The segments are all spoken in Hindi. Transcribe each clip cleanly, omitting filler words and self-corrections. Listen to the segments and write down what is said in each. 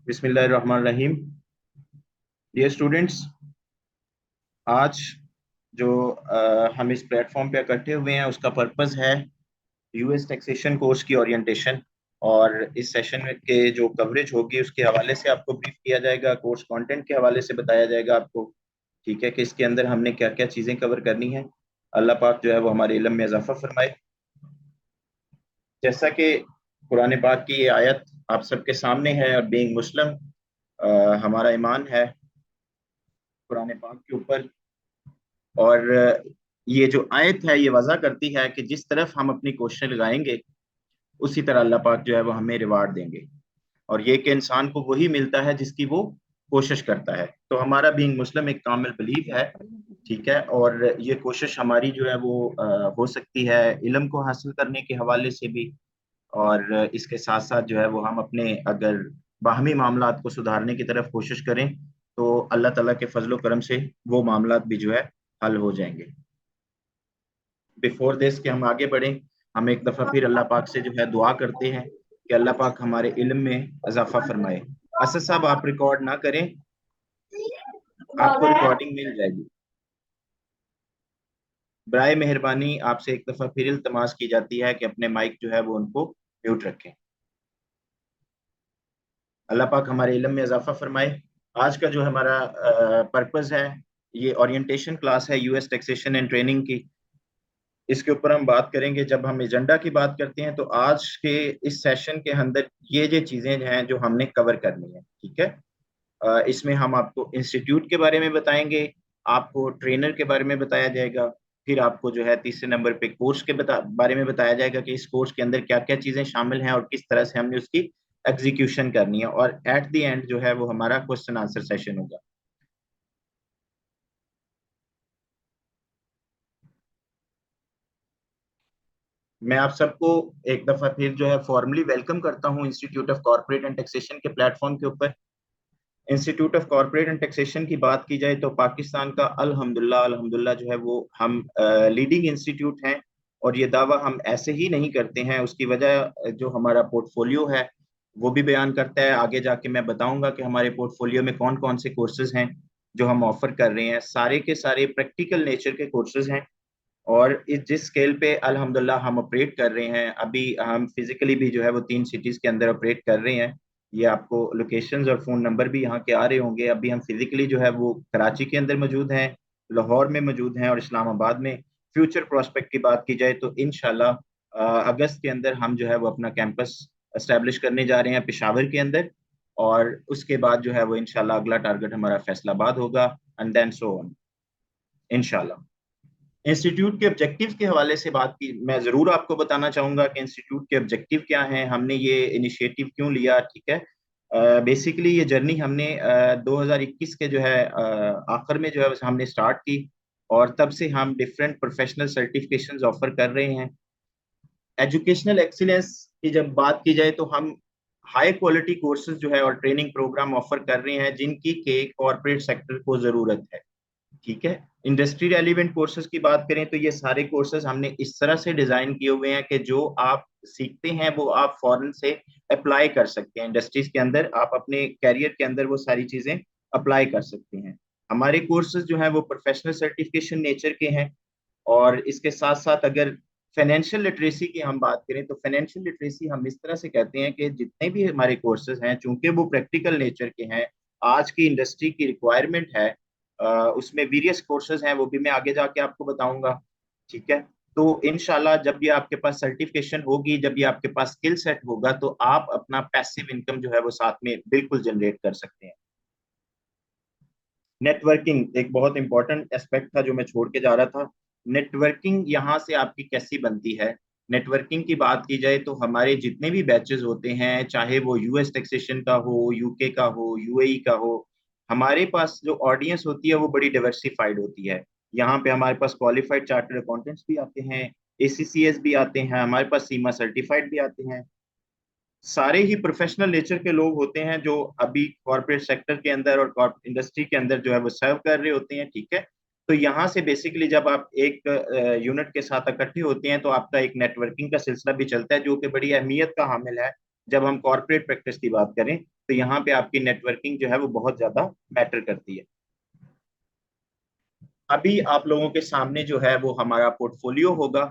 बिस्मिल्लाहिर्रहमानिर्रहीम। डियर स्टूडेंट्स, आज जो हम इस प्लेटफॉर्म पे इकट्ठे हुए हैं उसका पर्पस है यूएस टैक्सेशन कोर्स की ओरिएंटेशन। और इस सेशन में के जो कवरेज होगी उसके हवाले से आपको ब्रीफ किया जाएगा, कोर्स कंटेंट के हवाले से बताया जाएगा आपको। ठीक है कि इसके अंदर हमने क्या क्या चीज़ें कवर करनी है। अल्लाह पाक जो है वो हमारे इल्म में इजाफा फरमाए। जैसा कि कुरान पाक की ये आयत आप सबके सामने है, और बीइंग मुस्लिम हमारा ईमान है कुरान पाक के ऊपर। और ये जो आयत है ये वजह करती है कि जिस तरफ हम अपनी कोशिशें लगाएंगे उसी तरह अल्लाह पाक जो है वो हमें रिवार्ड देंगे। और ये कि इंसान को वही मिलता है जिसकी वो कोशिश करता है। तो हमारा बीइंग मुस्लिम एक कामिल बिलीव है। ठीक है, और ये कोशिश हमारी जो है वो हो सकती है इल्म को हासिल करने के हवाले से भी। और इसके साथ साथ जो है वो हम अपने अगर बाहमी मामलात को सुधारने की तरफ कोशिश करें तो अल्लाह ताला के फजलो करम से वो मामलात भी जो है हल हो जाएंगे। बिफोर दिस कि हम आगे बढ़ें, हम एक दफ़ा फिर अल्लाह पाक से जो है दुआ करते हैं कि अल्लाह पाक हमारे इल्म में इजाफा फरमाए। असद साहब, आप रिकॉर्ड ना करें, आपको रिकॉर्डिंग मिल जाएगी। बराए मेहरबानी आपसे एक दफ़ा फिर इल्तमास की जाती है कि अपने माइक जो है वो उनको म्यूट रखें। अल्लाह पाक हमारे इल्म में इजाफा फरमाए। आज का जो हमारा पर्पस है, ये ओरिएंटेशन क्लास है यूएस टैक्सेशन एंड ट्रेनिंग की। इसके ऊपर हम बात करेंगे। जब हम एजेंडा की बात करते हैं तो आज के इस सेशन के अंदर ये चीजें हैं जो हमने कवर करनी है। ठीक है, इसमें हम आपको इंस्टीट्यूट के बारे में बताएंगे, आपको ट्रेनर के बारे में बताया जाएगा, फिर आपको जो है तीसरे नंबर पे कोर्स के बारे में बताया जाएगा कि इस कोर्स के अंदर क्या क्या चीजें शामिल हैं और किस तरह से हमने उसकी एग्जीक्यूशन करनी है। और एट द एंड जो है वो हमारा क्वेश्चन आंसर सेशन होगा। मैं आप सबको एक दफा फिर जो है फॉर्मली वेलकम करता हूं institute of corporate and taxation के प्लेटफॉर्म के ऊपर। Institute of corporate and taxation की बात की जाए तो पाकिस्तान का अल्हम्दुलिल्लाह अल्हम्दुलिल्लाह जो है वो हम लीडिंग इंस्टीट्यूट हैं। और ये दावा हम ऐसे ही नहीं करते हैं, उसकी वजह जो हमारा पोर्टफोलियो है वो भी बयान करता है। आगे जाके मैं बताऊंगा कि हमारे पोर्टफोलियो में कौन कौन से कोर्सेज हैं जो हम ऑफर कर रहे हैं। सारे के सारे प्रैक्टिकल नेचर के कोर्सेज हैं। और इस जिस स्केल पे अल्हम्दुलिल्लाह हम ऑपरेट कर रहे हैं, अभी हम फिजिकली भी जो है वो 3 सिटीज के अंदर ऑपरेट कर रहे हैं। ये आपको लोकेशंस और फोन नंबर भी यहाँ के आ रहे होंगे। अभी हम फिजिकली जो है वो कराची के अंदर मौजूद हैं, लाहौर में मौजूद हैं और इस्लामाबाद में। फ्यूचर प्रोस्पेक्ट की बात की जाए तो इंशाल्लाह अगस्त के अंदर हम जो है वो अपना कैंपस एस्टेब्लिश करने जा रहे हैं पेशावर के अंदर। और उसके बाद जो है वो इंशाल्लाह अगला टारगेट हमारा फैसलाबाद होगा, एंड देन सो ऑन इंशाल्लाह। इंस्टीट्यूट के ऑब्जेक्टिव के हवाले से बात की, मैं जरूर आपको बताना चाहूंगा कि इंस्टीट्यूट के ऑब्जेक्टिव क्या हैं, हमने ये इनिशिएटिव क्यों लिया। ठीक है, बेसिकली ये जर्नी हमने 2021 के जो है आखिर में जो है हमने स्टार्ट की। और तब से हम डिफरेंट प्रोफेशनल सर्टिफिकेशंस ऑफर कर रहे हैं। एजुकेशनल एक्सीलेंस की जब बात की जाए तो हम हाई क्वालिटी कोर्सेज जो है और ट्रेनिंग प्रोग्राम ऑफर कर रहे हैं जिनकी के कॉरपोरेट सेक्टर को जरूरत है। ठीक है, इंडस्ट्री रेलिवेंट कोर्सेज की बात करें तो ये सारे कोर्सेज हमने इस तरह से डिजाइन किए हुए हैं कि जो आप सीखते हैं वो आप फॉरेन से अप्लाई कर सकते हैं। इंडस्ट्रीज के अंदर आप अपने कैरियर के अंदर वो सारी चीजें अप्लाई कर सकते हैं। हमारे कोर्सेज जो है वो प्रोफेशनल सर्टिफिकेशन नेचर के हैं। और इसके साथ साथ अगर फाइनेंशियल लिटरेसी की हम बात करें तो फाइनेंशियल लिटरेसी हम इस तरह से कहते हैं कि जितने भी हमारे कोर्सेज हैं चूंकि वो प्रैक्टिकल नेचर के हैं, आज की इंडस्ट्री की रिक्वायरमेंट है, उसमें वेरियस कोर्सेज हैं, वो भी मैं आगे जाके आपको बताऊंगा। ठीक है, तो इनशाला जब ये आपके पास सर्टिफिकेशन होगी, जब ये आपके पास स्किल सेट होगा तो आप अपना पैसिव इनकम जो है वो साथ में बिल्कुल जनरेट कर सकते हैं। नेटवर्किंग एक बहुत इंपॉर्टेंट एस्पेक्ट था जो मैं छोड़ के जा रहा था। नेटवर्किंग यहाँ से आपकी कैसी बनती है। नेटवर्किंग की बात की जाए तो हमारे जितने भी बैचेस होते हैं, चाहे वो यूएस टैक्सेशन का हो, यूके का हो, यूएई का हो, हमारे पास जो ऑडियंस होती है वो बड़ी डाइवर्सिफाइड होती है। यहाँ पे हमारे पास क्वालिफाइड चार्टर्ड अकाउंटेंट्स भी आते हैं, एसीसीएस भी आते हैं, हमारे पास सीमा सर्टिफाइड भी आते हैं। सारे ही प्रोफेशनल नेचर के लोग होते हैं जो अभी कॉर्पोरेट सेक्टर के अंदर और इंडस्ट्री के अंदर जो है वो सर्व कर रहे होते हैं। ठीक है, तो यहाँ से बेसिकली जब आप एक यूनिट के साथ इकट्ठे होते हैं तो आपका एक नेटवर्किंग का सिलसिला भी चलता है जो कि बड़ी अहमियत का हामिल है। जब हम कॉर्पोरेट प्रैक्टिस की बात करें तो यहाँ पे आपकी नेटवर्किंग जो है वो बहुत ज्यादा मैटर करती है। अभी आप लोगों के सामने जो है वो हमारा पोर्टफोलियो होगा।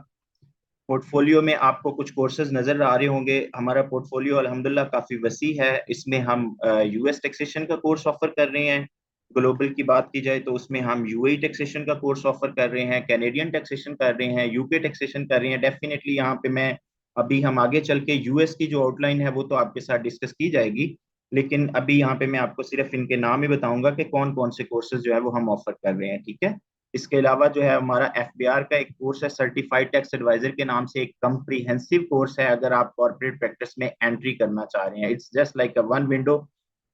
पोर्टफोलियो में आपको कुछ कोर्सेज नजर आ रहे होंगे। हमारा पोर्टफोलियो अल्हम्दुलिल्लाह काफी वसी है। इसमें हम यूएस टैक्सेशन का कोर्स ऑफर कर रहे हैं। ग्लोबल की बात की जाए तो उसमें हम यूएई टैक्सेशन का कोर्स ऑफर कर रहे हैं, कैनेडियन टैक्सेशन कर रहे हैं, यूके टैक्सेशन कर रहे हैं। डेफिनेटली यहाँ पे मैं अभी हम आगे चल के यूएस की जो आउटलाइन है वो तो आपके साथ डिस्कस की जाएगी, लेकिन अभी यहाँ पे मैं आपको सिर्फ इनके नाम ही बताऊंगा कि कौन कौन से कोर्सेज जो है वो हम ऑफर कर रहे हैं, ठीक है। इसके अलावा जो है हमारा एफबीआर का एक कोर्स है, सर्टिफाइड टैक्स एडवाइजर के नाम से, एक कम्प्रीहेंसिव कोर्स है अगर आप कॉर्पोरेट प्रैक्टिस में एंट्री करना चाह रहे हैं। It's just like a one window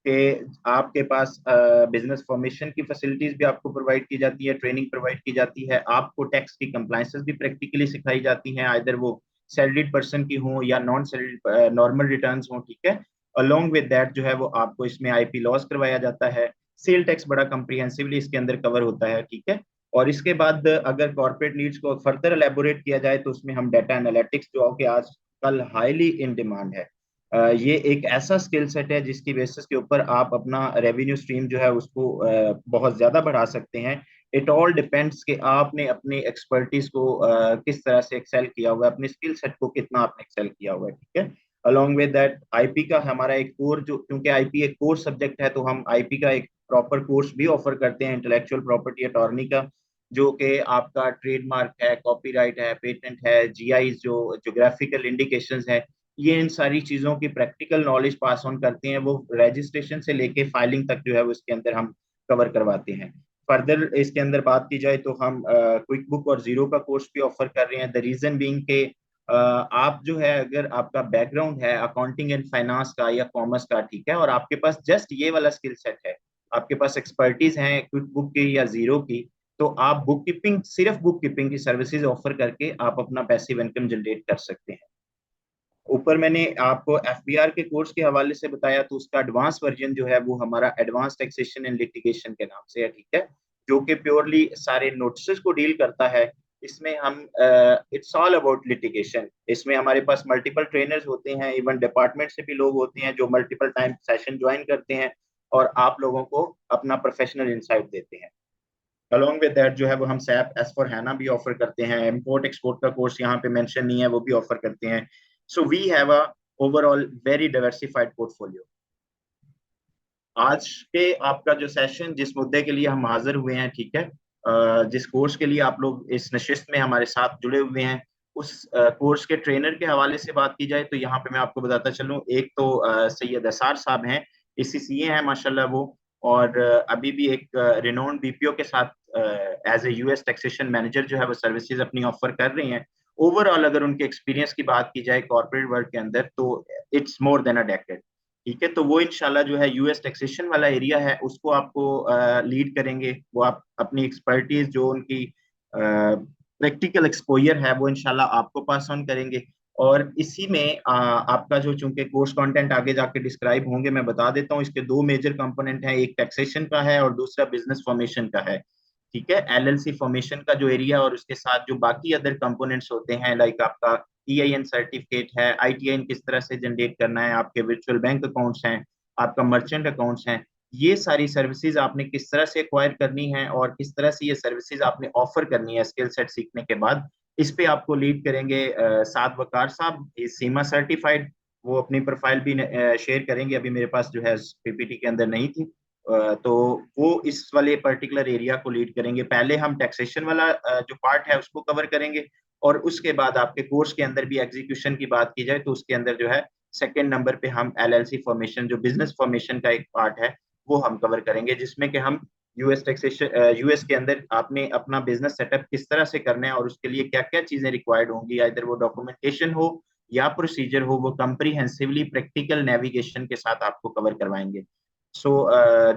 के आपके पास बिजनेस फॉर्मेशन की फैसिलिटीज भी आपको प्रोवाइड की जाती है, ट्रेनिंग प्रोवाइड की जाती है, आपको टैक्स की कंप्लाइंसेस भी प्रैक्टिकली सिखाई जाती हैं, आइदर वो सैलरीड पर्सन की हो या नॉन सैलरीड नॉर्मल रिटर्न्स हो, ठीक है। अलोंग विद दैट जो है वो आपको इसमें आईपी लॉस करवाया जाता है, सेल टैक्स बड़ा कंप्रीहेंसिवली इसके अंदर कवर होता है, ठीक है। और इसके बाद अगर कॉर्पोरेट नीड्स को फर्दर एलेबोरेट किया जाए तो उसमें हम डाटा एनालिटिक्स जो कि आजकल हाईली इन डिमांड है, ये एक ऐसा स्किल सेट है जिसकी बेसिस के ऊपर आप अपना रेवेन्यू स्ट्रीम जो है उसको बहुत ज्यादा बढ़ा सकते हैं। इट ऑल डिपेंड्स कि आपने अपनी एक्सपर्टीज को किस तरह से एक्सेल किया हुआ है, अपने स्किल सेट को कितना आपने एक्सेल किया हुआ है, ठीक है। अलोंग विद दैट आईपी का हमारा एक कोर जो, क्योंकि आईपी एक कोर सब्जेक्ट है तो हम आईपी का एक प्रॉपर कोर्स भी ऑफर करते हैं, इंटेलेक्चुअल प्रॉपर्टी अटॉर्नी का, जो कि आपका ट्रेडमार्क है, कॉपीराइट है, पेटेंट है, जीआई जो जोग्राफिकल इंडिकेशंस है, ये इन सारी चीजों की प्रैक्टिकल नॉलेज पास ऑन करते हैं। वो रजिस्ट्रेशन से लेके फाइलिंग तक जो है वो इसके अंदर हम कवर करवाते हैं। फर्दर इसके अंदर बात की जाए तो हम क्विक बुक और जीरो का कोर्स भी ऑफर कर रहे हैं। द रीजन बीइंग के आप जो है अगर आपका बैकग्राउंड है अकाउंटिंग एंड फाइनेंस का या कॉमर्स का, ठीक है, और आपके पास जस्ट ये वाला स्किल सेट है, आपके पास एक्सपर्टीज है क्विक बुक की या जीरो की, तो आप बुक कीपिंग, सिर्फ बुक कीपिंग की सर्विसेज ऑफर करके आप अपना पैसिव इनकम जनरेट कर सकते हैं। ऊपर मैंने आपको एफबीआर के कोर्स के हवाले से बताया, तो उसका एडवांस वर्जन जो है वो हमारा एडवांस टैक्सेशन एंड लिटिगेशन के नाम से है, ठीक है, जो कि प्योरली सारे नोटिस को डील करता है। इसमें हम इट्स ऑल अबाउट लिटिगेशन। इसमें हमारे पास मल्टीपल ट्रेनर्स होते हैं, इवन डिपार्टमेंट से भी लोग होते हैं जो मल्टीपल टाइम सेशन ज्वाइन करते हैं और आप लोगों को अपना प्रोफेशनल इंसाइट देते हैं। अलोंग विद दैट जो है वो हम सैप एस फॉर हैना भी ऑफर करते हैं। इम्पोर्ट एक्सपोर्ट का कोर्स यहाँ पे मेंशन नहीं है, वो भी ऑफर करते हैं। So we have a overall very diversified portfolio. आज के आपका जो सेशन, जिस मुद्दे के लिए हम हाजिर हुए हैं, ठीक है, जिस कोर्स के लिए आप लोग इस नशिस्त में हमारे साथ जुड़े हुए हैं, उस कोर्स के ट्रेनर के हवाले से बात की जाए तो यहाँ पे मैं आपको बताता चलूँ, एक तो सैयद असार साहब हैं, एसीसीए हैं माशाल्लाह वो, और अभी भी एक रिनोन्ड बीपीओ के साथ as a US taxation manager जो है वो सर्विसेज अपनी ऑफर कर रही हैं। ओवरऑल अगर उनके एक्सपीरियंस की बात की जाए कॉर्पोरेट वर्ल्ड के अंदर तो it's more than a decade, ठीक है। तो वो इंशाल्लाह जो है यूएस टैक्सेशन वाला एरिया है उसको आपको लीड करेंगे। वो आप अपनी एक्सपर्टीज जो उनकी प्रैक्टिकल एक्सपोजर है वो इंशाल्लाह आपको पास ऑन करेंगे। और इसी में आपका जो, चूंकि कोर्स कंटेंट आगे जाके डिस्क्राइब होंगे, मैं बता देता हूँ इसके दो मेजर कंपोनेंट हैं, एक टैक्सेशन का है और दूसरा बिजनेस फॉर्मेशन का है, ठीक है। एलएलसी फॉर्मेशन का जो एरिया और उसके साथ जो बाकी अदर कंपोनेंट्स होते हैं, लाइक आपका ईआईएन सर्टिफिकेट है, आईटीआईएन किस तरह से जनरेट करना है, आपके वर्चुअल बैंक अकाउंट्स हैं, आपका मर्चेंट अकाउंट्स हैं, ये सारी सर्विसेज आपने किस तरह से एक्वायर करनी है और किस तरह से ये सर्विसेज आपने ऑफर करनी है स्किल सेट सीखने के बाद, इस पे आपको लीड करेंगे साद वकार साहब, सीमा सर्टिफाइड। वो अपनी प्रोफाइल भी शेयर करेंगे, अभी मेरे पास जो है पीपीटी के अंदर नहीं थी। तो वो इस वाले पर्टिकुलर एरिया को लीड करेंगे। पहले हम टैक्सेशन वाला जो पार्ट है उसको कवर करेंगे, और उसके बाद आपके कोर्स के अंदर भी एग्जीक्यूशन की बात की जाए तो उसके अंदर जो है सेकेंड नंबर पे हम एलएलसी फॉर्मेशन, जो बिजनेस फॉर्मेशन का एक पार्ट है, वो हम कवर करेंगे, जिसमें कि हम यूएस टैक्सेशन, यूएस के अंदर आपने अपना बिजनेस सेटअप किस तरह से करना है और उसके लिए क्या क्या चीजें रिक्वायर्ड होंगी, इधर वो डॉक्यूमेंटेशन हो या प्रोसीजर हो, वो कंप्रीहेंसिवली प्रैक्टिकल नेविगेशन के साथ आपको कवर करवाएंगे। So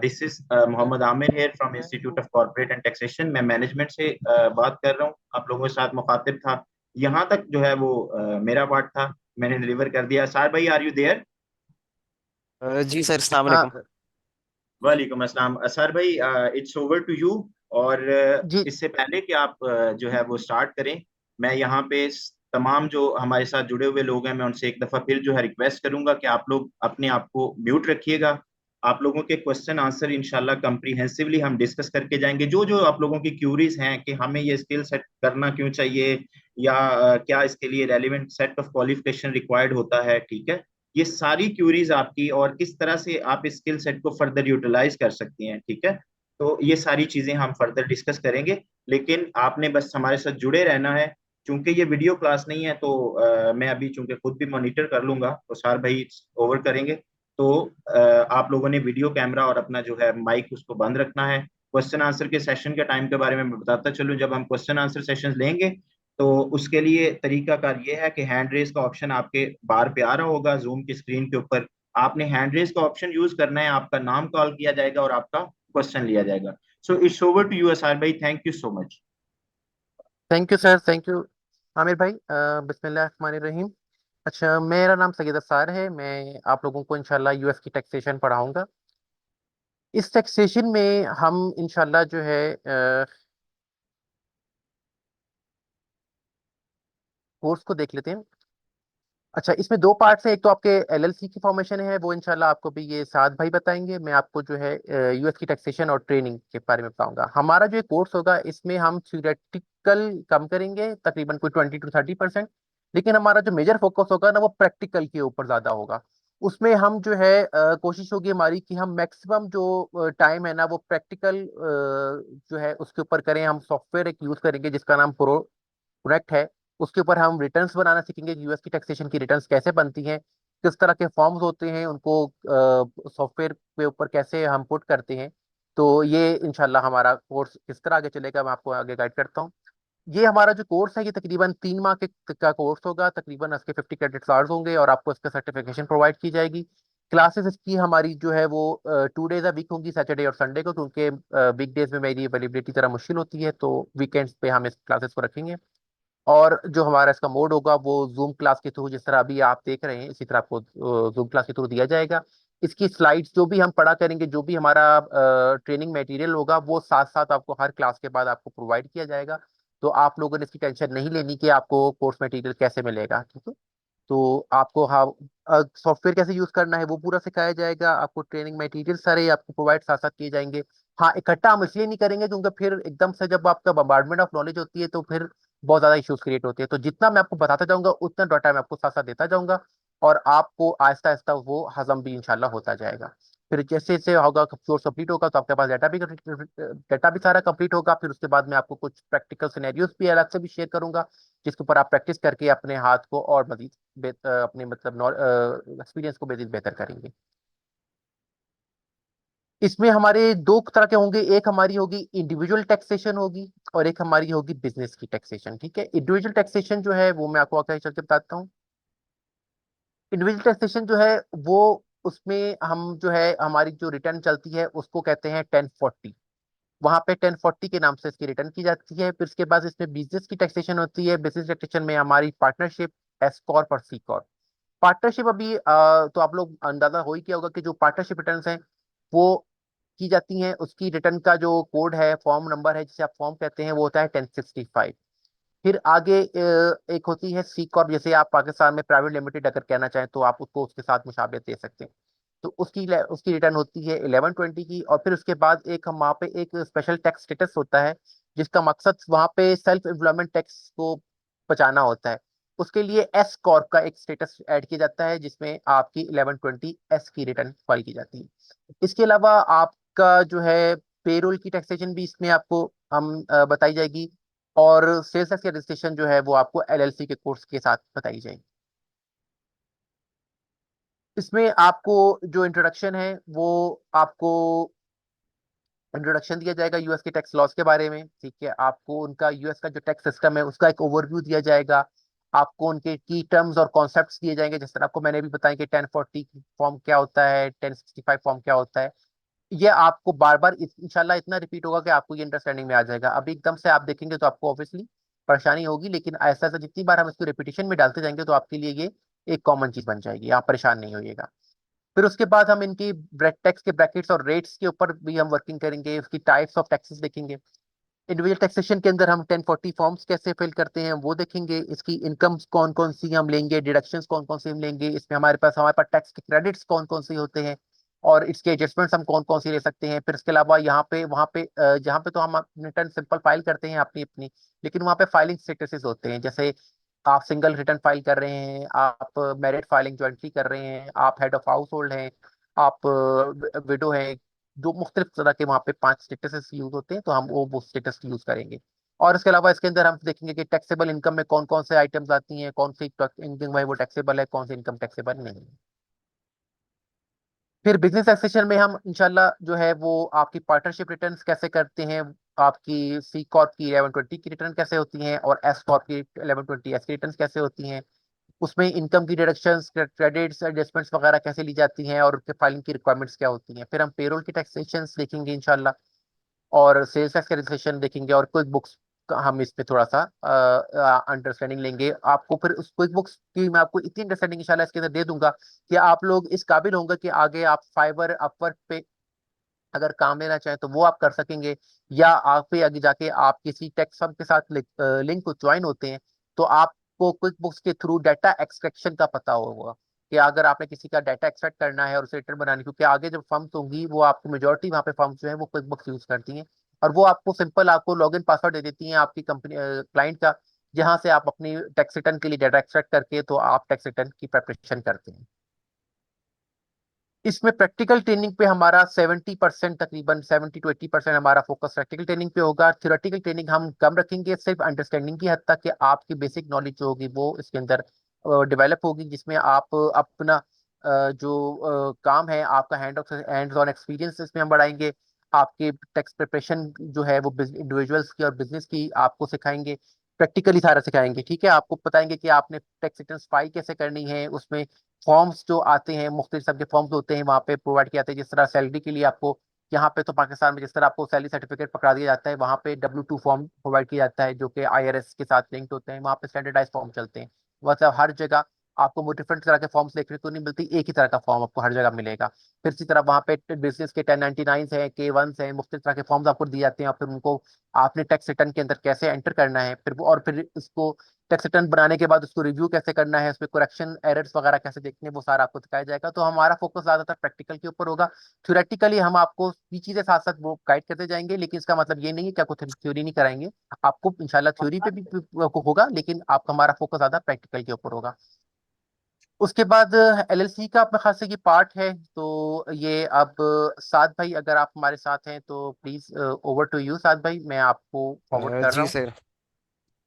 this is Mohammad Aamir here from institute of corporate and taxation. मैं मैनेजमेंट से बात कर रहा हूँ, आप लोगों के साथ मुखातिब था। यहाँ तक जो है वो मेरा पार्ट था, मैंने डिलीवर कर दिया। सार भाई, आर यू देयर? जी सर, अस्सलाम हाँ वालेकुम। वालेकुम अस्सलाम। सर भाई, इट्स ओवर टू यू। और जी। इससे पहले कि आप जो है वो स्टार्ट करें, मैं यहाँ पे तमाम जो हमारे साथ जुड़े हुए लोग हैं, मैं उनसे एक दफा फिर जो है रिक्वेस्ट करूंगा कि आप लोग अपने आप को म्यूट रखिएगा। आप लोगों के क्वेश्चन आंसर इंशाल्लाह कम्प्रीहेंसिवली हम डिस्कस करके जाएंगे। जो जो आप लोगों की क्यूरीज हैं कि हमें ये स्किल सेट करना क्यों चाहिए, या क्या इसके लिए relevant set of qualification required होता है, ठीक है, ये सारी क्यूरीज आपकी, और किस तरह से आप इस स्किल सेट को फर्दर यूटिलाइज कर सकती हैं, ठीक है, तो ये सारी चीजें हम फर्दर डिस्कस करेंगे। लेकिन आपने बस हमारे साथ जुड़े रहना है। चूंकि ये वीडियो क्लास नहीं है, तो मैं अभी चूंकि खुद भी मॉनिटर कर लूंगा, तो सार भाई ओवर करेंगे। तो आप लोगों ने वीडियो कैमरा और अपना जो है माइक उसको बंद रखना है। क्वेश्चन आंसर के सेशन के टाइम के बारे में मैं बताता चलूं, जब हम क्वेश्चन आंसर सेशन लेंगे तो उसके लिए तरीकाकार ये है कि हैंड रेस का ऑप्शन आपके बार पे आ रहा होगा जूम की स्क्रीन के ऊपर। आपने हैंड रेस का ऑप्शन यूज करना है, आपका नाम कॉल किया जाएगा और आपका क्वेश्चन लिया जाएगा। So it's over to you Asar भाई, thank you so much. Thank you sir, thank you Aamir भाई। बिस्मिल्लाहिर्रहमानिर्रहीम। अच्छा, मेरा नाम सैयद असार है। मैं आप लोगों को इंशाल्लाह यूएस की टैक्सेशन पढ़ाऊंगा। इस टैक्सेशन में हम इंशाल्लाह जो है कोर्स को देख लेते हैं। अच्छा, इसमें दो पार्ट्स हैं। एक तो आपके एलएलसी की फॉर्मेशन है, वो इंशाल्लाह आपको भी ये साद भाई बताएंगे। मैं आपको जो है यूएस की टैक्सेशन और ट्रेनिंग के बारे में बताऊंगा। हमारा जो कोर्स होगा इसमें हम थ्योरेटिकल कम करेंगे, तकरीबन कोई 20 to 30%। लेकिन हमारा जो मेजर फोकस होगा ना, वो प्रैक्टिकल के ऊपर ज्यादा होगा। उसमें हम जो है कोशिश होगी हमारी कि हम मैक्सिमम जो टाइम है ना, वो प्रैक्टिकल जो है उसके ऊपर करें। हम सॉफ्टवेयर एक यूज करेंगे जिसका नाम प्रोडक्ट है। उसके ऊपर हम रिटर्न्स बनाना सीखेंगे, यूएस की टैक्सेशन की रिटर्न्स कैसे बनती हैं, किस तरह के फॉर्म्स होते हैं, उनको सॉफ्टवेयर के ऊपर कैसे हम पुट करते हैं। तो ये इंशाल्लाह हमारा कोर्स किस तरह आगे चलेगा, मैं आपको आगे गाइड करता हूँ। ये हमारा जो कोर्स है ये तकरीबन 3 माह के का कोर्स होगा। तकरीबन इसके 50 क्रेडिट आवर्स होंगे और आपको इसका सर्टिफिकेशन प्रोवाइड की जाएगी। क्लासेस इसकी हमारी जो है वो 2 डेज अ वीक होंगी, सैटरडे और संडे को, क्योंकि वीक डेज में मेरी अवेलेबिलिटी जरा मुश्किल होती है, तो वीकेंड्स पे हम इस क्लासेस को रखेंगे। और जो हमारा इसका मोड होगा वो जूम क्लास के थ्रू, जिस तरह अभी आप देख रहे हैं इसी तरह आपको जूम क्लास के थ्रू दिया जाएगा। इसकी स्लाइड्स जो भी हम पढ़ा करेंगे, जो भी हमारा ट्रेनिंग मटेरियल होगा, वो साथ साथ आपको हर क्लास के बाद आपको प्रोवाइड किया जाएगा। तो आप लोगों ने इसकी टेंशन नहीं लेनी कि आपको कोर्स मटेरियल कैसे मिलेगा, ठीक है। तो आपको हाँ, सॉफ्टवेयर कैसे यूज करना है वो पूरा सिखाया जाएगा। आपको ट्रेनिंग मटेरियल सारे आपको प्रोवाइड साथ साथ किए जाएंगे। हाँ, इकट्ठा हम इसलिए नहीं करेंगे क्योंकि फिर एकदम से जब आपका बम्बार्डमेंट ऑफ नॉलेज होती है तो फिर बहुत ज्यादा इश्यूज क्रिएट होते हैं। तो जितना मैं आपको बताता जाऊंगा उतना डाटा मैं आपको साथ साथ देता जाऊंगा, और आपको आहिस्ता आहिस्ता वो हजम भी इंशाल्लाह होता जाएगा। फिर जैसे जैसे होगा, कोर्स कंप्लीट होगा तो आपके पास डाटा भी सारा कंप्लीट होगा। फिर उसके बाद मैं आपको कुछ प्रैक्टिकल सिनेरियोस भी अलग से भी शेयर करूंगा, जिसके ऊपर आप प्रैक्टिस करके अपने हाथ को और मजीद अपने मतलब एक्सपीरियंस को मजीद बेहतर करेंगे। इसमें हमारे दो तरह के होंगे। एक हमारी होगी इंडिविजुअल टैक्सेशन होगी, और एक हमारी होगी बिजनेस की टैक्सेशन, ठीक है। इंडिविजुअल टैक्सेशन जो है वो मैं आपको आगे चल के बताता हूँ। इंडिविजुअल टैक्सेशन जो है वो, उसमें हम जो है हमारी जो रिटर्न चलती है उसको कहते हैं 1040। वहां पे 1040 के नाम से इसकी रिटर्न की जाती है। फिर उसके बाद इसमें बिजनेस की टैक्सेशन होती है। बिजनेस टैक्सेशन में हमारी पार्टनरशिप, एस कॉर्प और सी कॉर्प। पार्टनरशिप अभी तो आप लोग अंदाजा हो ही किया होगा कि जो पार्टनरशिप रिटर्न हैं वो की जाती हैं। उसकी रिटर्न का जो कोड है, फॉर्म नंबर है, जिसे आप फॉर्म कहते हैं, वो होता है 1065। फिर आगे एक होती है सी कॉर्प। जैसे आप पाकिस्तान में प्राइवेट लिमिटेड अगर कहना चाहें तो आप उसको उसके साथ मुशाबियत दे सकते हैं। तो उसकी रिटर्न होती है 1120 की। और फिर उसके बाद एक हम वहाँ पे एक स्पेशल टैक्स स्टेटस होता है, जिसका मकसद वहाँ पे सेल्फ एम्प्लॉयमेंट टैक्स को बचाना होता है। उसके लिए एस कॉर्प का एक स्टेटस ऐड किया जाता है, जिसमें आपकी 1120 एस की रिटर्न फाइल की जाती है। इसके अलावा आपका जो है पेरोल की टैक्सेशन भी इसमें आपको हम बताई जाएगी। और सेल्स टैक्स की रजिस्ट्रेशन जो है वो आपको एलएलसी के कोर्स के साथ बताई जाएगी। इसमें आपको जो इंट्रोडक्शन है वो आपको इंट्रोडक्शन दिया जाएगा यूएस के टैक्स लॉज के बारे में, ठीक है। आपको उनका यूएस का जो टैक्स सिस्टम है उसका एक ओवरव्यू दिया जाएगा। आपको उनके की टर्म्स और कॉन्सेप्ट्स दिए जाएंगे, जिस तरह आपको मैंने भी बताया कि 1040 फॉर्म क्या होता है, 1065 फॉर्म क्या होता है। ये आपको बार बार इंशाल्लाह इतना रिपीट होगा कि आपको ये अंडरस्टैंडिंग में आ जाएगा। अभी एकदम से आप देखेंगे तो आपको ऑब्वियसली परेशानी होगी, लेकिन ऐसा ऐसा जितनी बार हम इसको रिपीटेशन में डालते जाएंगे तो आपके लिए ये एक कॉमन चीज बन जाएगी, आप परेशान नहीं होइएगा। फिर उसके बाद हम इनकी ब्रैक टैक्स के ब्रैकेट्स और रेट्स के ऊपर भी हम वर्किंग करेंगे। उसकी टाइप्स ऑफ टैक्सेस देखेंगे। इंडिविजुअल टैक्सेशन के अंदर हम 1040 फॉर्म्स कैसे फिल करते हैं वो देखेंगे, इसकी इनकम्स कौन कौन सी हम लेंगे, डिडक्शंस कौन कौन सी हम लेंगे, इसमें हमारे पास टैक्स के क्रेडिट्स कौन कौन से होते हैं, और इसके एडजस्टमेंट्स हम कौन कौन सी ले सकते हैं। फिर इसके अलावा यहाँ पे वहाँ पे जहाँ पे तो हम रिटर्न सिंपल फाइल करते हैं अपनी अपनी, लेकिन वहाँ पे फाइलिंग स्टेटसेस होते हैं, जैसे आप सिंगल रिटर्न फाइल कर रहे हैं, आप मैरिड फाइलिंग ज्वाइंटली कर रहे हैं, आप हेड ऑफ हाउस होल्ड हैं, आप विडो हैं। जो मुख्तलिफ तरह के वहाँ पे 5 स्टेटस यूज होते हैं, तो हम वो स्टेटस यूज करेंगे। और इसके अलावा इसके अंदर हम देखेंगे कि टैक्सेबल इनकम में कौन कौन से आइटम्स आती हैं, कौन सी इनकम है वो टैक्सेबल है, कौन सी इनकम टैक्सेबल नहीं है। फिर बिजनेस टैक्सेशन में हम इंशाल्लाह जो है वो आपकी पार्टनरशिप रिटर्न्स कैसे करते हैं, आपकी सी कॉर्प की 1120 की रिटर्न कैसे होती हैं, और एस कॉर्प की 1120 एस की रिटर्न कैसे होती हैं, उसमें इनकम की डिडक्शंस, क्रेडिट्स, एडजस्टमेंट्स वगैरह कैसे ली जाती हैं, और उनके फाइलिंग की रिक्वायरमेंट्स क्या होती हैं। फिर हम पेरोल की टैक्सेशन देखेंगे इंशाल्लाह, और सेल्स टैक्स का रजिस्ट्रेशन देखेंगे, और क्विक बुक्स का हम इस पे थोड़ा सा अंडरस्टैंडिंग लेंगे। आपको फिर उस क्विक बुक्स की मैं आपको इतनी अंडरस्टैंडिंग इंशाल्लाह इसके अंदर दे दूंगा कि आप लोग इस काबिल होंगे कि आगे आप फाइवर अपवर्क पे अगर काम लेना चाहें तो वो आप कर सकेंगे, या आप पे आगे जाके आप किसी टेक फर्म के साथ लिंक को ज्वाइन होते हैं, तो आपको क्विक बुक्स के थ्रू डाटा एक्सट्रैक्शन का पता होगा कि अगर आपने किसी का डाटा एक्सट्रैक्ट करना है और उसे रिटर्न बनानी, क्योंकि आगे जब फर्म्स होंगी वो आपको मेजोरिटी वहाँ पे फर्म्स जो है वो क्विक बुक्स यूज करती हैं, और वो आपको सिंपल आपको लॉगिन पासवर्ड दे देती हैं आपकी कंपनी क्लाइंट का, जहां से आप अपनी टैक्स रिटर्न के लिए डाटा एक्सट्रैक्ट करके तो आप टैक्स रिटर्न की प्रिपरेशन करते हैं। इसमें प्रैक्टिकल ट्रेनिंग पे हमारा 70% तकरीबन 70 to 80% हमारा फोकस प्रैक्टिकल ट्रेनिंग पे होगा। थ्योरेटिकल ट्रेनिंग हम कम रखेंगे, सिर्फ अंडरस्टैंडिंग की हद तक, कि आपकी बेसिक नॉलेज जो होगी वो इसके अंदर डेवलप होगी, जिसमें आप अपना जो काम है आपका हैंड्स ऑन एक्सपीरियंस इसमें हम बढ़ाएंगे। आपके टैक्स प्रिपरेशन जो है वो इंडिविजुअल्स की और बिजनेस की आपको सिखाएंगे, प्रैक्टिकली सारा सिखाएंगे। ठीक है, आपको बताएंगे कि आपने टैक्स रिटर्न फाइल कैसे करनी है, उसमें फॉर्म्स जो आते हैं, मुख्तलिफ सब के फॉर्म्स होते हैं वहाँ पे प्रोवाइड किए जाते हैं, जिस तरह सैलरी के लिए आपको यहाँ पे तो पाकिस्तान में जिस तरह आपको सैलरी सर्टिफिकेट पकड़ा दिया जाता है, वहाँ पे W2 फॉर्म प्रोवाइड किया जाता है जो कि IRS के साथ लिंक्ड होते हैं, वहाँ पे स्टैंडर्डाइज फॉर्म चलते हैं। मतलब हर जगह आपको वो डिफरेंट तरह के फॉर्म्स देखने को नहीं मिलती, एक ही तरह का फॉर्म आपको हर जगह मिलेगा। फिर इसी तरह वहाँ पे बिजनेस के 1099 है, K1 है, मुख्तलिफ तरह के फॉर्म्स आपको दिए जाते हैं, और फिर उनको आपने टैक्स रिटर्न के अंदर कैसे एंटर करना है, फिर वो और फिर इसको टैक्स रिटर्न बनाने के बाद उसको रिव्यू कैसे करना है, उसमें करेक्शन एरर्स वगैरह कैसे देखने हैं, वो सारा आपको सिखाया जाएगा। तो हमारा फोकस ज्यादातर प्रैक्टिकल के ऊपर होगा। थ्योरेटिकली हम आपको भी चीजें साथ साथ वो गाइड करते जाएंगे, लेकिन इसका मतलब ये नहीं है कि आपको थ्योरी नहीं कराएंगे, आपको इंशाल्लाह थ्योरी पे भी होगा, लेकिन आपका हमारा फोकस ज्यादा प्रैक्टिकल के ऊपर होगा। उसके बाद LLC का अपने खास से ये पार्ट है, तो ये अब साद भाई अगर आप हमारे साथ हैं तो प्लीज ओवर टू यू साद भाई, मैं आपको फॉरवर्ड कर रहा जी हूँ। Sir,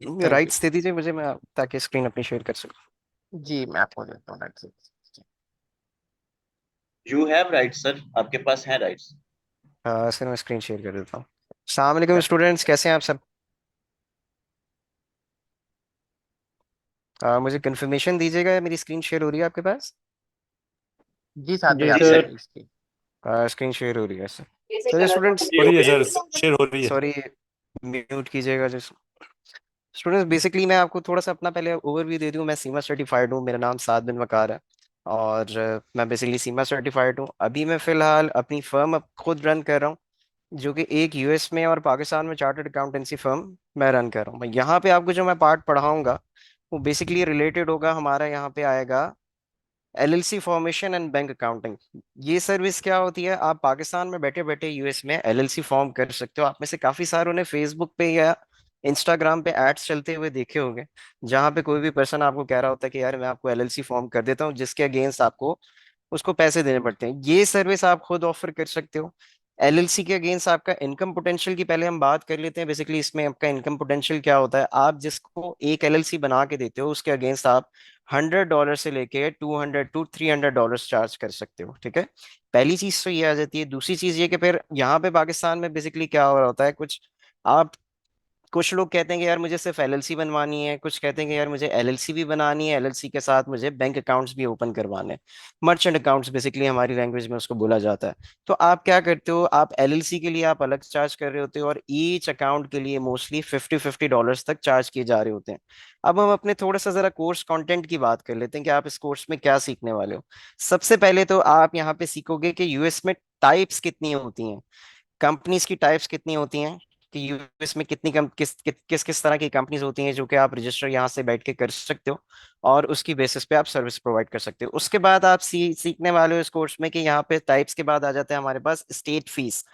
thank you. राइट्स दे दीजिए मुझे, मैं ताकि स्क्रीन अपनी शेयर कर सकूं। जी मैं आपको देता हूँ right से। यू हैव राइट्स सर, आपके पास है राइट्स। सर मैं स्क्रीन शेयर कर देता हूँ। अस्सलाम वालेकुम स्टूडेंट्स, कैसे हैं आप सब? मुझे कंफर्मेशन दीजिएगा, मेरी स्क्रीन शेयर हो रही है आपके पास? जी साथ भाई जी आपकी सर। इसकी। स्क्रीन शेयर हो रही है सर। चलिए स्टूडेंट्स, हो रही है सर, शेयर हो रही है। सॉरी, म्यूट कीजिएगा जस्ट। स्टूडेंट्स, बेसिकली मैं आपको थोड़ा सा अपना पहले ओवरव्यू दे दूं। मैं सीमा सर्टिफाइड हूँ, मेरा नाम साद बिन वकार है, और मैं बेसिकली सीमा सर्टिफाइड हूँ। अभी मैं फ़िलहाल अपनी फर्म खुद रन कर रहा हूँ, जो कि एक US में और पाकिस्तान में चार्टर्ड अकाउंटेंसी फर्म मैं रन कर रहा हूँ। मैं यहाँ पे आपको जो मैं पार्ट पढ़ाऊंगा वो बेसिकली रिलेटेड होगा, हमारा यहाँ पे आएगा LLC formation and bank accounting. ये सर्विस क्या होती है? आप पाकिस्तान में बैठे बैठे US में LLC फॉर्म कर सकते हो। आप में से काफी सारों ने फेसबुक पे या इंस्टाग्राम पे एड्स चलते हुए देखे होंगे, जहाँ पे कोई भी पर्सन आपको कह रहा होता है कि यार मैं आपको LLC फॉर्म कर देता हूँ, जिसके अगेंस्ट आपको उसको पैसे देने पड़ते हैं। ये सर्विस आप खुद ऑफर कर सकते हो। LLC के अगेंस्ट आपका इनकम पोटेंशियल की पहले हम बात कर लेते हैं। बेसिकली इसमें आपका इनकम पोटेंशियल क्या होता है? आप जिसको एक LLC बना के देते हो उसके अगेंस्ट आप $100 से लेके 200 to 300 चार्ज कर सकते हो। ठीक है, पहली चीज तो ये आ जाती है। दूसरी चीज ये कि फिर यहाँ पे पाकिस्तान में बेसिकली क्या हो रहा होता है, आप कुछ लोग कहते हैं कि यार मुझे सिर्फ LLC बनवानी है, कुछ कहते हैं कि यार मुझे LLC भी बनानी है, LLC के साथ मुझे बैंक अकाउंट्स भी ओपन करवाने हैं। मर्चेंट अकाउंट्स बेसिकली हमारी लैंग्वेज में उसको बोला जाता है। तो आप क्या करते हो, आप LLC के लिए आप अलग चार्ज कर रहे होते हो, और ईच अकाउंट के लिए मोस्टली $50 तक चार्ज किए जा रहे होते हैं। अब हम अपने थोड़ा सा जरा कोर्स कंटेंट की बात कर लेते हैं कि आप इस कोर्स में क्या सीखने वाले हो। सबसे पहले तो आप यहाँ पे सीखोगे कि US में टाइप्स कितनी होती हैं, कंपनीज की टाइप्स कितनी होती हैं, कि यूएस में कितनी कम किस तरह की कंपनीज होती हैं जो कि आप रजिस्टर यहाँ से बैठ के कर सकते हो, और उसकी बेसिस पे आप सर्विस प्रोवाइड कर सकते हो। उसके बाद आप सीखने वाले हो इस कोर्स में कि यहाँ पे टाइप्स के बाद आ जाते हैं हमारे पास स्टेट फीस।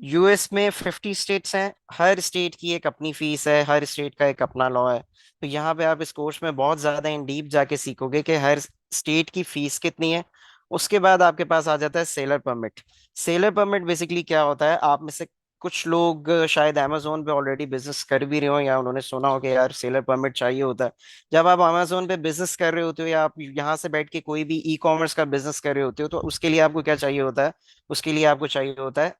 यूएस में 50 स्टेट्स हैं, हर स्टेट की एक अपनी फीस है, हर स्टेट का एक अपना लॉ है। तो यहाँ पे आप इस कोर्स में बहुत ज्यादा इन डीप जाके सीखोगे कि हर स्टेट की फीस कितनी है। उसके बाद आपके पास आ जाता है seller permit. Seller permit basically क्या होता है, आप में से कुछ लोग शायद अमेजोन पे ऑलरेडी बिजनेस कर भी रहे हो, या उन्होंने सुना हो कि यार सेलर परमिट चाहिए होता है। जब आप अमेजोन पे बिजनेस कर रहे होते हो, या आप यहाँ से बैठ के कोई भी ई कॉमर्स का बिजनेस कर रहे होते हो, तो उसके लिए आपको क्या चाहिए होता है, उसके लिए आपको चाहिए होता है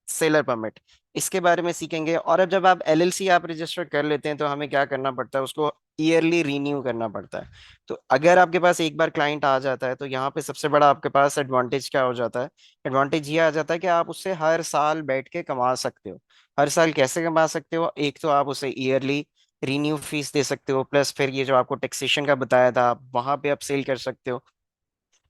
सेलर परमिट। इसके बारे में सीखेंगे। और अब जब आप एलएलसी आप रजिस्टर कर लेते हैं, तो हमें क्या करना पड़ता है, उसको ईयरली रीन्यू करना पड़ता है। तो अगर आपके पास एक बार क्लाइंट आ जाता है, तो यहाँ पे सबसे बड़ा आपके पास एडवांटेज क्या हो जाता है, एडवांटेज ये आ जाता है कि आप उससे हर साल बैठ के कमा सकते हो। हर साल कैसे कमा सकते हो, एक तो आप उसे ईयरली रीन्यू फीस दे सकते हो, प्लस फिर ये जो आपको टैक्सेशन का बताया था, आप वहां पे आप सेल कर सकते हो।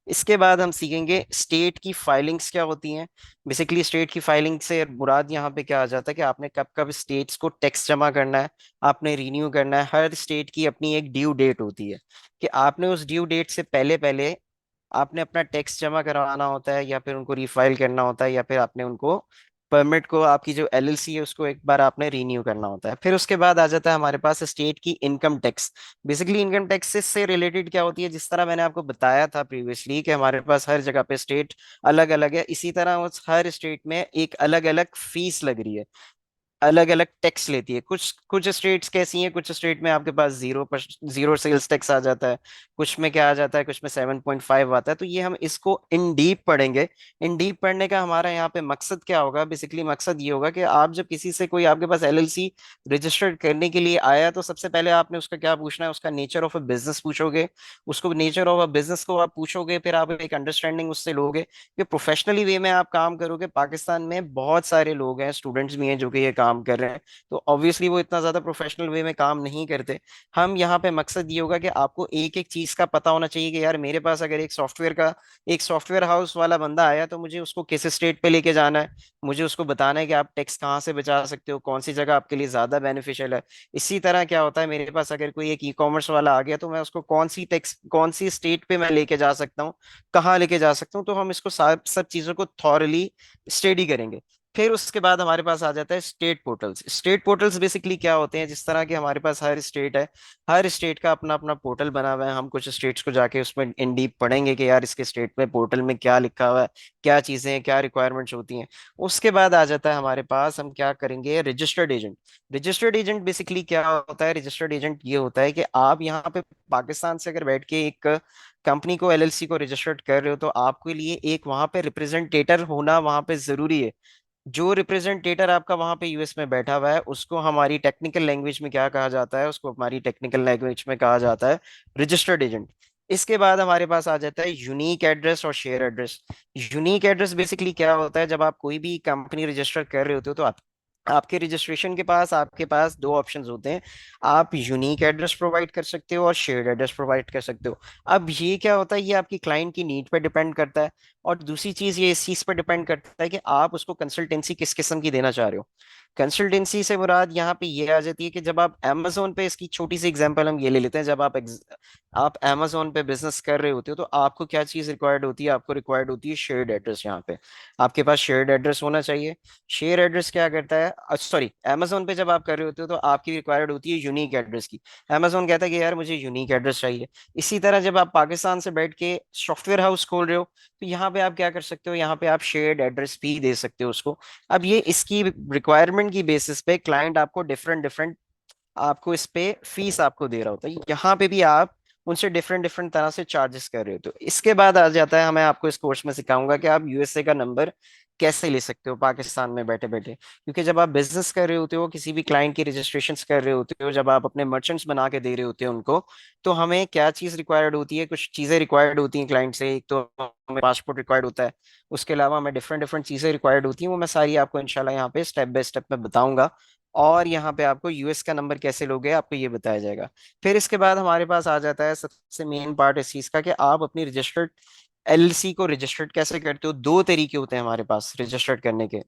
इसके बाद हम सीखेंगे स्टेट की फाइलिंग्स क्या होती हैं। बेसिकली स्टेट की फाइलिंग से मुराद यहाँ पे क्या आ जाता है कि आपने कब कब स्टेट्स को टैक्स जमा करना है, आपने रिन्यू करना है। हर स्टेट की अपनी एक ड्यू डेट होती है कि आपने उस ड्यू डेट से पहले पहले आपने अपना टैक्स जमा करवाना होता है, या फिर उनको रिफाइल करना होता है, या फिर आपने उनको परमिट को, आपकी जो एलएलसी है उसको एक बार आपने रीन्यू करना होता है। फिर उसके बाद आ जाता है हमारे पास स्टेट की income tax. Basically income taxes से रिलेटेड क्या होती है, जिस तरह मैंने आपको बताया था प्रीवियसली कि हमारे पास हर जगह पे स्टेट अलग अलग है, इसी तरह उस हर स्टेट में एक अलग अलग फीस लग रही है, अलग अलग टैक्स लेती है। कुछ कुछ स्टेट्स कैसी हैं, कुछ स्टेट में आपके पास जीरो सेल्स टैक्स आ जाता है, कुछ में क्या आ जाता है, कुछ में 7.5 आता है। तो ये हम इसको इन डीप पढ़ेंगे। इन डीप पढ़ने का हमारा यहाँ पे मकसद क्या होगा, बेसिकली मकसद ये होगा कि आप जब किसी से कोई आपके पास एलएलसी रजिस्टर्ड करने के लिए आया, तो सबसे पहले आपने उसका क्या पूछना है, उसका नेचर ऑफ अ बिजनेस पूछोगे। उसको नेचर ऑफ अ बिजनेस को आप पूछोगे, फिर आप एक अंडरस्टैंडिंग उससे लोगे कि प्रोफेशनली वे में आप काम करोगे। पाकिस्तान में बहुत सारे लोग हैं, स्टूडेंट्स भी हैं जो कि ये काम कर रहे हैं, तो ऑब्वियसली वो इतना ज्यादा प्रोफेशनल वे में काम नहीं करते। हम यहाँ पे मकसद ये होगा कि आपको एक एक चीज का पता होना चाहिए कि यार मेरे पास अगर एक सॉफ्टवेयर हाउस वाला बंदा आया, तो मुझे उसको किस स्टेट पे लेके जाना है, मुझे उसको बताना है कि आप टैक्स कहाँ से बचा सकते हो, कौन सी जगह आपके लिए ज्यादा बेनिफिशियल है। इसी तरह क्या होता है, मेरे पास अगर कोई एक ई कॉमर्स वाला आ गया, तो मैं उसको कौन सी स्टेट पे मैं लेके जा सकता हूँ, कहाँ लेके जा सकता हूँ। तो हम इसको सब चीजों को थॉरली स्टडी करेंगे। फिर उसके बाद हमारे पास आ जाता है state portals. State portals basically क्या होते हैं, जिस तरह के हमारे पास हर स्टेट है, हर स्टेट का अपना अपना पोर्टल बना हुआ है। हम कुछ स्टेट्स को जाके उसमें इन डीप पढ़ेंगे कि यार इसके स्टेट में पोर्टल में क्या लिखा हुआ है, क्या चीजें हैं, क्या रिक्वायरमेंट्स होती हैं। उसके बाद आ जाता है हमारे पास, हम क्या करेंगे, registered agent. Registered agent basically क्या होता है, रजिस्टर्ड एजेंट ये होता है कि आप यहाँ पे पाकिस्तान से अगर बैठ के एक कंपनी को एलएलसी को रजिस्टर्ड कर रहे हो, तो आपके लिए एक वहां पे रिप्रेजेंटेटर होना वहां पे जरूरी है। जो रिप्रेजेंटेटर आपका वहां पे यूएस में बैठा हुआ है, उसको हमारी टेक्निकल लैंग्वेज में क्या कहा जाता है, उसको हमारी टेक्निकल लैंग्वेज में कहा जाता है रजिस्टर्ड एजेंट। इसके बाद हमारे पास आ जाता है यूनिक एड्रेस और share address. Unique address basically क्या होता है, जब आप कोई भी कंपनी रजिस्टर कर रहे होते हो, तो आपके रजिस्ट्रेशन के पास आपके पास दो ऑप्शंस होते हैं। आप यूनिक एड्रेस प्रोवाइड कर सकते हो और शेयर्ड एड्रेस प्रोवाइड कर सकते हो। अब ये क्या होता है, ये आपकी क्लाइंट की नीड पर डिपेंड करता है। और दूसरी चीज ये इस चीज पर डिपेंड करता है कि आप उसको कंसल्टेंसी किस किस्म की देना चाह रहे हो। कंसल्टेंसी से मुराद यहाँ पे ये आ जाती है कि जब आप Amazon पे, इसकी छोटी सी एग्जांपल हम ये ले लेते हैं, जब आप Amazon पे बिजनेस कर रहे होते हो, तो आपको क्या चीज रिक्वायर्ड होती है, आपको रिक्वायर्ड होती है शेयर्ड एड्रेस। यहाँ पे आपके पास शेयर्ड एड्रेस होना चाहिए। शेयर एड्रेस क्या करता है, सॉरी, Amazon पे जब आप कर रहे होते हो, तो आपकी रिक्वायर्ड होती है यूनिक एड्रेस की। Amazon कहता है कि यार मुझे यूनिक एड्रेस चाहिए। इसी तरह जब आप पाकिस्तान से बैठ के सॉफ्टवेयर हाउस खोल रहे हो, तो यहाँ पे आप क्या कर सकते हो, यहाँ पे आप शेयर्ड एड्रेस भी दे सकते हो उसको। अब ये इसकी रिक्वायरमेंट की बेसिस पे क्लाइंट आपको डिफरेंट डिफरेंट, आपको इस पे फीस आपको दे रहा होता है। यहाँ पे भी आप उनसे डिफरेंट डिफरेंट तरह से चार्जेस कर रहे हो। तो इसके बाद आ जाता है, मैं आपको इस कोर्स में सिखाऊंगा कि आप यूएसए का नंबर कैसे ले सकते हो पाकिस्तान में बैठे बैठे। क्योंकि जब आप बिजनेस कर रहे होते हो, किसी भी क्लाइंट की रजिस्ट्रेशन कर रहे होते हो, जब आप अपने मर्चेंट्स बना के दे रहे होते हो उनको, तो हमें क्या चीज़ रिक्वायर्ड होती है, कुछ चीज़ें रिक्वायर्ड होती हैं क्लाइंट से। एक तो हमें पासपोर्ट रिक्वायर्ड होता है, उसके अलावा हमें डिफरेंट डिफरेंट चीज़ें रिक्वायर्ड होती हैं। वो मैं सारी आपको इंशाल्लाह यहाँ पे स्टेप बाय स्टेप में बताऊंगा। और यहाँ पे आपको यूएस का नंबर कैसे लोगे, आपको ये बताया जाएगा। फिर इसके बाद हमारे पास आ जाता है सबसे मेन पार्ट इस चीज का, कि आप अपनी रजिस्टर्ड एलएलसी को रजिस्टर्ड कैसे करते हो। दो तरीके होते हैं हमारे पास रजिस्टर्ड करने के।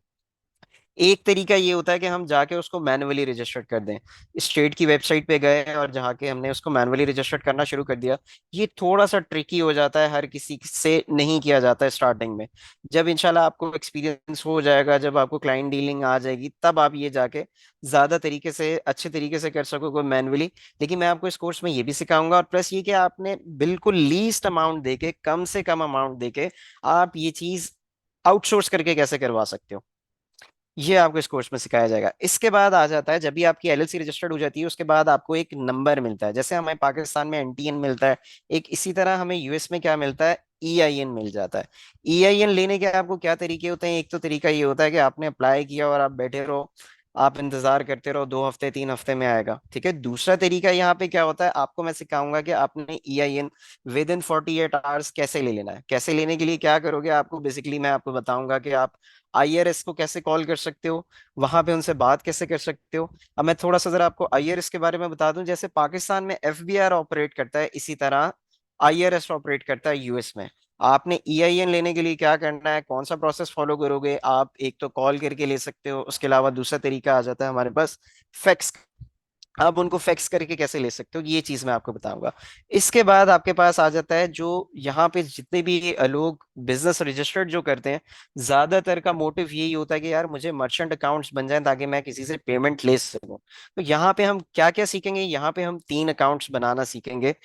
एक तरीका ये होता है कि हम जाके उसको मैन्युअली रजिस्टर कर दें, स्टेट की वेबसाइट पे गए और जहाँ के हमने उसको मैन्युअली रजिस्टर करना शुरू कर दिया। ये थोड़ा सा ट्रिकी हो जाता है, हर किसी से नहीं किया जाता है स्टार्टिंग में। जब इंशाल्लाह आपको एक्सपीरियंस हो जाएगा, जब आपको क्लाइंट डीलिंग आ जाएगी, तब आप ये जाके ज्यादा तरीके से, अच्छे तरीके से कर सकोगे मैन्युअली। लेकिन मैं आपको इस कोर्स में ये भी सिखाऊंगा, और प्लस ये कि आपने बिल्कुल लीस्ट अमाउंट देके, कम से कम अमाउंट देके आप ये चीज आउटसोर्स करके कैसे करवा सकते हो, ये आपको इस कोर्स में सिखाया जाएगा। इसके बाद आ जाता है, जब भी आपकी एलएलसी रजिस्टर्ड हो जाती है, उसके बाद आपको एक नंबर मिलता है, जैसे हमें पाकिस्तान में एनटीएन मिलता है, एक इसी तरह हमें यूएस में क्या मिलता है, ईआईएन मिल जाता है। ईआईएन लेने के आपको क्या तरीके होते हैं, एक तो तरीका ये होता है कि आपने अप्लाई किया और आप बैठे रहो, आप इंतजार करते रहो, 2 हफ्ते 3 हफ्ते में आएगा, ठीक है। दूसरा तरीका यहाँ पे क्या होता है, आपको मैं सिखाऊंगा कि आपने ईआईएन विद इन 48 आवर्स कैसे ले लेना है। कैसे लेने के लिए क्या करोगे, आपको बेसिकली मैं आपको बताऊंगा कि आप आईआरएस को कैसे कॉल कर सकते हो, वहां पे उनसे बात कैसे कर सकते हो। अब मैं थोड़ा सा जरा आपको आईआरएस के बारे में बता दूं, जैसे पाकिस्तान में एफबीआर ऑपरेट करता है, इसी तरह आईआरएस ऑपरेट करता है यूएस में। आपने ईआईएन लेने के लिए क्या करना है, कौन सा प्रोसेस फॉलो करोगे, आप एक तो कॉल करके ले सकते हो, उसके अलावा दूसरा तरीका आ जाता है हमारे पास फैक्स। आप उनको फैक्स करके कैसे ले सकते हो, ये चीज मैं आपको बताऊंगा। इसके बाद आपके पास आ जाता है, जो यहाँ पे जितने भी लोग बिजनेस रजिस्टर्ड जो करते हैं, ज्यादातर का मोटिव यही होता है कि यार मुझे मर्चेंट अकाउंट्स बन जाएं ताकि मैं किसी से पेमेंट ले सकूं। तो यहाँ पे हम क्या क्या सीखेंगे, यहाँ पे हम 3 अकाउंट्स बनाना सीखेंगे,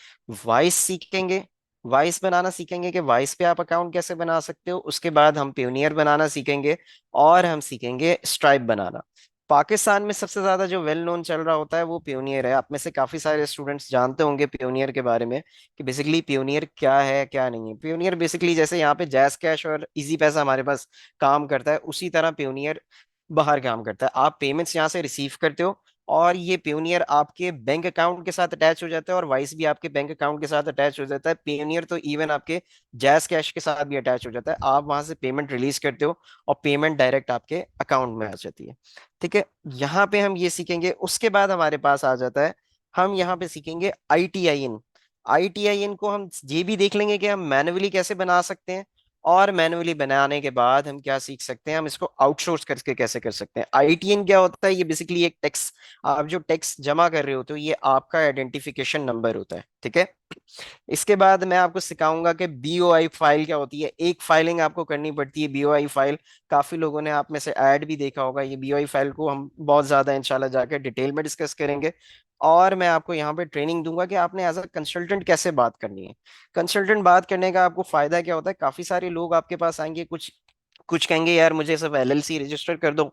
वाइस सीखेंगे, वाइस बनाना सीखेंगे कि वाइस पे आप अकाउंट कैसे बना सकते हो। उसके बाद हम पेयोनियर बनाना सीखेंगे, और हम सीखेंगे स्ट्राइप बनाना। पाकिस्तान में सबसे ज्यादा जो वेल नोन चल रहा होता है वो पियोनियर है। आप में से काफी सारे स्टूडेंट्स जानते होंगे पियोनियर के बारे में, कि बेसिकली पियोनियर क्या है क्या नहीं है। पियोनियर बेसिकली जैसे यहाँ पे जैस कैश और इजी पैसा हमारे पास काम करता है, उसी तरह पियोनियर बाहर काम करता है। आप पेमेंट्स यहाँ से रिसीव करते हो, और ये पियोनियर आपके बैंक अकाउंट के साथ अटैच हो जाता है, और वाइस भी आपके बैंक अकाउंट के साथ अटैच हो जाता है। पियोनियर तो इवन आपके जैस कैश के साथ भी अटैच हो जाता है। आप वहां से पेमेंट रिलीज करते हो, और पेमेंट डायरेक्ट आपके अकाउंट में आ जाती है, ठीक है। यहाँ पे हम ये सीखेंगे। उसके बाद हमारे पास आ जाता है, हम यहाँ पे सीखेंगे आईटीआईएन। आईटीआईएन को हम ये भी देख लेंगे कि हम मैन्युअली कैसे बना सकते हैं, और मैन्युअली बनाने के बाद हम क्या सीख सकते हैं, हम इसको आउटसोर्स करके कैसे कर सकते हैं। आईटीएन क्या होता है, ये बेसिकली एक टैक्स, आप जो टैक्स जमा कर रहे होते हो, ये आपका आइडेंटिफिकेशन नंबर होता है, ठीक है। इसके बाद मैं आपको सिखाऊंगा कि बीओआई फाइल क्या होती है। एक फाइलिंग आपको करनी पड़ती है, बीओआई फाइल। काफी लोगों ने आप में से ऐड भी देखा होगा। ये बीओआई फाइल को हम बहुत ज्यादा इंशाल्लाह जाकर डिटेल में डिस्कस करेंगे, और मैं आपको यहाँ पे ट्रेनिंग दूंगा कि आपने एज अ कंसल्टेंट कैसे बात करनी है। कंसल्टेंट बात करने का आपको फायदा क्या होता है, काफी सारे लोग आपके पास आएंगे, कुछ कुछ कहेंगे यार मुझे सब एलएलसी रजिस्टर कर दो,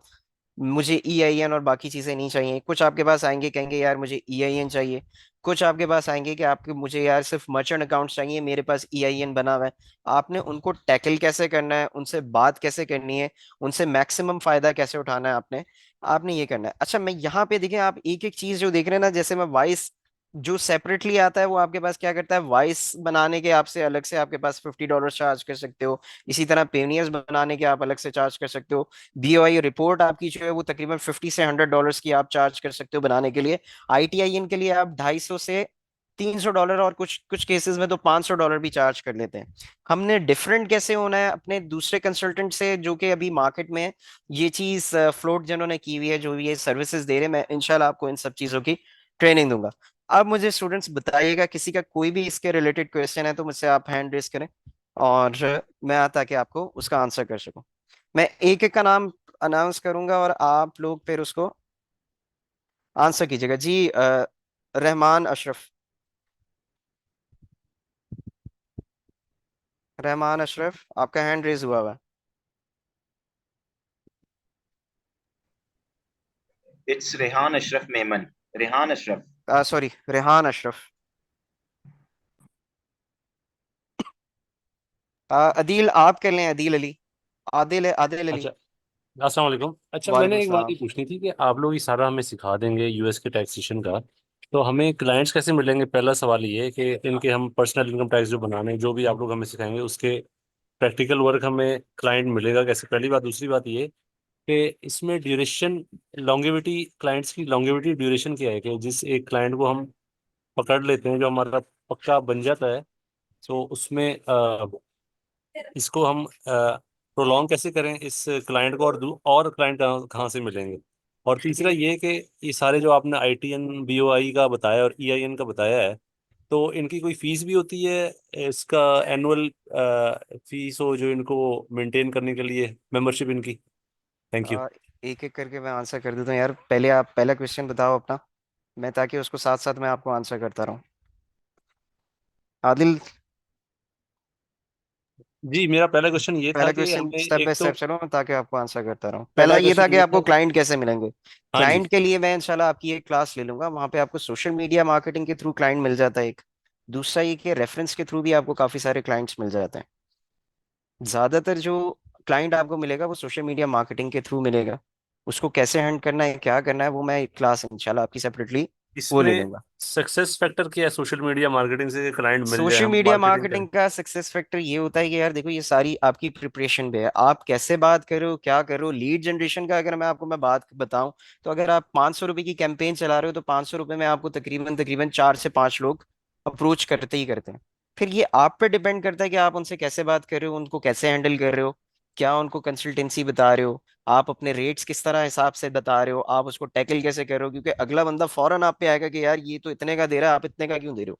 मुझे ईआईएन और बाकी चीजें नहीं चाहिए। कुछ आपके पास आएंगे कहेंगे यार मुझे ईआईएन चाहिए। कुछ आपके पास आएंगे कि आपके मुझे यार सिर्फ मर्चेंट अकाउंट चाहिए, मेरे पास ईआईएन बना हुआ है। आपने उनको टैकल कैसे करना है, उनसे बात कैसे करनी है, उनसे मैक्सिमम फायदा कैसे उठाना है, आपने आपने ये करना है। अच्छा, मैं यहाँ पे देखें, आप एक एक चीज जो देख रहे हैं ना, जैसे मैं वॉइस जो सेपरेटली आता है वो आपके पास क्या करता है, वॉइस बनाने के आपसे अलग से आपके पास $50 चार्ज कर सकते हो। इसी तरह पेनियर्स बनाने के आप अलग से चार्ज कर सकते हो। बीओआई रिपोर्ट आपकी जो है वो तकरीबन $50 से $100 की आप चार्ज कर सकते हो बनाने के लिए। आईटीआईएन के लिए आप 250 से $300, और कुछ कुछ केसेस में तो $500 भी चार्ज कर लेते हैं। हमने डिफरेंट कैसे होना है अपने दूसरे कंसल्टेंट से जो कि अभी मार्केट में ये चीज फ्लोट जिन्होंने की हुई है, जो ये सर्विसेज दे रहे हैं, मैं इंशाल्लाह आपको इन सब चीजों की ट्रेनिंग दूंगा। अब मुझे स्टूडेंट्स बताइएगा, किसी का कोई भी इसके रिलेटेड क्वेश्चन है तो मुझसे आप हैंड रेस करें, और मैं ताकि आपको उसका आंसर कर सकूं। मैं एक एक का नाम अनाउंस करूंगा, और आप लोग फिर उसको आंसर कीजिएगा जी। रहमान अशरफ। रहमान अशरफ, आपका हैंड रेज हुआ हुआ इट्स रेहान अशरफ मेमन। रेहान अशरफ। है। सॉरी, रेहान अशरफ। अदील आप कर लें, अदील अली, आदिल आदिल अली। अच्छा, अस्सलाम वालेकुम। अच्छा, वालेकुम मैंने एक बात सलाम। ये पूछनी थी कि आप लोग ये सारा हमें सिखा देंगे यूएस के टैक्सेशन का, तो हमें क्लाइंट्स कैसे मिलेंगे? पहला सवाल ये है कि इनके हम पर्सनल इनकम टैक्स जो बनाने, जो भी आप लोग हमें सिखाएंगे उसके प्रैक्टिकल वर्क हमें क्लाइंट मिलेगा कैसे? पहली बात। दूसरी बात ये कि इसमें ड्यूरेशन, लॉन्गेविटी, क्लाइंट्स की लॉन्गेविटी ड्यूरेशन क्या है, कि जिस एक क्लाइंट को हम पकड़ लेते हैं जो हमारा पक्का बन जाता है, तो उसमें इसको हम प्रोलॉन्ग कैसे करें इस क्लाइंट को, और क्लाइंट कहाँ से मिलेंगे। और तीसरा ये कि ये सारे जो आपने ITN BOI का बताया और EIN का बताया है, तो इनकी कोई फीस भी होती है, इसका एनुअल फीस हो जो इनको मेंटेन करने के लिए, मेंबरशिप इनकी। Thank you. एक एक करके मैं आंसर कर देता हूँ यार। पहले आप पहला क्वेश्चन बताओ अपना, मैं ताकि उसको साथ साथ मैं आपको आंसर करता रहूँ। आदिल, जी, मेरा पहला क्वेश्चन ये था पहला कि क्वेश्चन हमें स्टेप बाय एक तो स्टेप चलो, मैं ताकि आपको आंसर करता रहूँ। पहला पहला ये था क्वेश्चन कि ये आपको था। क्लाइंट कैसे मिलेंगे। हाँ जी। क्लाइंट के लिए मैं इंशाल्लाह आपकी एक क्लास ले लूंगा, वहां पे आपको सोशल मीडिया मार्केटिंग के थ्रू क्लाइंट मिल जाता है एक। दूसरा ये कि रेफरेंस के थ्रू भी आपको काफी सारे क्लाइंट्स मिल जाते हैं। ज्यादातर जो क्लाइंट आपको मिलेगा वो सोशल मीडिया मार्केटिंग के थ्रू मिलेगा। उसको कैसे हैंड करना है, क्या करना है, वो मैं एक क्लास इंशाल्लाह आपकी सेपरेटली वो ले इसमें लूंगा। सक्सेस फैक्टर क्या है सोशल मीडिया मार्केटिंग से क्लाइंट मिल जाए, सोशल हम मीडिया मार्केटिंग करें। मार्केटिंग का सक्सेस फैक्टर ये होता है कि यार देखो, ये सारी आपकी प्रिपरेशन पे है। आप कैसे बात कर रहे हो, क्या कर रहे हो। लीड जनरेशन का अगर मैं बात बताऊं, तो अगर आप 500 रुपए की कैंपेन चला रहे हो, तो 500 रुपए में आपको तकरीबन तकरीबन 4 से 5 लोग अप्रोच करते ही करते हैं। फिर ये आप पे डिपेंड करता है कि आप उनसे कैसे बात कर रहे हो, उनको कैसे हैंडल कर रहे हो, क्या उनको कंसल्टेंसी बता रहे हो, आप अपने रेट्स किस तरह हिसाब से बता रहे हो, आप उसको टैकल कैसे कर रहे हो। क्योंकि अगला बंदा फौरन आप पे आएगा कि यार ये तो इतने का दे रहा है, आप इतने का क्यों दे रहे हो।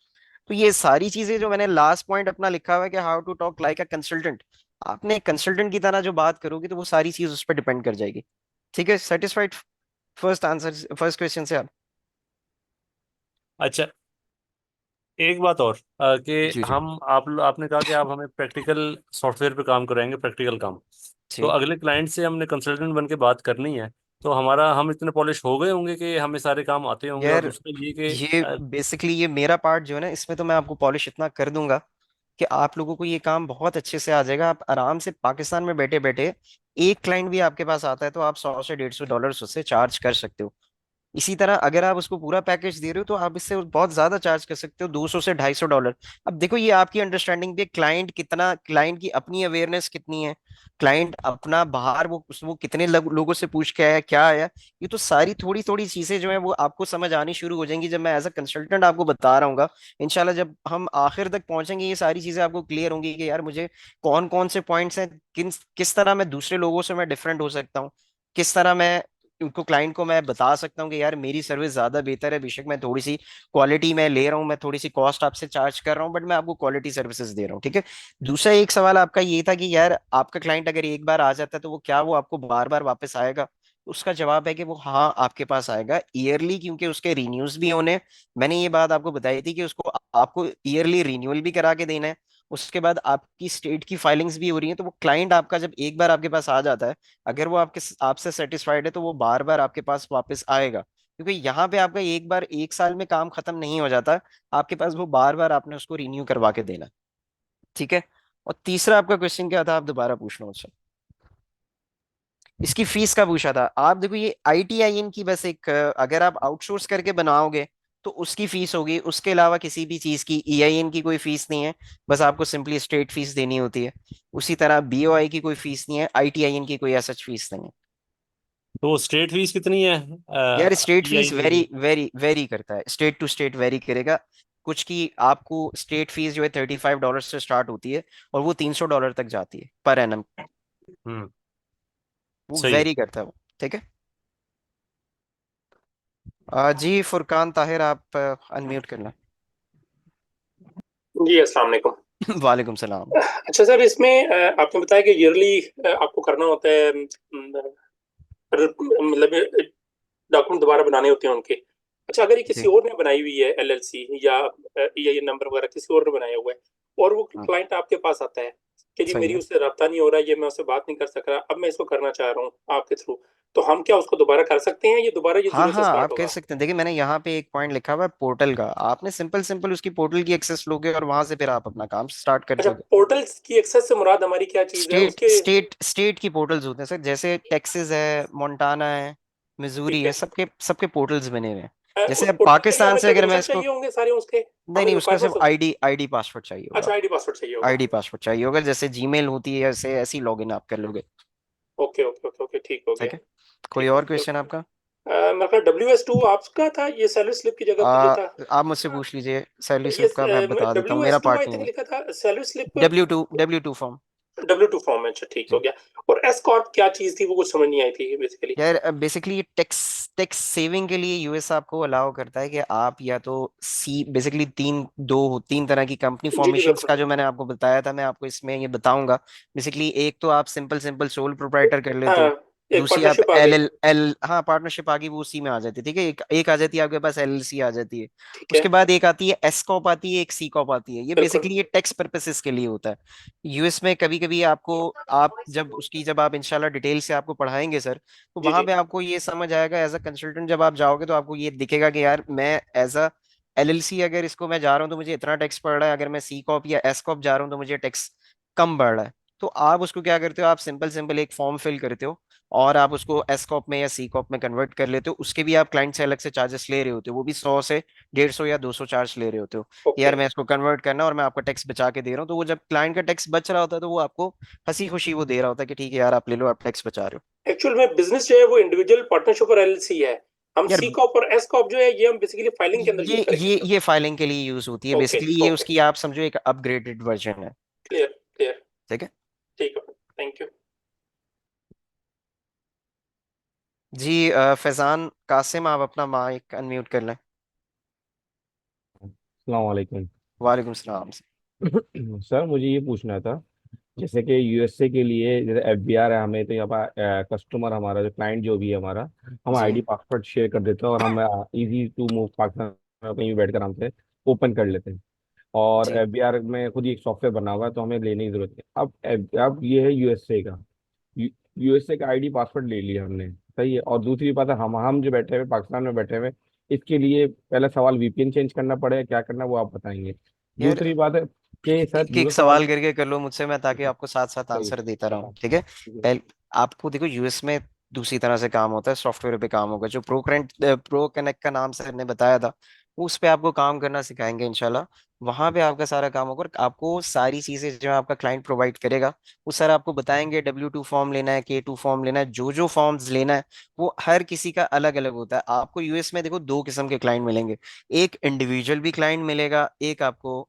तो ये सारी चीजें जो मैंने लास्ट पॉइंट अपना लिखा हुआ है कि how to talk like a consultant, आपने कंसल्टेंट की तरह जो बात करोगे तो वो सारी चीज उस पर डिपेंड कर जाएगी। ठीक है, satisfied first answer, first question से आप। अच्छा, एक बात और कि जी जी। हम आपने कहा कि आप हमें प्रैक्टिकल सॉफ्टवेयर पे काम कराएंगे, प्रैक्टिकल काम। तो ठीक। अगले क्लाइंट से हमने कंसल्टेंट बन के बात करनी है, तो हम इतने पॉलिश हो गए होंगे कि हमें सारे काम आते होंगे। और यार दूसरा ये कि ये बेसिकली ये मेरा पार्ट जो है ना, इसमें तो मैं आपको पॉलिश इतना कर दूंगा कि आप लोगों को ये काम बहुत अच्छे से आ जाएगा। आप आराम से पाकिस्तान में बैठे बैठे, एक क्लाइंट भी आपके पास आता है तो आप 100 से 150 डॉलर उससे चार्ज कर सकते हो। इसी तरह अगर आप उसको पूरा पैकेज दे रहे हो तो आप इससे बहुत ज्यादा चार्ज कर सकते हो, 200 से 250 डॉलर। अब देखो ये आपकी अंडरस्टैंडिंग पे, क्लाइंट कितना, क्लाइंट की अपनी अवेयरनेस कितनी है, क्लाइंट अपना बाहर वो कितने लोगों से पूछ के आया, क्या आया। ये तो सारी थोड़ी थोड़ी चीजें जो है वो आपको समझ आनी शुरू हो जाएंगी जब मैं एज अ कंसल्टेंट आपको बता रहा हूँ। इंशाल्लाह जब हम आखिर तक पहुंचेंगे ये सारी चीजें आपको क्लियर होंगी कि यार मुझे कौन कौन से पॉइंट्स हैं, किस तरह मैं दूसरे लोगों से मैं डिफरेंट हो सकता हूँ, किस तरह मैं उनको क्लाइंट को मैं बता सकता हूँ कि यार मेरी सर्विस ज्यादा बेहतर है। बेशक मैं थोड़ी सी क्वालिटी में ले रहा हूँ, मैं थोड़ी सी कॉस्ट आपसे चार्ज कर रहा हूँ, बट मैं आपको क्वालिटी सर्विसेज दे रहा हूँ। ठीक है। दूसरा एक सवाल आपका ये था कि यार आपका क्लाइंट अगर एक बार आ जाता है तो वो क्या वो आपको बार बार वापस आएगा। उसका जवाब है कि वो हाँ आपके पास आएगा ईयरली, क्योंकि उसके रिन्यूज भी होने। मैंने ये बात आपको बताई थी कि उसको आपको ईयरली रिन्यूअल भी करा के देना है। उसके बाद आपकी स्टेट की फाइलिंग्स भी हो रही है। तो वो क्लाइंट आपका जब एक बार आपके पास आ जाता है, अगर वो आपसे सेटिस्फाइड है तो वो बार बार आपके पास वापस आएगा। क्योंकि यहाँ पे आपका एक बार एक साल में काम खत्म नहीं हो जाता, आपके पास वो बार बार आपने उसको रिन्यू करवा के देना। ठीक है। और तीसरा आपका क्वेश्चन क्या था, आप दोबारा पूछना मुझसे। इसकी फीस का पूछा था आप। देखो ये ITIN की बस एक अगर आप आउटसोर्स करके बनाओगे तो उसकी फीस होगी, उसके अलावा किसी भी चीज की EIN की कोई फीस नहीं है। बस आपको सिंपली स्ट्रेट फीस देनी होती है। उसी तरह BOI की कोई फीस नहीं है, ITIN की कोई ऐसा फीस नहीं है। तो स्टेट फीस कितनी है यार स्टेट फीस EIN वेरी की? वेरी वेरी करता है, स्टेट टू स्टेट वेरी करेगा। कुछ की आपको स्टेट फीस जो है 35 डॉलर से स्टार्ट होती है और वो 300 डॉलर तक जाती है पर एनम। हम्म। वो सही है। वेरी करता है वो। ठीक है। जी फुरकान ताहिर, आप अनम्यूट करना। जी अस्सलाम वालेकुम। वालेकुम सलाम। अच्छा सर, इसमें आपने बताया कि ईयरली आपको करना होता है, मतलब डॉक्यूमेंट दोबारा बनाने होते हैं उनके। अच्छा, अगर ये जी। किसी और ने बनाई हुई है LLC या EIN नंबर वगैरह किसी और ने बनाया हुआ है, और वो हाँ, क्लाइंट आपके पास आता है कि जी सही मेरी है। उससे रब्ता नहीं हो रहा, ये मैं उससे बात नहीं कर सक रहा, अब मैं इसको करना चाह रहा हूँ आपके थ्रू, तो हम क्या उसको दोबारा कर सकते हैं, ये दोबारा ये हाँ जीरो से हाँ, स्टार्ट आप कह होगा? सकते हैं। देखिए मैंने यहाँ पे एक पॉइंट लिखा हुआ है पोर्टल का, आपने सिंपल सिंपल उसकी पोर्टल की एक्सेस लोगे और वहां से फिर आप अपना काम स्टार्ट कर अच्छा, दोगे। पोर्टल की एक्सेस से मुराद हमारी क्या चीज है स्टेट उसके? स्टेट स्टेट की पोर्टल्स होते हैं सर, जैसे टेक्सास है, मोंटाना है, मिजूरी ठीक है, है। सबके सबके पोर्टल्स बने हुए हैं। जैसे उस अब पोर्टल के लिए पाकिस्तान हमें से अगर मैं क्रेडेंशियल इसको, चाहिए होंगे सारे उसके? नहीं हमें नहीं, उसका सिर्फ रिक्वायरमेंट्स? आईडी पासवर्ड चाहिए होगा। अच्छा, आईडी पासवर्ड चाहिए होगा। आईडी पासवर्ड चाहिए होगा, जैसे जीमेल होती है ऐसे ऐसी लॉगिन आप कर लोगे। ओके ओके ओके ओके, ठीक हो गया। ठीक है। कोई ठीक हो और गया। क्वेश्चन आपका? मेरे ख्याल WS2 आपका था, ये सैलरी स्लिप की जगह पे जो था। आप मुझसे पूछ लीजिए सैलरी ये स्लिप का, मैं बता देता हूँ, मेरा WS2 पार्ट आई नहीं थिंक है। लिखा था salary slip. W2 form. W2 form में, अच्छा ठीक हो गया। और एस कॉर्प क्या चीज थी, वो कुछ समझ नहीं आई थी बेसिकली। यार बेसिकली टैक्स टैक्स सेविंग के लिए यूएस आपको अलाउ करता है कि आप या तो सी बेसिकली तीन तरह की कंपनी जी जी फॉर्मेशंस बिल्कुल। का जो मैंने आपको बताया था, मैं आपको इसमें ये बताऊंगा। बेसिकली एक तो आप सिंपल सिंपल सोल प्रोप्राइटर कर लेते हाँ, हो। एक दूसरी आप पार्टनरशिप आ एल गई। एल एल हाँ पार्टनरशिप आ गई, वो उसी में आ जाती है। ठीक है, एक आ जाती है आपके पास एलएलसी आ जाती है। ठीक है। उसके बाद एक आती है एस कॉप आती है, एक सी कॉप आती है। ये बिल्कुल। बेसिकली ये टैक्स पर्पसेस के लिए होता है। यूएस में कभी कभी आपको जब आप इंशाल्लाह डिटेल से आपको पढ़ाएंगे सर, तो जी वहां जी। पे आपको ये समझ आएगा एज अ कंसल्टेंट। जब आप जाओगे तो आपको ये दिखेगा कि यार मैं एज अ एलएलसी अगर इसको मैं जा रहा हूँ तो मुझे इतना टैक्स पड़ रहा है, अगर मैं सी कॉप या एस कॉप जा रहा हूँ तो मुझे टैक्स कम पड़ रहा है। तो आप उसको क्या करते हो, आप सिंपल सिंपल एक फॉर्म फिल करते हो और आप उसको एस कॉप में या सी कॉप में कन्वर्ट कर लेते हो। उसके भी आप क्लाइंट से अलग से चार्जेस ले रहे होते हो, वो भी 100 से 150 या 200 चार्ज ले रहे होते हो कि ओके। यार मैं इसको कन्वर्ट करना और मैं आपका टैक्स बचा के दे रहा हूँ। तो वो जब क्लाइंट का टैक्स बच रहा होता है तो वो आपको हंसी खुशी वो दे रहा होता है कि ठीक है यार आप ले लो, आप टैक्स बचा रहे हो। एक्चुअल में बिजनेस जो है वो इंडिविजुअल पार्टनरशिप और एलएलसी है। हम यार सी कॉप और एस कॉप जो है ये हम बेसिकली फाइलिंग के अंदर यूज करेंगे। ये फाइलिंग के लिए यूज होती है। ओके बेसिकली ये ओके। उसकी आप समझो एक अपग्रेडेड वर्जन है। Clear clear. ठीक है। ठीक है, थैंक यू। जी फैजान कासिम, आप अपना माइक अनम्यूट कर लें। अस्सलाम वालेकुम। वालेकुम सलाम। सर मुझे ये पूछना था, जैसे कि यूएसए के लिए जैसे एफबीआर है, हमें तो यहाँ पर कस्टमर हमारा जो क्लाइंट जो भी है हमारा, हम जी आईडी पासवर्ड शेयर कर देते हैं और हम इजी टू मूव पाकिस्तान में कहीं भी बैठकर हमसे ओपन कर लेते हैं। और जी एफबीआर में खुद ही एक सॉफ्टवेयर बना हुआ है, तो हमें लेने की जरूरत है। अब ये है यूएसए का, यूएसए का आईडी पासवर्ड ले लिया हमने, सही है। और दूसरी बात है, हम जो बैठे हुए पाकिस्तान में बैठे हुए, इसके लिए पहला सवाल वीपीएन चेंज करना पड़ेगा, क्या करना है वो आप बताएंगे। यार दूसरी बात है कि सर एक एक दूसरा सवाल। सवाल करके कर लो मुझसे, मैं ताकि आपको साथ साथ सही आंसर देता रहूं। ठीक है। है। पहले आपको देखो यूएस में दूसरी तरह से काम होता है, सॉफ्टवेयर पे काम होगा। जो प्रो कनेक्ट का नाम सर ने बताया था, उस पे आपको काम करना सिखाएंगे इंशाल्लाह। वहां पे आपका सारा काम होगा और आपको सारी चीजें जो आपका क्लाइंट प्रोवाइड करेगा वो सर आपको बताएंगे। W2 फॉर्म लेना है, K2 फॉर्म लेना है, जो जो फॉर्म्स लेना है वो हर किसी का अलग अलग होता है। आपको यूएस में देखो दो किस्म के क्लाइंट मिलेंगे। एक इंडिविजुअल भी क्लाइंट मिलेगा, एक आपको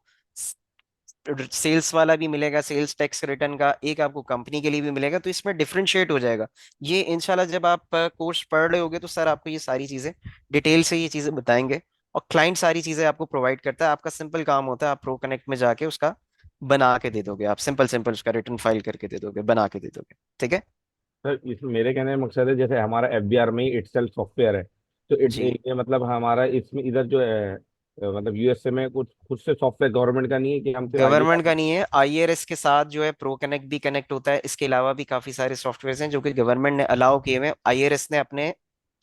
सेल्स वाला भी मिलेगा, सेल्स टैक्स रिटर्न का। एक आपको कंपनी के लिए भी मिलेगा। तो इसमें डिफरेंशिएट हो जाएगा। ये इंशाल्लाह जब आप कोर्स पढ़ रहे होगे तो सर आपको ये सारी चीजें डिटेल से ये चीजें बताएंगे। और क्लाइंट सारी चीजें आपको प्रोवाइड करता है। आपका सिंपल काम होता है, आप प्रो कनेक्ट में जाके उसका बना के दे दोगे। आप सिंपल सिंपल उसका रिटर्न फाइल करके दे दोगे, बना के दे दोगे। ठीक है। सर इसमें मेरे कहने का मकसद है, जैसे हमारा एफबीआर में ही इटसेल्फ सॉफ्टवेयर है, तो जी ये मतलब हमारा इसमें इधर जो है मतलब यूएसए में कुछ खुद से सॉफ्टवेयर गवर्नमेंट का नहीं है कि हम सिर्फ आईडी गवर्नमेंट का पासवर्ड। नहीं है, आईआरएस के साथ जो है प्रो कनेक्ट भी कनेक्ट होता है। इसके अलावा भी काफी सारे सॉफ्टवेयर हैं जो कि गवर्नमेंट ने अलाउ किए हुए हैं, आईआरएस ने अपने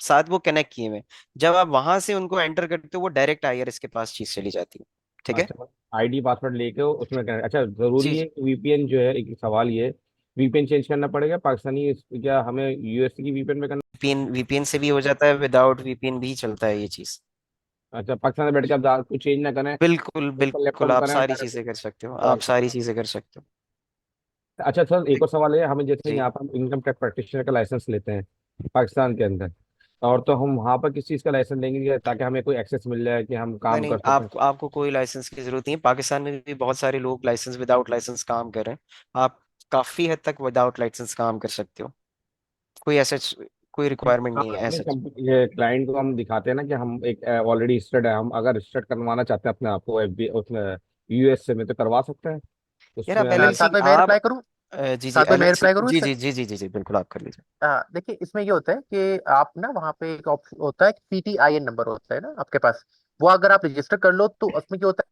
साथ वो कनेक्ट किए हुए हैं। जब आप वहां से उनको एंटर करते हो वो डायरेक्ट आईआरएस के पास चीज चली जाती है। ठीक है। अच्छा, आईडी पासवर्ड लेके उसमें अच्छा जी जरूरी है जी। कि वीपीएन जो है, एक सवाल ये, वीपीएन चेंज करना पड़ेगा पाकिस्तानी क्या हमें यूएसए की वीपीएन में करना। वीपीएन से भी हो जाता है, विदाउट वीपीएन भी चलता है ये चीज। अच्छा, पाकिस्तान में बैठ के आप कुछ चेंज ना करें, बिल्कुल लोकल बिल्कुल, लैपटॉप में आप करें सारी डायरेक्ट। चीजें कर सकते हो, आप सारी चीजें कर सकते हो। अच्छा सर, एक और सवाल है, हमें जैसे जी यहाँ पर हम इनकम टैक्स प्रैक्टिशनर का लाइसेंस लेते हैं पाकिस्तान के अंदर, और तो हम वहाँ पर किस चीज़ का लाइसेंस लेंगे ताकि हमें कोई एक्सेस मिल जाए कि हम नहीं काम नहीं, कर सकें। आपको कोई लाइसेंस की जरूरत नहीं है। पाकिस्तान में भी बहुत सारे लोग लाइसेंस विदाउट लाइसेंस काम कर रहे हैं। आप काफी हद तक विदाउट लाइसेंस काम कर सकते हो। कोई ऐसा कोई रिक्वायरमेंट नहीं है ऐसा। ये क्लाइंट को हम दिखाते हैं ना कि हम एक ऑलरेडी रजिस्टर्ड है, हम अगर रजिस्टर्ड करवाना चाहते हैं अपने आप को एफबी उसमें यूएसए में, तो करवा सकते हैं यार उसमें आप हमें। साथ एलएलसी में मैं आप रिप्लाई करूं? जी जी साथ में मैं एलएलसी रिप्लाई करूं जी इसका? जी जी जी जी जी बिल्कुल आप कर लीजिए। देखिए, इसमें ये होता है कि आप ना वहाँ पे एक ऑप्शन होता है, PTIN नंबर होता है ना आपके पास। वो अगर आप रजिस्टर कर लो तो उसमें क्या होता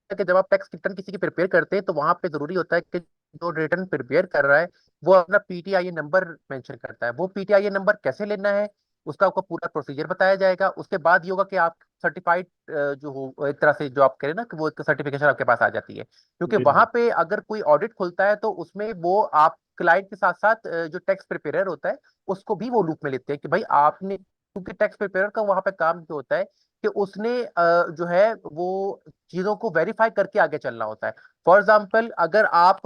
है कि जब आप टैक्स रिटर्न किसी की प्रिपेयर करते हैं तो वहां पे जरूरी होता है कि जो रिटर्न प्रिपेयर कर रहा है वो अपना PTIN नंबर मेंशन करता है। वो PTIN नंबर कैसे लेना है उसका आपको पूरा प्रोसीजर बताया जाएगा। उसके बाद ये होगा कि आप सर्टिफाइड जो हो, एक तरह से जो आप करें ना, कि वो एक सर्टिफिकेशन आपके पास आ जाती है। क्योंकि जी वहां जी पे अगर कोई ऑडिट खुलता है तो उसमें वो आप क्लाइंट के साथ साथ जो टैक्स प्रिपेयर होता है उसको भी वो लूप में लेते हैं कि भाई आपने, क्योंकि टैक्स प्रिपेयर का वहां पे काम जो होता है कि उसने जो है वो चीजों को वेरीफाई करके आगे चलना होता है। फॉर एग्जाम्पल, अगर आप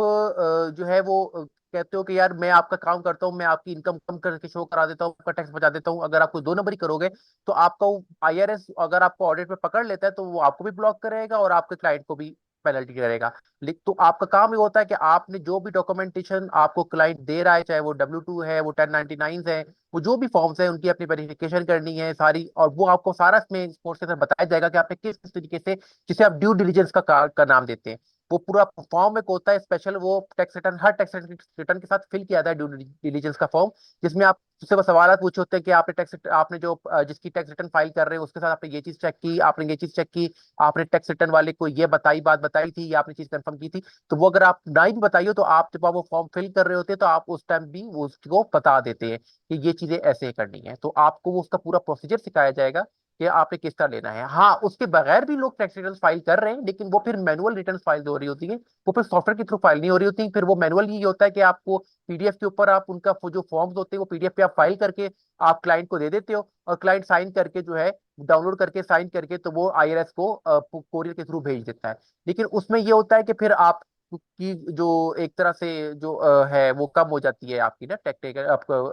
जो है वो कहते हो कि यार मैं आपका काम करता हूँ, मैं आपकी इनकम कम करके शो करा देता हूँ, आपका टैक्स बचा देता हूँ, अगर आप कोई दो नंबरी करोगे तो आपका IRS अगर आपको ऑडिट में पकड़ लेता है तो वो आपको भी ब्लॉक करेगा और आपके क्लाइंट को भी पेनल्टी करेगा। तो आपका काम ये होता है कि आपने जो भी डॉक्यूमेंटेशन आपको क्लाइंट दे रहा है, चाहे वो W2 है, वो 1099 है, वो जो भी फॉर्म्स है, उनकी अपनी वेरिफिकेशन करनी है सारी, और वो आपको सारा इसमें इस कोर्स के अंदर बताया जाएगा कि आपने किस किस तरीके से, जिसे आप ड्यू डिलीजेंस का नाम देते हैं, वो पूरा फॉर्म एक होता है स्पेशल, वो टैक्स रिटर्न, हर टैक्स रिटर्न के साथ फिल किया जाता है ड्यू डिलीजेंस का फॉर्म, जिसमें आप उससे वो सवाल पूछे होते हैं कि आपने आपने जो जिसकी टैक्स रिटर्न फाइल कर रहे हैं उसके साथ आपने ये चीज चेक की, आपने ये चीज चेक की, आपने टैक्स रिटर्न वाले को ये बात बताई थी, या आपने चीज कंफर्म की थी। तो वो अगर आप ना भी बताइए, तो आप जब आप वो फॉर्म फिल कर रहे होते हैं, तो आप उस टाइम भी उसको बता देते हैं कि ये चीजें ऐसे करनी है, तो आपको वो उसका पूरा प्रोसीजर सिखाया जाएगा कि आपने किस तरह लेना है। हाँ, उसके बगैर भी लोग टैक्स रिटर्न फाइल कर रहे हैं, लेकिन वो फिर मैनुअल रिटर्न फाइल हो रही होती है, वो फिर सॉफ्टवेयर के थ्रू फाइल नहीं हो रही होती, फिर वो मैनुअल ही होता है कि आपको पीडीएफ के ऊपर आप उनका जो फॉर्म्स होते हैं वो पीडीएफ पे आप फाइल करके आप क्लाइंट को दे देते हो, और क्लाइंट साइन करके जो है, डाउनलोड करके साइन करके, तो वो आईआरएस को कोरियर के थ्रू भेज देता है। लेकिन उसमें ये होता है कि फिर आप की जो एक तरह से जो है वो कम हो जाती है, आपकी ना टेक्निकल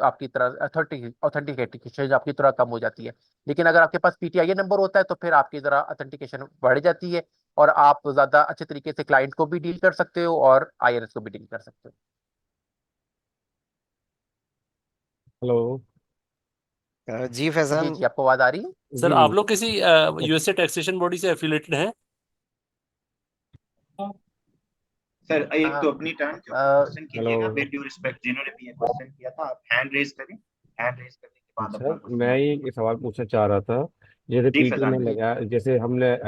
आपकी तरह ऑथेंटिकेशन आपकी तरह कम हो जाती है। लेकिन अगर आपके पास पीटीआई नंबर होता है, तो फिर आपकी तरह ऑथेंटिकेशन बढ़ जाती है, और आप ज्यादा अच्छे तरीके से क्लाइंट को भी डील कर सकते हो और आईआरएस को भी डील कर सकते हो। हेलो। जी जी फैजान। जी, आपको आवाज आ रही है? सर जी आप जी। लोग किसी यूएसए टैक्सेशन बॉडी से एफिलेटेड हैं? सर एक अ, तो अपनी टर्न के ऊपर अ, क्वेश्चन हेलो कीजिएगा, विद ड्यू रिस्पेक्ट, जिन्होंने भी ये क्वेश्चन किया था आप हैंड रेज करें, हैंड रेज करने के बाद अपना सर, क्वेश्चन मैं आप ये सवाल पूछना चाह रहा था। जैसे जी पीटी में फैजान भाई। जी लगा,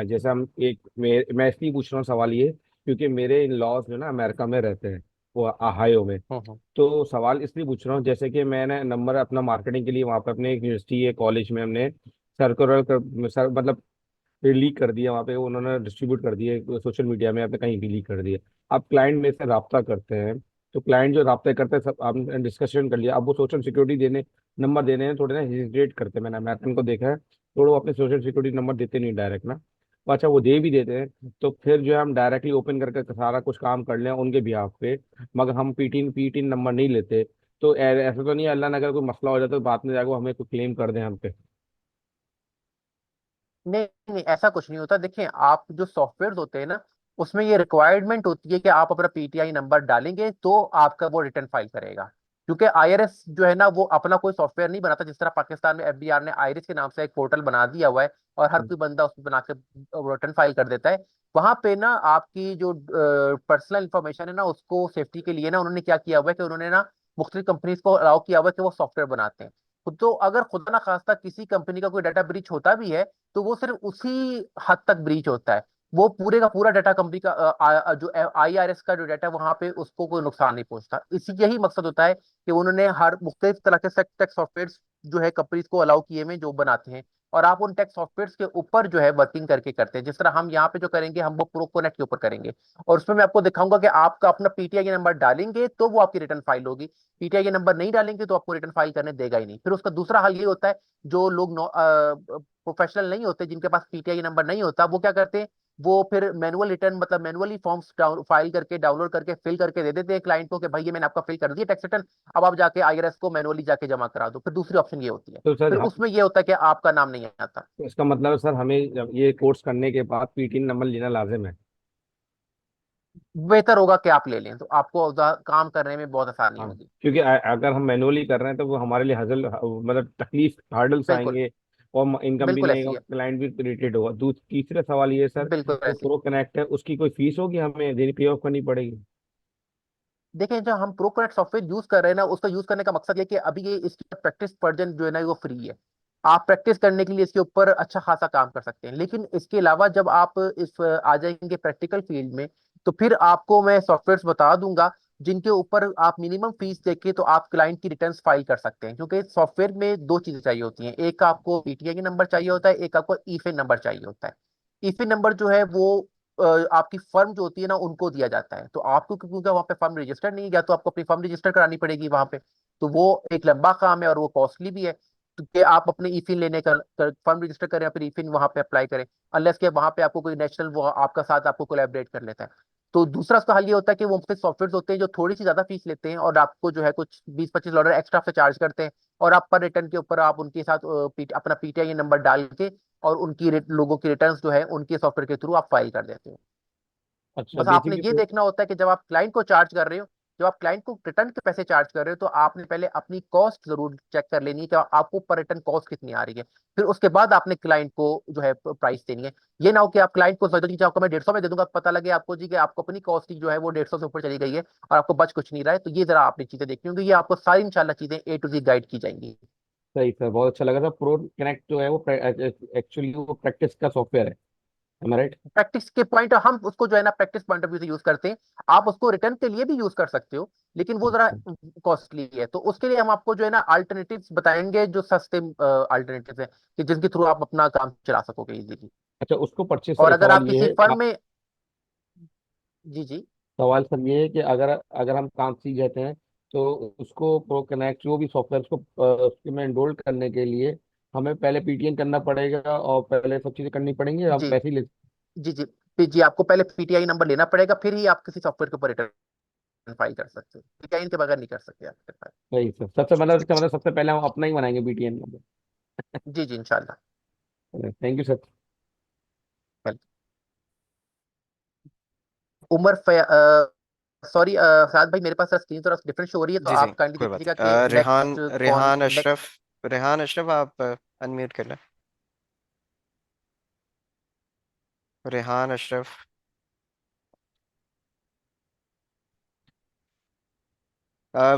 जैसे हम एक मैं इसलिए पूछ रहा हूँ सवाल ये, क्योंकि मेरे इन लॉज जो ना अमेरिका में रहते हैं, वो ओहायो में। हम्म। तो सवाल इसलिए पूछ रहा हूँ, जैसे कि मैंने नंबर अपना मार्केटिंग के लिए वहाँ पे अपने एक यूनिवर्सिटी है, कॉलेज में हमने सर्कुलर मतलब लीक कर दिया, वहाँ पे उन्होंने डिस्ट्रीब्यूट कर दिए सोशल मीडिया में, आपने कहीं भी लीक कर दिया। अब क्लाइंट में से रब्ता करते हैं, तो क्लाइंट जो रब्ता करते हैं, सब आपने डिस्कशन कर लिया, अब वो सोशल सिक्योरिटी देने नंबर देने में थोड़े ना हेजिटेट करते हैं। मैंने अमेरिकन को देखा है, थोड़ा वो अपने सोशल सिक्योरिटी नंबर देते नहीं डायरेक्ट ना। तो अच्छा, वो दे भी देते हैं, तो फिर जो है हम डायरेक्टली ओपन करके सारा कुछ काम कर लें उनके बिहाफ पे, मगर हम पीटीन नंबर नहीं लेते। तो ऐसा तो नहीं है, अल्लाह ने अगर कोई मसला हो जाता तो बाद में जाकर वो हमें कोई क्लेम कर दें हम पे? नहीं नहीं, ऐसा कुछ नहीं होता। देखिए, आप जो सॉफ्टवेयर होते हैं ना, उसमें ये रिक्वायरमेंट होती है कि आप अपना पीटीआई नंबर डालेंगे तो आपका वो रिटर्न फाइल करेगा। क्योंकि आईआरएस जो है ना, वो अपना कोई सॉफ्टवेयर नहीं बनाता। जिस तरह पाकिस्तान में एफबीआर ने आईरिस के नाम से एक पोर्टल बना दिया हुआ है, और हर कोई बंदा उसमें बना के रिटर्न फाइल कर देता है। वहां पे ना आपकी जो पर्सनल इंफॉर्मेशन है ना, उसको सेफ्टी के लिए ना उन्होंने क्या किया हुआ है कि उन्होंने ना मुख्तलिफ कंपनीज को अलाउ किया हुआ है कि वो सॉफ्टवेयर बनाते हैं। तो अगर खुदा ना खास्ता किसी कंपनी का कोई डाटा ब्रीच होता भी है, तो वो सिर्फ उसी हद तक ब्रीच होता है। वो पूरे का पूरा डाटा कंपनी का जो आईआरएस का जो डाटा है वहां पे उसको कोई नुकसान नहीं पहुंचता। इसी यही मकसद होता है कि उन्होंने हर मुख्तलिफ तरह के टेक्स सॉफ्टवेयर जो है कंपनीज को अलाउ किए हुए जो बनाते हैं, और आप उन टेक्स सॉफ्टवेयर के ऊपर जो है वर्किंग करके करते हैं। जिस तरह हम यहाँ पे जो करेंगे, हम वो प्रोकोनेट के ऊपर करेंगे, और उसमें मैं आपको दिखाऊंगा कि आपका अपना पीटीआई नंबर डालेंगे तो वो आपकी रिटर्न फाइल होगी, पीटीआई नंबर नहीं डालेंगे तो आपको रिटर्न फाइल करने देगा ही नहीं। फिर उसका दूसरा हल ये होता है, जो लोग प्रोफेशनल नहीं होते, जिनके पास पीटीआई नंबर नहीं होता, वो क्या करते हैं, वो फिर मैनुअल रिटर्न मतलब मैनुअली फॉर्म्स फाइल करके डाउनलोड करके फिल करके दे देते हैं क्लाइंट को कि भाई ये मैंने आपका फिल कर दिया टैक्स रिटर्न, अब आप जाके आईआरएस को मैनुअली जाके जमा करा दो। फिर दूसरी ऑप्शन ये होती है, तो फिर सर उसमें ये होता है कि आपका नाम नहीं आता। तो इसका मतलब है सर, हमें जब ये कोर्स करने के बाद पीटीन नंबर लेना लाजिम है? बेहतर होगा कि आप ले लें, तो आपको काम करने में बहुत आसानी हाँ, होगी। क्योंकि अगर हम मैनुअली कर रहे हैं तो वो हमारे लिए हजल मतलब तकलीफ हार्डल्स बिल्कुल, आएंगे, और इनकम भी बिल्कुल नहीं आएगा, ऐसी है, क्लाइंट भी इरिटेट होगा। तीसरा सवाल ये सर, बिल्कुल जो ऐसी है। प्रो कनेक्ट है उसकी कोई फीस होगी हमें देनी, पे ऑफ करनी पड़ेगी? देखिए, जो हम प्रोकनेक्ट सॉफ्टवेयर यूज कर रहे हैं ना, उसका यूज करने का मकसद ये कि अभी ये इसकी प्रैक्टिस वर्जन जो है ना वो फ्री है। आप प्रैक्टिस करने के लिए इसके ऊपर अच्छा खासा काम कर सकते हैं। लेकिन इसके अलावा जब आप इस आ जाएंगे प्रैक्टिकल फील्ड में, तो फिर आपको मैं सॉफ्टवेयर बता दूंगा जिनके ऊपर आप मिनिमम फीस देके तो आप क्लाइंट की रिटर्न्स फाइल कर सकते हैं। क्योंकि सॉफ्टवेयर में दो चीजें चाहिए होती हैं, एक आपको पीटीआई नंबर चाहिए होता है, एक आपको ईफिन नंबर चाहिए होता है। ईफिन नंबर जो है वो आपकी फर्म जो होती है ना उनको दिया जाता है। तो आपको क्योंकि वहाँ पे फर्म रजिस्टर नहीं है, या तो आपको अपनी फर्म रजिस्टर करानी पड़ेगी वहाँ पे, तो वो एक लंबा काम है और वो कॉस्टली भी है। तो कि आप अपने ईफिन लेने का फर्म रजिस्टर करें, फिर ईफिन वहाँ पे अप्लाई करें, अनलेस के वहाँ पे आपको कोई नेशनल वो आपका साथ आपको कोलैबोरेट कर लेता है। तो दूसरा उसका हल ये होता है कि वो मुख्तलिफ सॉफ्टवेयर होते हैं जो थोड़ी सी ज्यादा फीस लेते हैं, और आपको जो है कुछ $20-25 एक्स्ट्रा से चार्ज करते हैं, और आप पर रिटर्न के ऊपर आप उनके साथ अपना पीटीआई नंबर डाल के और उनकी लोगों की रिटर्न्स जो है उनके सॉफ्टवेयर के थ्रू आप फाइल कर देते हो। अच्छा बस आपने बेसिकली ये देखना होता है कि जब आप क्लाइंट को चार्ज कर रहे हो, जब आप क्लाइंट को रिटर्न के पैसे चार्ज कर रहे हो, तो आपने पहले अपनी कॉस्ट जरूर चेक कर लेनी है कि आपको पर रिटर्न कॉस्ट कितनी आ रही है। फिर उसके बाद आपने क्लाइंट को जो है प्राइस देनी है। ये ना हो कि आप क्लाइंट को सोचो कि आपको मैं 150 में दे दूंगा, पता लगे आपको जी कि आपको अपनी कॉस्ट जो है वो 150 से ऊपर चली गई है और आपको बच कुछ नहीं रहा है। तो ये जरा आपने चीजें देखनी होंगी, ये आपको सारी इंशाल्लाह चीजें A to Z गाइड की जाएंगी। सही सर, बहुत अच्छा लगा था। प्रो कनेक्ट जो है वो एक्चुअली वो प्रैक्टिस का सॉफ्टवेयर है, एम आई राइट? प्रैक्टिस के पॉइंट हम उसको जो है ना प्रैक्टिस पॉइंट ऑफ व्यू से यूज करते हैं। आप उसको रिटर्न के लिए भी यूज कर सकते हो, लेकिन वो जरा कॉस्टली है। तो उसके लिए हम आपको जो है ना अल्टरनेटिव्स बताएंगे, जो सस्ते अल्टरनेटिव है, कि जिनके थ्रू आप अपना काम चला सकोगे इजीली। अच्छा, उसको परचेस और सर, अगर सवाल आप ये किसी है फर्म आप, में, जी। सवाल सर ये है कि अगर अगर हम काम सीख जाते हैं तो उसको प्रो कनेक्ट जो भी सॉफ्टवेयर उसको उसके में एनरोल करने के लिए हमें पहले पीटीएन करना पड़ेगा और पहले सब चीजें करनी पड़ेंगी, हम जी वैसे ही ले? जी आपको पहले PTI नंबर लेना पड़ेगा, फिर ही आप किसी सॉफ्टवेयर के ऊपर रिटर्न फाइल कर सकते हो। PTI के बगैर नहीं कर सकते आप return file। सही सर, मतलब सबसे पहले हम अपना ही बनाएंगे पीटीएन नंबर। जी इंशाल्लाह। Thank you sir. Umar sorry Saad भाई, मेरे पास स्क्रीन थोड़ा डिफरेंट शो हो रही है, तो जी जी, आप काइंडली कोई देख बात लीजिएगा कि नहीं। रेहान नेक्स्ट कौन रेहान अशरफ, रेहान अशरफ आप अनम्यूट कर लें। रेहान अशरफ।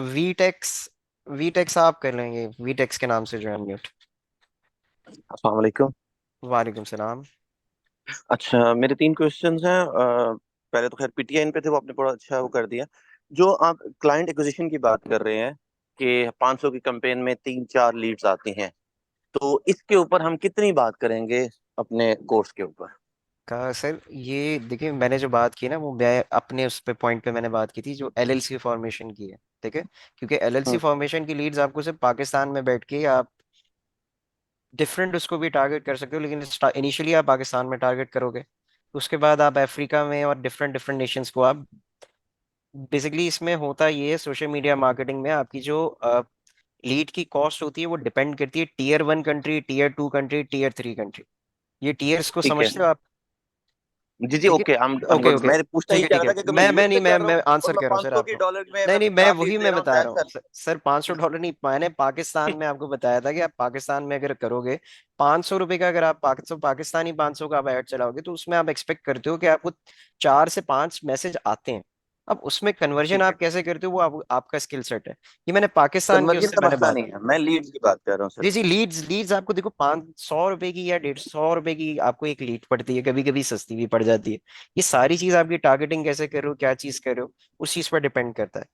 वीटेक्स, वीटेक्स आप कर लेंगे, वीटेक्स के नाम से जो है अनम्यूट। अस्सलाम वालेकुम। वालेकुम सलाम। अच्छा, मेरे 3 क्वेश्चंस हैं। पहले तो खैर पीटीआई पे थे, वो आपने बड़ा अच्छा वो कर दिया। जो आप क्लाइंट एक्विजिशन की बात कर रहे हैं कि 500 की कैंपेन में 3-4 लीड्स आती हैं, तो इसके ऊपर हम कितनी बात करेंगे अपने कोर्स के ऊपर? कहा सर, ये देखिए मैंने जो बात की ना, वो मैं अपने उस पे पॉइंट पे मैंने बात की थी जो एलएलसी फॉर्मेशन की है, ठीक है। क्योंकि एलएलसी हम्म। फॉर्मेशन की लीड्स आपको सिर्फ पाकिस्तान में बैठ के आप डिफरेंट उसको भी टारगेट कर सकते हो, लेकिन इनिशियली आप पाकिस्तान में टारगेट करोगे, उसके बाद आप अफ्रीका में और डिफरेंट डिफरेंट नेशंस को आप बेसिकली, इसमें होता ये है सोशल मीडिया मार्केटिंग में आपकी जो लीड की कॉस्ट होती है वो डिपेंड करती है Tier 1 country, Tier 2 country, Tier 3 country. ये टीयर्स को ठीक है। समझते हो आप? जी जी, ठीक है, okay, I'm okay good. Okay, मैं पूछना ठीक ही है चाह ठीक रहा है। था कि अगर मैं मैं यूएस नहीं, से मैं कर रहा हूँ मैं और आंसर मैं कर रहा हूँ सर 500 की आपको। डॉलर में नहीं मैं नहीं, मैं 50 वही लीड दे मैं रहा हूँ, बता रहा दैट्स हूँ सर, $500 नहीं, मैंने पाकिस्तान में आपको बताया था कि आप पाकिस्तान में अगर करोगे ₹500 का, अगर आप पाकिस्तानी 500 का आप ऐड चलाओगे, तो उसमें आप एक्सपेक्ट करते हो कि आपको 4 से 5 मैसेज आते हैं। अब उसमें कन्वर्जन ठीक है। आप कैसे करते हो, वो आपका स्किल सेट है। ये मैंने पाकिस्तान की कन्वर्जन उससे का मैंने मसला बात, नहीं है, मैं लीड्स की बात कर रहा हूँ जी सिर्फ। जी, लीड्स लीड्स आपको देखो ₹500 की या ₹150 की आपको एक लीड पड़ती है, कभी कभी सस्ती भी पड़ जाती है। ये सारी चीज आपकी टारगेटिंग कैसे कर रहे हो, क्या चीज कर रहे हो, उस चीज पर डिपेंड करता है।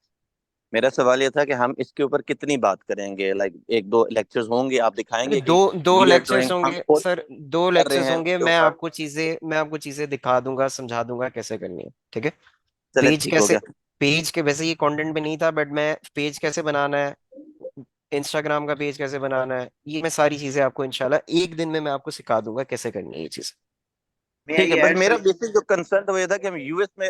मेरा सवाल ये था कि हम इसके ऊपर कितनी बात करेंगे, लाइक 1-2 लेक्चर्स होंगे, आप अरे दिखाएंगे दो कि दो वी आर लेक्चर्स डूइंग, हम होंगे खुद सर, दो कर रहे लेक्चर्स हैं होंगे। उसके ऊपर? मैं आपको चीजें दिखा दूंगा, समझा दूंगा कैसे करनी है, ठीक है। चले, पेज ठीक हो कैसे, गया। पेज के वैसे ये कंटेंट में नहीं था, बट मैं पेज कैसे बनाना है, इंस्टाग्राम का पेज कैसे बनाना है, ये मैं सारी चीजें आपको इंशाल्लाह एक दिन में मैं आपको सिखा दूंगा कैसे करनी है ये चीज। मे ठीक आई है, बट ऐड मेरा सर? बेसिक जो कंसर्न तो ये था कि हम यूएस में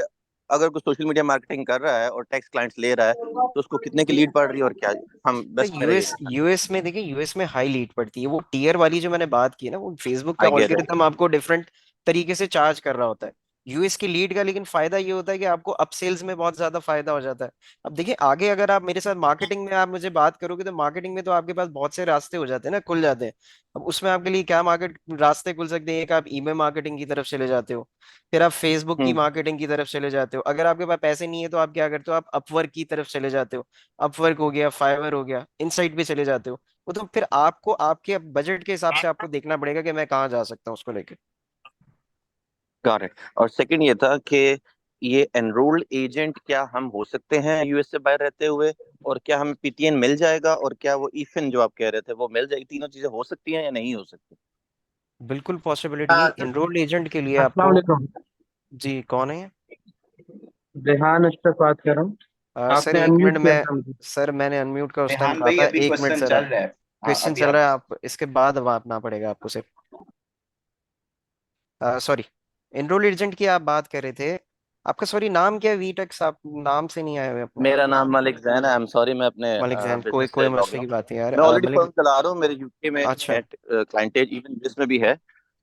अगर कोई सोशल मीडिया मार्केटिंग कर रहा है और टैक्स क्लाइंट्स ले रहा है, तो उसको कितने की लीड पड़ रही है और क्या हम तो बेस्ट मेरा ये था। यूएस में देखिए, यूएस में हाई लीड पड़ती है। वो टीयर वाली जो मैंने बात की है ना, वो फेसबुक का आई गेट इट। ऑल्गोरिथम आपको डिफरेंट तरीके से चार्ज कर रहा होता है। यूएस की लीड का लेकिन फायदा ये होता है कि आपको अप सेल्स में बहुत ज्यादा फायदा हो जाता है। अब देखिए आगे अगर आप मेरे साथ मार्केटिंग में आप मुझे बात करोगे, तो मार्केटिंग में तो आपके पास बहुत से रास्ते हो जाते हैं ना, खुल जाते हैं। अब उसमें आपके लिए क्या मार्केट रास्ते खुल सकते हैं? एक आप ईमेल मार्केटिंग की तरफ चले जाते हो, फिर आप फेसबुक की हम्म। मार्केटिंग की तरफ चले जाते हो। अगर आपके पास पैसे नहीं है तो आप क्या करते हो, आप अपवर्क की तरफ चले जाते हो। अपवर्क हो गया, फाइवर हो गया, इन साइट पे चले जाते हो। वो तो फिर आपको आपके बजट के हिसाब से आपको देखना पड़ेगा कि मैं कहाँ जा सकता हूँ उसको लेकर। Got it. और सेकंड ये था कि ये एनरोल्ड एजेंट क्या हम हो सकते हैं यूएस से बाहर रहते हुए, और क्या हमें पीटीएन मिल जाएगा, और क्या वो ईफिन जो आप कह रहे थे वो मिल जाएगी? तीनों चीजें हो सकती हैं या नहीं हो सकती? बिल्कुल पॉसिबिलिटी है एनरोल्ड एजेंट के लिए अस्सलाम आपको। वालेकुम। जी कौन है ये? रेहान अशरफ बात कर रहा हूँ। सर आपने एक अनम्यूट मिनट किया में, था मुझे। सर मैंने अनम्यूट का उस टाइम रेहान कहा भाई था, अभी 1 मिनट क्वेश्चन सर। चल रहा है। हाँ, क्वेश्चन अभी चल आप। रहा है, आप इसके बाद अब आना पड़ेगा आपको सिर्फ। सॉरी, एनरोल्ड एजेंट की आप बात कर रहे थे। आपका सॉरी नाम क्या है? वीटेक्स, आप नाम से नहीं आए हुए अपने। मेरा नाम मलिक जैन है। आई एम सॉरी, मैं अपने मलिक जैन, कोई बिजनेस कोई से लॉग मसले इन की हूँ। बात नहीं यार। मैं ऑलरेडी मलिक, फर्म चला रहा हूँ, मेरे यूके में अच्छा क्लाइंटेज इवन यूएस में भी है।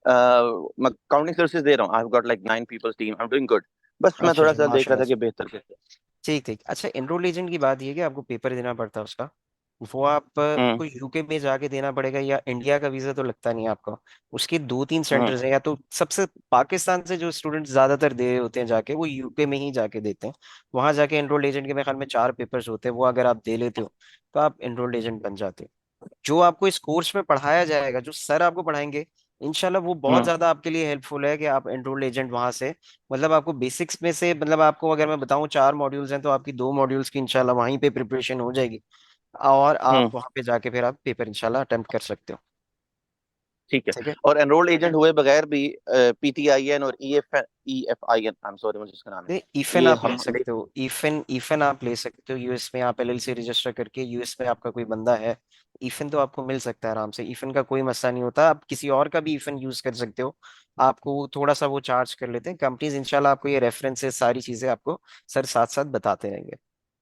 मैं काउंटिंग सर्विसेज दे रहा हूँ। I have got like 9 peoples team, I am doing good. बस मैं अच्छा थोड़ा अच्छा, सा देख रहा था माशाल्लाह। कि बेहतर कैसे। ठीक ठीक। अच्छा, एनरोल एजेंट की बात ये है कि आपको पेपर देना पड़ता है उसका। वो आप हम्म को यूके में जाके देना पड़ेगा, या इंडिया का वीजा तो लगता नहीं आपको। उसके दो तीन हम्म सेंटर्स हैं, या तो सबसे पाकिस्तान से जो स्टूडेंट ज्यादातर दे रहे होते हैं जाके, वो यूके में ही जाके देते हैं। वहां जाके एनरोल एजेंट के मेरे ख्याल में 4 पेपर्स होते हैं, वो अगर आप दे लेते हो तो आप एनरोल्ड एजेंट बन जाते हो। जो आपको इस कोर्स में पढ़ाया जाएगा, जो सर आपको पढ़ाएंगे, इंशाल्लाह वो बहुत हम्म ज्यादा आपके लिए हेल्पफुल है कि आप एनरोल्ड एजेंट वहां से, मतलब आपको बेसिक्स में से, मतलब आपको अगर मैं बताऊं 4 मॉड्यूल्स हैं तो आपकी 2 मॉड्यूल्स की इंशाल्लाह वहीं पे प्रिपरेशन हो जाएगी, और आप हम्म वहां पे जाके फिर आप पेपर इंशाल्लाह अटेम्प्ट कर सकते हो। ठीक है। ठीक है। और एनरोल्ड एजेंट हुए बगैर भी पीटीआईएन और ईएफआईएन, आई एम सॉरी मुझे इसका नाम है, नहीं, ईफन ये आप ले हम ले। सकते हो, ईफन ईफन आप ले सकते हो, यूएस में आप एलएलसी रजिस्टर करके, यूएस में आपका कोई बंदा है, ईफन तो आपको मिल सकता है आराम से, ईफन का कोई मसला नहीं होता। आप किसी और का भी ईफन यूज कर सकते हो, आपको थोड़ा सा वो चार्ज कर लेते हैं कंपनीज, इंशाल्लाह आपको ये रेफरेंसेस सारी चीजें आपको सर साथ साथ बताते रहेंगे।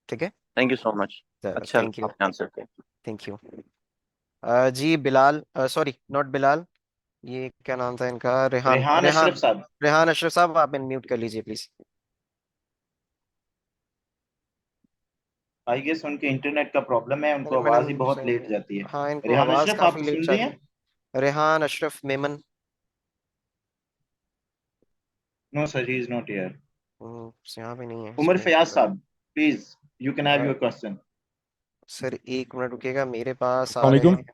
ठीक है। Thank you so much. चलो, अच्छा थैंक यू। आपने आंसर किया। Thank you. जी बिलाल, सॉरी नॉट बिलाल, ये क्या नाम था इनका, रेहान रेहान अशरफ रेहान। साहब। रेहान अशरफ साहब, आप म्यूट कर लीजिए प्लीज। आई गेस उनके इंटरनेट का प्रॉब्लम है, अरे उनको आवाज ही मैडम बहुत लेट से, जाती है। हाँ इनको रेहान आवाज अशरफ, काफी आप लेट सुन रहे जाती हैं? है। Rehan Ashraf Memon. No sir, he is not here. यहाँ पे नहीं है उमर इसमें। फयाज साहब, please you can have a, your question. Sir एक मिनट रुकिएगा, मेरे पास आ रहे वालेकुम। हैं।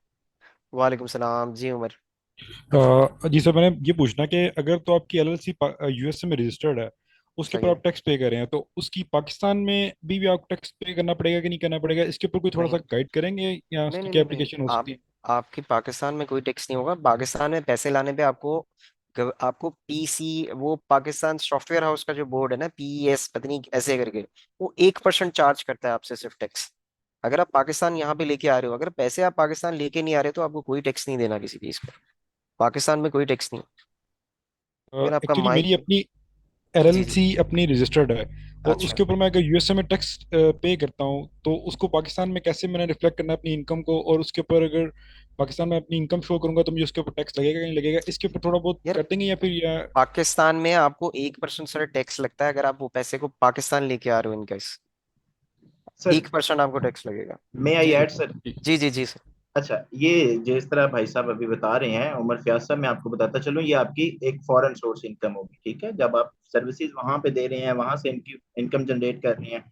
वालेकुम सलाम जी उमर। जी सर, मैंने ये पूछना कि अगर तो आपकी एलएलसी यूएसए में रजिस्टर्ड है, उसके सही ऊपर है। आप टैक्स पे कर रहे हैं, तो उसकी पाकिस्तान में भी आपको टैक्स पे करना पड़ेगा कि नहीं करना पड़ेगा, इसके ऊपर कोई थोड़ा नहीं सा गाइड करेंगे, या नहीं उसकी नहीं क्या नहीं नहीं, एप्लीकेशन हो आप सकती है? आपकी पाकिस्तान में कोई टैक्स नहीं होगा। पाकिस्तान में पैसे लाने पे आपको आपको पीसी, वो पाकिस्तान सॉफ्टवेयर हाउस का जो बोर्ड है ना, पीईएस पता नहीं ऐसे करके, वो 1% चार्ज करता है आपसे सिर्फ टैक्स। अगर आप पाकिस्तान यहाँ पे लेके आ रहे हो, अगर पैसे आप पाकिस्तान लेके नहीं आ रहे तो आपको कोई टैक्स नहीं देना किसी चीज पर। पाकिस्तान में कोई टैक्स नहीं। फिर आपका एक्चुअली मेरी माइक। अपनी जी जी। एलएलसी अपनी रजिस्टर्ड है, और अच्छा उसके ऊपर मैं अगर यूएसए में टैक्स पे करता हूँ, तो उसको पाकिस्तान में कैसे मैंने रिफ्लेक्ट करना है अपनी इनकम को, और उसके ऊपर अगर पाकिस्तान में अपनी इनकम शो करूंगा तो मुझे उसके ऊपर टैक्स लगेगा कि नहीं लगेगा, इसके ऊपर थोड़ा बहुत यार, कर देंगे या फिर या? पाकिस्तान में आपको 1% सर टैक्स लगता है, अगर आप वो पैसे को पाकिस्तान लेके आ रहे हो इनका, इस सर, 1% आपको टैक्स लगेगा। मे आई जी जी। Add sir? जी जी जी सर। अच्छा, ये जिस तरह भाई साहब अभी बता रहे हैं, उमर फयाज साहब, मैं आपको बताता चलूं, ये आपकी एक फॉरेन सोर्स इनकम होगी। ठीक है, जब आप सर्विसेज वहां पे दे रहे हैं, वहां से इनकी इनकम जनरेट कर रहे हैं।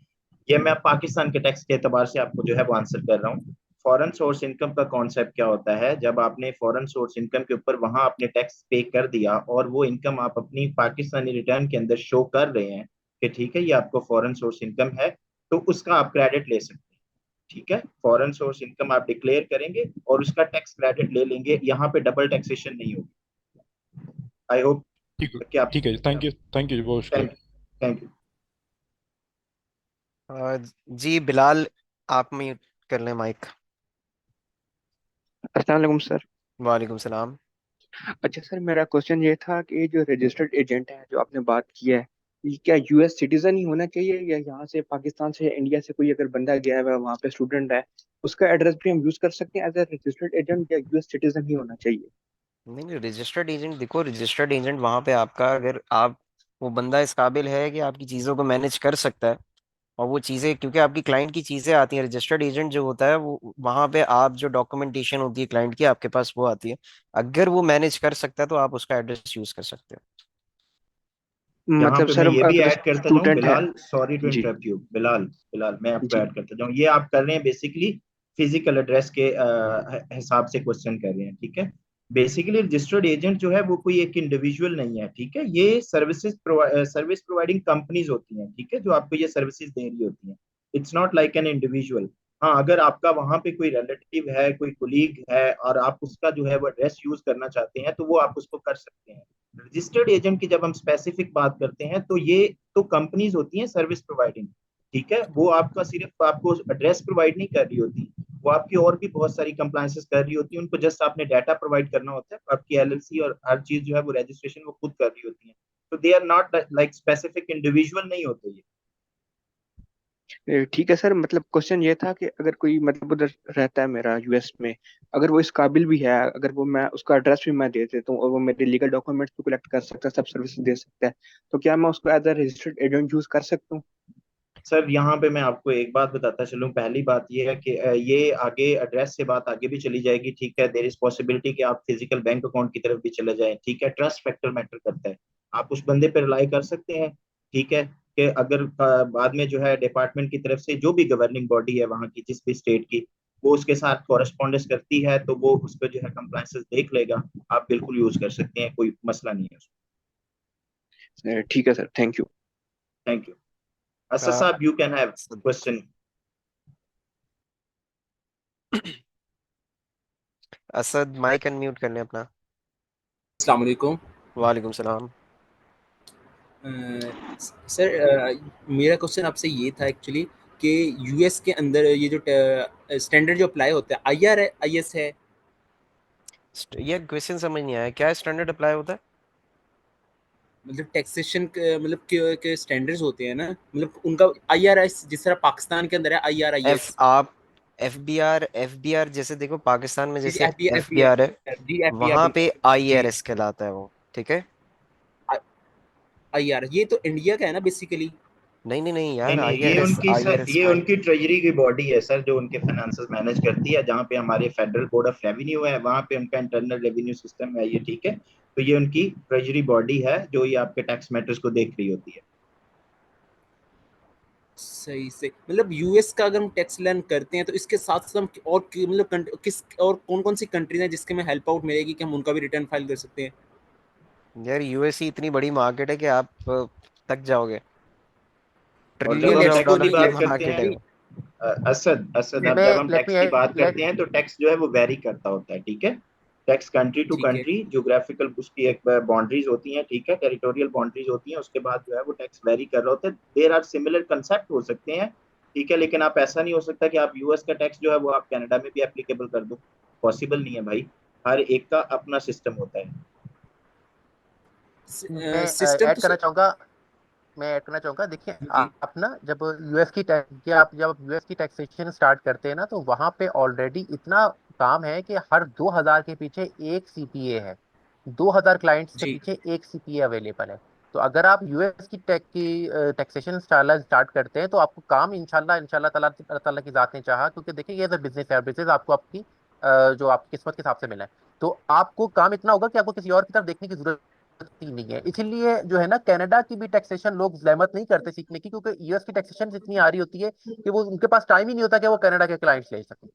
ये मैं पाकिस्तान के टैक्स के एतबार से आपको जो है वो आंसर कर रहा हूँ। फॉरेन सोर्स इनकम का कॉन्सेप्ट क्या होता है? जब आपने फॉरेन सोर्स इनकम के ऊपर वहां आपने टैक्स पे कर दिया, और वो इनकम आप अपनी पाकिस्तानी रिटर्न के अंदर शो कर रहे हैं कि ठीक है, ये आपको फॉरेन सोर्स इनकम है, तो उसका आप क्रेडिट ले सकते हैं। ठीक है, फॉरेन सोर्स इनकम आप डिक्लेयर करेंगे और उसका टैक्स क्रेडिट ले लेंगे, यहाँ पे डबल टैक्सेशन नहीं होगी। आई होप ठीक है। कि आप। ठीक है जी, थैंक यू जी, बहुत शुक्रिया। Thank thank you. जी बिलाल, आप म्यूट कर लें माइक। अस्सलाम वालेकुम सर। वालेकुम सलाम। अच्छा सर, मेरा क्वेश्चन ये था कि जो रजिस्टर्ड एजेंट है जो आपने बात की है, ये क्या यूएस सिटीजन ही होना चाहिए, या यहाँ से पाकिस्तान से या इंडिया से कोई अगर बंदा गया हुआ है वहाँ पे स्टूडेंट है, उसका एड्रेस भी हम यूज कर सकते हैं एज ए रजिस्टर्ड एजेंट, या यूएस सिटीजन ही होना चाहिए? नहीं नहीं, रजिस्टर्ड एजेंट, देखो रजिस्टर्ड एजेंट वहां पे आपका, अगर आप, वो बंदा इस काबिल है कि आपकी चीजों को मैनेज कर सकता है, और वो चीजें, क्योंकि आपकी क्लाइंट की चीजें आती हैं, रजिस्टर्ड एजेंट जो होता है वो वहां पे आप जो डॉक्यूमेंटेशन होती है क्लाइंट की आपके पास वो आती है, अगर वो मैनेज कर सकता है तो आप उसका एड्रेस यूज कर सकते हो। यहाँ मतलब पे मैं सर ये भी अगर ऐड करता जाऊँ स्टूडेंट है। बिलाल, सॉरी टू जी इंटरप्ट यू बिलाल। बिलाल, मैं आपको जी। ऐड करता जाऊँ, ये आप कर रहे हैं बेसिकली फिजिकल एड्रेस के हिसाब से क्वेश्चन कर रहे हैं। ठीक है, बेसिकली रजिस्टर्ड एजेंट जो है वो कोई एक इंडिविजुअल नहीं है। ठीक है, ये सर्विस प्रोवाइडिंग कंपनीज होती हैं, ठीक है, जो आपको ये सर्विसेज दे रही होती हैं। It's not like an individual. हाँ, अगर आपका वहां पे कोई रिलेटिव है, कोई कुलीग है, और आप उसका जो है वो एड्रेस यूज करना चाहते हैं, तो वो आप उसको कर सकते हैं। रजिस्टर्ड एजेंट की जब हम स्पेसिफिक बात करते हैं, तो ये तो कंपनीज होती हैं सर्विस प्रोवाइडिंग। ठीक है, वो आपका सिर्फ आपको एड्रेस प्रोवाइड नहीं कर रही होती, वो आपकी और भी बहुत सारी कंप्लायंसेस कर रही होती है। उनको जस्ट आपने डाटा प्रोवाइड करना होता है, आपकी एलएलसी और हर चीज जो है वो रजिस्ट्रेशन वो खुद कर रही होती है। तो they are not like specific individual नहीं होते ये। ठीक है सर, मतलब क्वेश्चन ये था कि अगर कोई मतलब उधर रहता है मेरा यूएस में, अगर वो इस काबिल भी है, अगर वो मैं उसका एड्रेस भी मैं दे देता हूँ और वो मेरे लीगल डॉक्यूमेंट्स भी कलेक्ट कर सकता है, सब सर्विस दे सकता है, तो क्या मैं उसको as a registered agent use कर सकता हूँ? सर यहाँ पे मैं आपको एक बात बताता चलूँ। पहली बात ये है कि ये आगे एड्रेस से बात आगे भी चली जाएगी, ठीक है। देर इज पॉसिबिलिटी कि आप फिजिकल बैंक अकाउंट की तरफ भी चले जाएं, ठीक है। ट्रस्ट फैक्टर मैटर करता है, आप उस बंदे पे रिलाई कर सकते हैं, ठीक है। कि अगर बाद में जो है डिपार्टमेंट की तरफ से जो भी गवर्निंग बॉडी है वहाँ की, जिस भी स्टेट की, वो उसके साथ कॉरेस्पॉन्डेंस करती है, तो वो उस पर जो है कंप्लायंसेस देख लेगा। आप बिल्कुल यूज कर सकते हैं, कोई मसला नहीं है उसमें। ठीक है sir, thank you. Thank you. Asad आ, साहब, you can have Asad question. Asad mic unmute कर लें अपना। अस्सलाम वालेकुम। वालेकुम सलाम। सर, मेरा क्वेश्चन आपसे ये था एक्चुअली कि यूएस के अंदर ये जो स्टैंडर्ड जो अप्लाई होता है आईआर है, आईएस है। ये क्वेश्चन समझ नहीं आया, क्या स्टैंडर्ड अप्लाई होता है? मतलब टैक्सेशन मतलब के स्टैंडर्ड्स होते हैं ना, मतलब उनका आईआरएस जिस तरह पाकिस्तान के अंदर है आईआरआईएस। आप एफबीआर जैसे देखो, पाकिस्तान में जी जी, जैसे एफबीआर। एफबीआर है, जी एफबीआर वहां पे बिल्कुल जी। आईआरएस कहलाता है वो, ठीक है। आईआर ये तो इंडिया का है ना बेसिकली। नहीं नहीं नहीं नहीं यार, नहीं, आईआरएस आईआरएस ये उनकी ट्रेजरी की बॉडी है सर, जो उनके फाइनेंसेस मैनेज करती है। जहाँ पे हमारे फेडरल बोर्ड ऑफ रेवेन्यू है, वहाँ पे उनका इंटरनल रेवेन्यू सिस्टम है ये, ठीक है। तो ये उनकी ट्रेजरी बॉडी है जो ये आपके टैक्स मैटर्स को देख रही होती है। सही से, मतलब यूएस का अगर हम टैक्स लर्न करते हैं तो इसके साथ साथ हम और मतलब किस और कौन कौन सी कंट्रीज हैं जिसके में हेल्प आउट मिलेगी कि हम उनका भी रिटर्न फाइल कर सकते हैं? यार यूएस ही इतनी बड़ी मार्केट है कि आप थक जाओगे। और जब नहीं, ट्रिलियंस हम ऑफ लेट्स टैक्स गो की डॉलर की बात लेट्स करते मार्केट हैं, है नहीं। वो। असद, अब मैं जब हम लेट टैक्स मी की बात लेट करते हैं तो टैक्स जो है वो वेरी करता होता है, ठीक है। टैक्स कंट्री टू ठीक है। कंट्री ज्योग्राफिकल उसकी एक बाउंड्रीज होती हैं, ठीक है, टेरिटोरियल बाउंड्रीज होती हैं। उसके बाद जो है वो टैक्स वेरी कर रहे होते हैं। देर आर सिमिलर कंसेप्ट हो सकते हैं, ठीक है, लेकिन आप ऐसा नहीं हो सकता कि आप यूएस का टैक्स जो है वो आप कनाडा में भी एप्लीकेबल कर दो। पॉसिबल नहीं है भाई, हर एक का अपना सिस्टम होता है। मैं सिस्टम ऐड तो करना चाहूंगा मैं ऐड करना चाहूंगा। देखिए, जी आप ना जब यूएस की टैक्स आप जब यूएस की टैक्सेशन स्टार्ट करते हैं ना, तो वहां पे ऑलरेडी इतना काम है कि हर 2000 के पीछे एक सीपीए है। 2000 क्लाइंट्स के जी। पीछे एक सीपीए अवेलेबल है। तो अगर आप यूएस की टैक्सेशन स्टार्ट करते हैं तो आपको काम इंशाल्लाह इंशाल्लाह ताला ताला ताला की जात ने चाहा, क्योंकि देखिए ये बिजनेस है, बिजनेस आपको आपकी जो आपकी किस्मत के हिसाब से मिला है। तो आपको काम इतना होगा कि आपको किसी और की तरफ देखने की जरूरत ही नहीं है। इसीलिए जो है ना, कनाडा की भी टैक्सेशन लोग जहमत नहीं करते सीखने की, क्योंकि यूएस की टैक्सेशन इतनी आ रही होती है कि वो उनके पास टाइम ही नहीं होता कि वो कनाडा के क्लाइंट्स ले सके।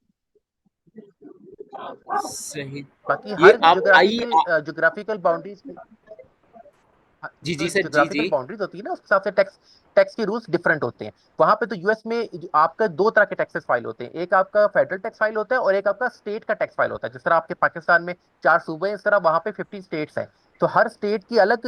सही। बाकी ये हर आप आई जोग्राफिकल बाउंड्रीज, जी जो जी सर, जी जोग्राफिकल जी। बाउंड्रीज होती है ना, उस हिसाब से टैक्स टैक्स के रूल्स डिफरेंट होते हैं। वहां पे तो यूएस में आपका दो तरह के टैक्सेस फाइल होते हैं। एक आपका फेडरल टैक्स फाइल होता है और एक आपका स्टेट का टैक्स फाइल होता है। जिस तरह आपके पाकिस्तान में 4 सूबे हैं, इस तरह वहां पे 50 स्टेट्स हैं। तो हर स्टेट की अलग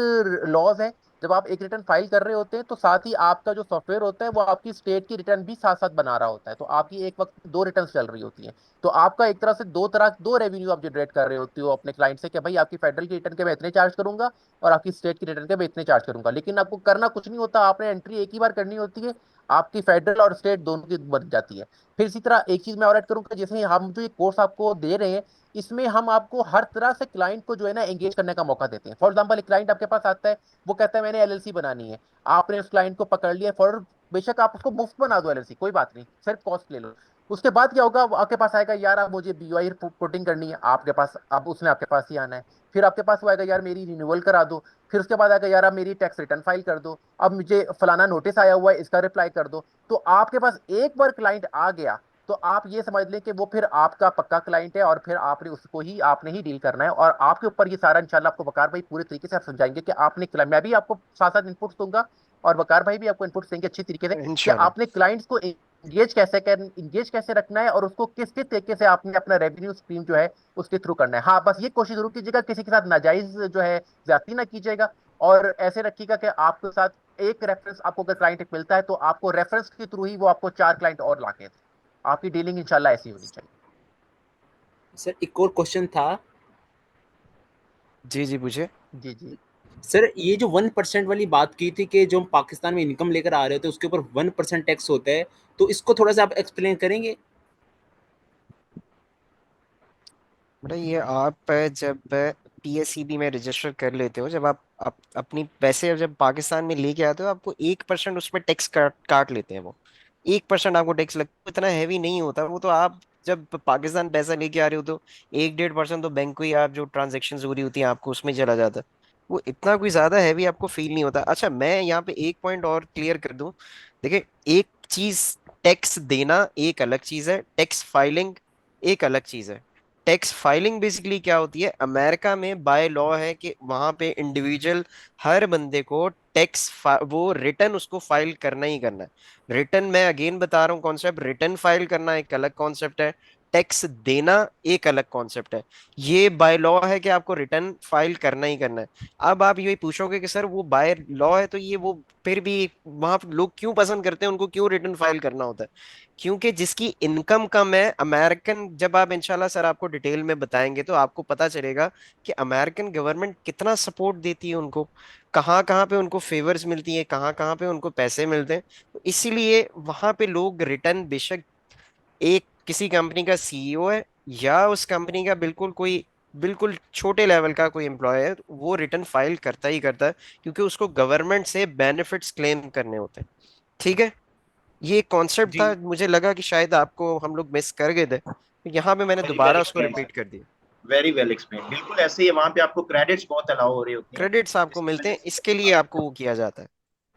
लॉज है। जब आप एक रिटर्न फाइल कर रहे होते हैं तो साथ ही आपका जो सॉफ्टवेयर होता है वो आपकी स्टेट की रिटर्न भी साथ साथ बना रहा होता है। तो आपकी एक वक्त दो रिटर्न चल रही होती हैं। तो आपका एक तरह से दो रेवेन्यू आप जनरेट कर रहे होते हो अपने क्लाइंट से, कि भाई आपकी फेडरल की रिटर्न के मैं इतने चार्ज करूंगा और आपकी स्टेट की रिटर्न के मैं इतने चार्ज करूंगा। लेकिन आपको करना कुछ नहीं होता, आपने एंट्री एक ही बार करनी होती है, आपकी फेडरल और स्टेट दोनों की बन जाती है। फिर इसी तरह एक चीज मैं और ऐड करूंगा, जैसे हम जो ये कोर्स आपको दे रहे हैं, इसमें हम आपको हर तरह से क्लाइंट को जो है ना एंगेज करने का मौका देते हैं। फॉर एग्जाम्पल, एक क्लाइंट आपके पास आता है, वो कहता है मैंने एलएलसी बनानी है। आपने उस क्लाइंट को पकड़ लिया, फॉर बेशक आप उसको मुफ्त बना दो एलएलसी, कोई बात नहीं, सिर्फ कॉस्ट ले लो। उसके बाद क्या होगा, वो आपके पास आएगा, यार अब मुझे बीवाई रिपोर्टिंग करनी है आपके पास, अब उसने आपके पास ही आना है। फिर आपके पास वो आएगा, यार मेरी रिन्यूअल करा दो। फिर उसके बाद आएगा, यार अब मेरी टैक्स रिटर्न फाइल कर दो, अब मुझे फलाना नोटिस आया हुआ है इसका रिप्लाई कर दो। तो आपके पास एक बार क्लाइंट आ गया तो आप ये समझ लें कि वो फिर आपका पक्का क्लाइंट है, और फिर आपने ही डील करना है। और आपके ऊपर ये सारा इंशाल्लाह आपको वकार भाई पूरे तरीके से आप समझाएंगे कि मैं भी आपको साथ साथ इनपुट दूंगा, और वकार भाई भी आपको इनपुट देंगे अच्छी तरीके से, कि इंशाल्लाह। आपने क्लाइंट्स को इंगेज कैसे रखना है, और उसको किस किस तरीके से आपने अपना रेवेन्यू स्ट्रीम जो है उसके थ्रू करना है। हाँ, बस ये कोशिश जरूर कीजिएगा किसी के साथ नाजायज जो है ज्यादती ना कीजिएगा। और ऐसे रखिएगा कि आपके साथ एक रेफरेंस, आपको अगर क्लाइंट एक मिलता है तो आपको रेफरेंस के थ्रू ही वो आपको 4 क्लाइंट और लाके दे। आपकी डीलिंग इंशाल्लाह ऐसी होनी चाहिए। सर एक और क्वेश्चन था। जी जी पूछे। जी जी। सर ये जो 1% वाली बात की थी कि जो हम पाकिस्तान में इनकम लेकर आ रहे थे उसके ऊपर 1% टैक्स होता है, तो इसको थोड़ा सा आप एक्सप्लेन करेंगे? बेटा ये आप जब PSEB में रजिस्टर कर लेते हो, जब आप अपनी पैसे जब पाकिस्तान में लेके आते हो, आपको 1% उसमें टैक्स काट लेते हैं वो। 1% आपको टैक्स लगता है, इतना हैवी नहीं होता वो तो। आप जब पाकिस्तान पैसा लेके आ रहे हो तो 1-1.5% तो बैंक को ही आप जो ट्रांजेक्शन हो रही होती है आपको उसमें चला जाता है। वो इतना कोई ज्यादा हैवी आपको फील नहीं होता। अच्छा मैं यहाँ पे एक पॉइंट और क्लियर कर दूं। देखिए, एक चीज टैक्स देना एक अलग चीज है, टैक्स फाइलिंग एक अलग चीज है। टैक्स फाइलिंग बेसिकली क्या होती है, अमेरिका में बाय लॉ है कि वहां पे इंडिविजुअल हर बंदे को टैक्स वो रिटर्न उसको फाइल करना ही करना है। रिटर्न, मैं अगेन बता रहा हूँ कॉन्सेप्ट, रिटर्न फाइल करना एक अलग कॉन्सेप्ट है, टैक्स देना एक अलग कॉन्सेप्ट है। ये बाय लॉ है कि आपको रिटर्न फाइल करना ही करना है। अब आप यही पूछोगे कि सर वो बाय लॉ है तो ये वो फिर भी वहां पे लोग क्यों पसंद करते हैं, उनको क्यों रिटर्न फाइल करना होता है? क्योंकि जिसकी इनकम कम है, अमेरिकन, जब आप इंशाल्लाह सर आपको डिटेल में बताएंगे तो आपको पता चलेगा कि अमेरिकन गवर्नमेंट कितना सपोर्ट देती है उनको, कहाँ कहाँ पे उनको फेवर्स मिलती है, कहाँ कहाँ पे उनको पैसे मिलते हैं। तो इसीलिए वहां पे लोग रिटर्न, बेशक एक किसी कंपनी का CEO है या उस कंपनी का बिल्कुल छोटे लेवल का कोई एम्प्लॉय है, वो रिटर्न फाइल करता ही करता है, क्योंकि उसको गवर्नमेंट से बेनिफिट्स क्लेम करने होते हैं। ठीक है, ये कॉन्सेप्ट जी, था, मुझे लगा कि शायद आपको हम लोग मिस कर गए थे, तो यहाँ पे मैंने वेरी वेल दोबारा उसको एक्सप्लेन रिपीट सर, कर दिया। Very well explain. बिल्कुल ऐसे ही है, वहां पे आपको क्रेडिट्स बहुत अलाउ हो रहे होते हैं, क्रेडिट्स आपको इसकी मिलते वजह हैं, से इसके लिए आपको वो किया जाता है।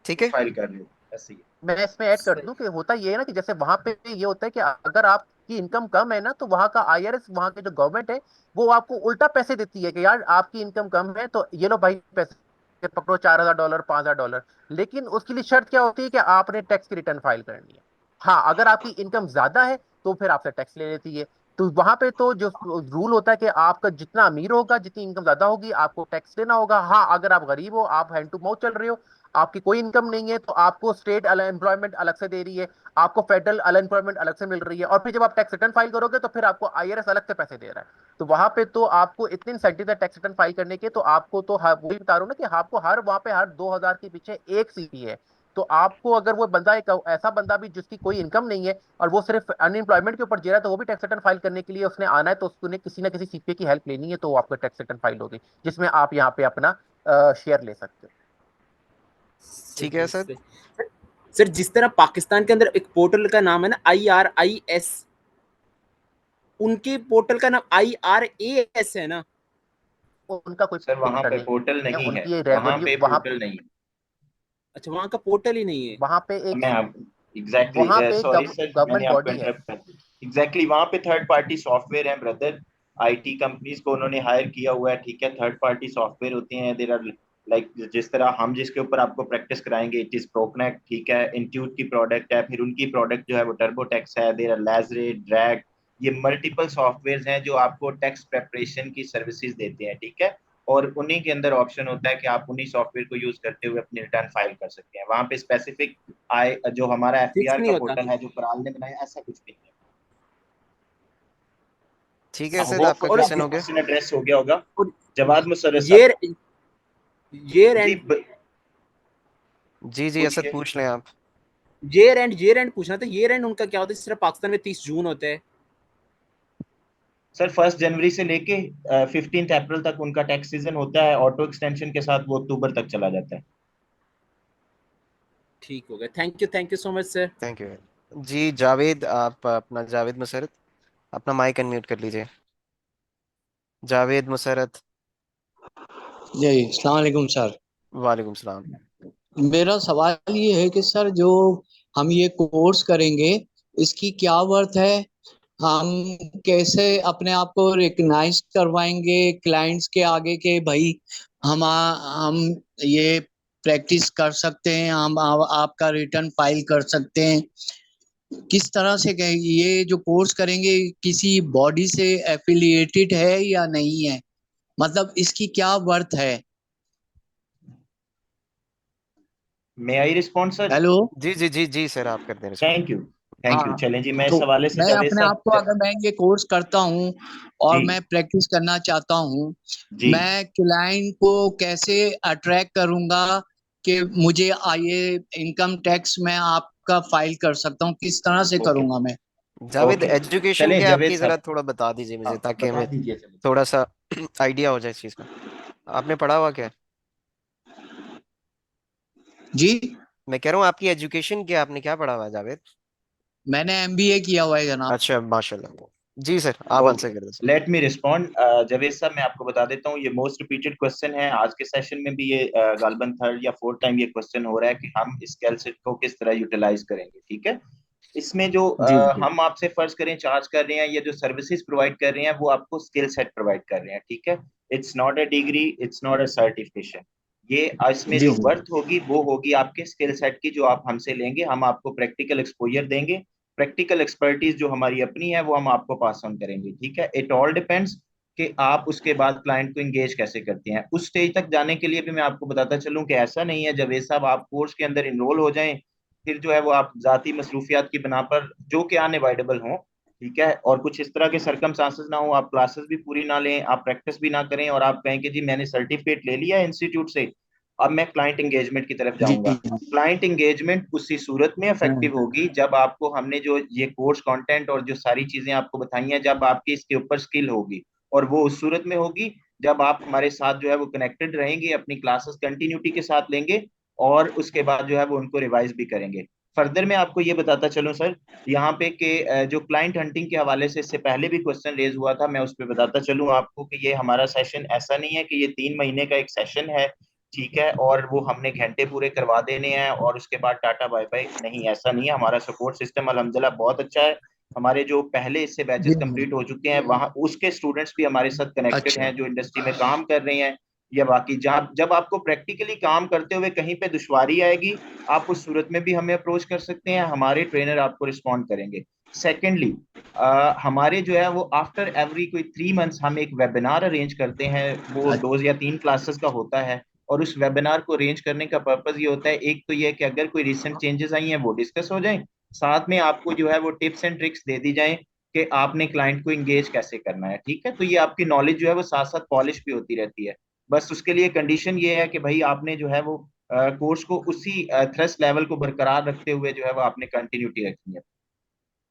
ठीक है। फाइल कर रहे हो, ऐसे ही मैं इसमें ऐड कर दूं कि होता ये है ना कि जैसे वहां पे ये होता है कि अगर आपकी इनकम कम है ना, तो वहां का IRS, वहां के जो गवर्नमेंट है, वो आपको उल्टा पैसे देती है कि यार आपकी इनकम कम है तो ये लो भाई पैसे पकड़ो, $4,000 $5,000। लेकिन उसके लिए शर्त क्या होती है कि आपने टैक्स की रिटर्न फाइल करनी है। हाँ, अगर आपकी इनकम ज्यादा है तो फिर आपसे टैक्स ले लेती है। तो वहां पे तो जो रूल होता है कि आपका जितना अमीर होगा, जितनी इनकम ज्यादा होगी, आपको टैक्स देना होगा। हाँ, अगर आप गरीब हो, आप हैंड टू माउथ चल रहे हो, आपकी कोई इनकम नहीं है, तो आपको स्टेट अनएम्प्लॉयमेंट अलग से दे रही है, आपको फेडरल अनएम्प्लॉयमेंट अलग से मिल रही है, और फिर जब आप टैक्स रिटर्न फाइल करोगे तो फिर आपको IRS अलग से पैसे दे रहा है। तो वहां पे तो आपको इतने इंसेंटिव है टैक्स रिटर्न फाइल करने के, तो आपको तो वही बता रहा हूँ ना कि आपको हर वहां पे हर 2,000 के पीछे एक CP है। तो आपको अगर वो बंदा, एक ऐसा बंदा भी जिसकी कोई इनकम नहीं है और वो सिर्फ अनएम्प्लॉयमेंट के ऊपर जी रहा है, तो वो भी टैक्स रिटर्न फाइल करने के लिए उसने आना है, तो उसने किसी ना किसी CPA की हेल्प लेनी है, तो वो आपको टैक्स रिटर्न फाइल होगी, जिसमें आप यहाँ पे अपना शेयर ले सकते हो। ठीक है सर। सर, सर जिस तरह पाकिस्तान के अंदर एक पोर्टल का नाम है ना IRIS, उनके पोर्टल का नाम IRAS है ना? उनका कोई सर। वहां पोर्टल पे नहीं पोर्टल है, नहीं है, उनकी वहां रेवेन्यू पे वहां पोर्टल नहीं है। अच्छा, वहां का पोर्टल ही नहीं है। वहां पे एक, मैं आप एग्जैक्टली वहां पे सॉरी सर, मैंने गवर्नमेंट आपको बॉडी है। इंटरप्ट कर दिया। एग्जैक्टली वहां पे थर्ड पार्टी सॉफ्टवेयर है ब्रदर, IT कंपनीज को उन्होंने हायर किया हुआ है, ठीक है। थर्ड पार्टी सॉफ्टवेयर होते हैं, देर आर लाइक, जिस तरह हम जिसके ऊपर आपको प्रैक्टिस कराएंगे, इट इज प्रोकनेक्ट, ठीक है। इंट्यूट की प्रोडक्ट है, फिर उनकी प्रोडक्ट जो है वो टर्बोटेक्स है, देर आर लैजरे, ड्रैग। ये मल्टीपल सॉफ्टवेयर हैं जो आपको टैक्स प्रेपरेशन की सर्विसेज देते हैं, ठीक है। और उन्हीं के अंदर ऑप्शन होता है कि आप उन्हीं सॉफ्टवेयर को यूज करते हुए अपनी रिटर्न फाइल कर सकते हैं। वहां पे स्पेसिफिक जो हमारा फिक्स FBR नहीं का होता। पोर्टल है जो पराल ने बनाया, ऐसा कुछ नहीं है। ठीक है सर, आपका होपफुली और क्वेश्चन आपका हो गया। क्वेश्चन एड्रेस हो गया होगा। और जवाद मुसर्रत ये साहब। ये जी एंड जी जी असद पूछिए। पूछ लें आप। ये एंड पूछना था। ये एंड उनका क्या होता है? सिर्फ पाकिस्तान में 30 जून होता है। सर 1 जनवरी से लेके 15 अप्रैल तक उनका टैक्स सीजन होता है, ऑटो एक्सटेंशन के साथ वो अक्टूबर तक चला जाता है। ठीक हो गया, thank you so much sir. Thank you जी। जावेद, आप अपना, जावेद मुसरत, अपना माइक अनम्यूट कर लीजिए। जावेद मुसरत। जी अस्सलाम वालेकुम सर। वालेकुम सलाम। मेरा सवाल ये है कि सर जो हम ये कोर्स करेंगे इसकी क्या वर्थ है, हम कैसे अपने आप को रिकग्नाइज करवाएंगे क्लाइंट्स के आगे के भाई हम ये प्रैक्टिस कर सकते हैं, हम आपका रिटर्न फाइल कर सकते हैं, किस तरह से ये जो कोर्स करेंगे किसी बॉडी से एफिलिएटेड है या नहीं है, मतलब इसकी क्या वर्थ है? May I respond sir? Hello. जी जी जी जी सर, आप कर दें respond. Thank you. Thank you. हाँ, चलें जी, मैं इस तो हवाले से मैं जावेद अपने आप को, साहब अगर मैं ये कोर्स करता हूँ और जी मैं प्रैक्टिस करना चाहता हूँ, जी मैं क्लाइंट को कैसे अट्रैक्ट करूंगा कि मुझे ये इनकम टैक्स मैं आपका फाइल कर सकता हूँ, किस तरह से ओके करूंगा मैं? जावेद, ओके एजुकेशन चलें क्या है जावेद आपकी, जरा साहब, थोड़ा बता दीजिए मुझे, हाँ ताकि बता हमें दीजिए चलें। थोड़ा सा आइडिया हो जाए इस चीज़ का। आपने पढ़ा हुआ क्या है? जी, मैं कह रहा हूँ आपकी एजुकेशन क्या, आपने क्या पढ़ा हुआ है जावेद? मैंने MBA किया हुआ है जनाब। अच्छा, माशाल्लाह। जी सर, आप ओके, आंसर कर दो sir. Let me respond. Javed साहब, मैं आपको बता देता हूँ, ये मोस्ट रिपीटेड क्वेश्चन है आज के सेशन में भी, ये गालबन थर्ड या फोर्थ टाइम ये क्वेश्चन हो रहा है कि हम इस स्किल सेट को किस तरह यूटिलाइज करेंगे। ठीक है, इसमें जो जी जी। हम आपसे फर्ज करें चार्ज कर रहे हैं, ये जो सर्विसेज प्रोवाइड कर रहे हैं वो आपको स्किल सेट प्रोवाइड कर रहे हैं। ठीक है, it's not a degree, it's not a certification. ये इसमें जी जो जी। वर्थ होगी वो होगी आपके स्किल सेट की, जो आप हमसे लेंगे। हम आपको प्रैक्टिकल एक्सपोजर देंगे, प्रैक्टिकल एक्सपर्टीज जो हमारी अपनी है वो हम आपको पास ऑन करेंगे। ठीक है, इट ऑल डिपेंड्स कि आप उसके बाद क्लाइंट को एंगेज कैसे करते हैं। उस स्टेज तक जाने के लिए भी मैं आपको बताता चलूं कि ऐसा नहीं है जावेद साहब आप कोर्स के अंदर इनरोल हो जाएं फिर जो है वो आप जाती मसरूफियात की बिना पर जो कि अनएवॉइडेबल हों, ठीक है, और कुछ इस तरह के सरकमस्टांसेस ना हो, आप क्लासेस भी पूरी ना लें, आप प्रैक्टिस भी ना करें और आप कहें कि जी मैंने सर्टिफिकेट ले लिया इंस्टीट्यूट से, अब मैं क्लाइंट एंगेजमेंट की तरफ जी जाऊंगा। जी। क्लाइंट एंगेजमेंट उसी सूरत में इफेक्टिव हाँ, होगी जब आपको हमने जो ये कोर्स कंटेंट और जो सारी चीजें आपको बताई हैं, जब आपकी इसके ऊपर स्किल होगी, और वो उस सूरत में होगी जब आप हमारे साथ जो है वो कनेक्टेड रहेंगे, अपनी क्लासेस कंटिन्यूटी के साथ लेंगे और उसके बाद जो है वो उनको रिवाइज भी करेंगे। फर्दर मैं आपको ये बताता चलूं सर, यहाँ पे कि जो क्लाइंट हंटिंग के हवाले से इससे पहले भी क्वेश्चन रेज हुआ था, मैं उस पर बताता चलूं आपको कि ये हमारा सेशन ऐसा नहीं है कि ये 3 महीने का एक सेशन है, ठीक है, और वो हमने घंटे पूरे करवा देने हैं और उसके बाद टाटा बाय बाय। नहीं, ऐसा नहीं है। हमारा सपोर्ट सिस्टम अल्हम्दुलिल्लाह बहुत अच्छा है। हमारे जो पहले इससे बैचेस जी कंप्लीट जी। हो चुके हैं, वहाँ उसके स्टूडेंट्स भी हमारे साथ कनेक्टेड अच्छा। हैं जो इंडस्ट्री में काम कर रहे हैं, या बाकी जहाँ जब आपको प्रैक्टिकली काम करते हुए कहीं पे दुश्वारी आएगी, आप उस सूरत में भी हमें अप्रोच कर सकते हैं, हमारे ट्रेनर आपको रिस्पॉन्ड करेंगे। सेकेंडली, हमारे जो है वो आफ्टर एवरी कोई 3 मंथ्स हम एक वेबिनार अरेंज करते हैं, वो 2 या 3 क्लासेस का होता है। और उस वेबिनार को अरेंज करने का पर्पज ये होता है, एक तो ये कि अगर कोई रिसेंट चेंजेस आई हैं वो डिस्कस हो जाएं, साथ में आपको जो है वो टिप्स एंड ट्रिक्स दे दी जाएं कि आपने क्लाइंट को इंगेज कैसे करना है। ठीक है, तो ये आपकी नॉलेज जो है वो साथ साथ पॉलिश भी होती रहती है। बस उसके लिए कंडीशन ये है कि भाई आपने जो है वो कोर्स को उसी थ्रस्ट लेवल को बरकरार रखते हुए जो है वो आपने कंटिन्यूटी रखनी है।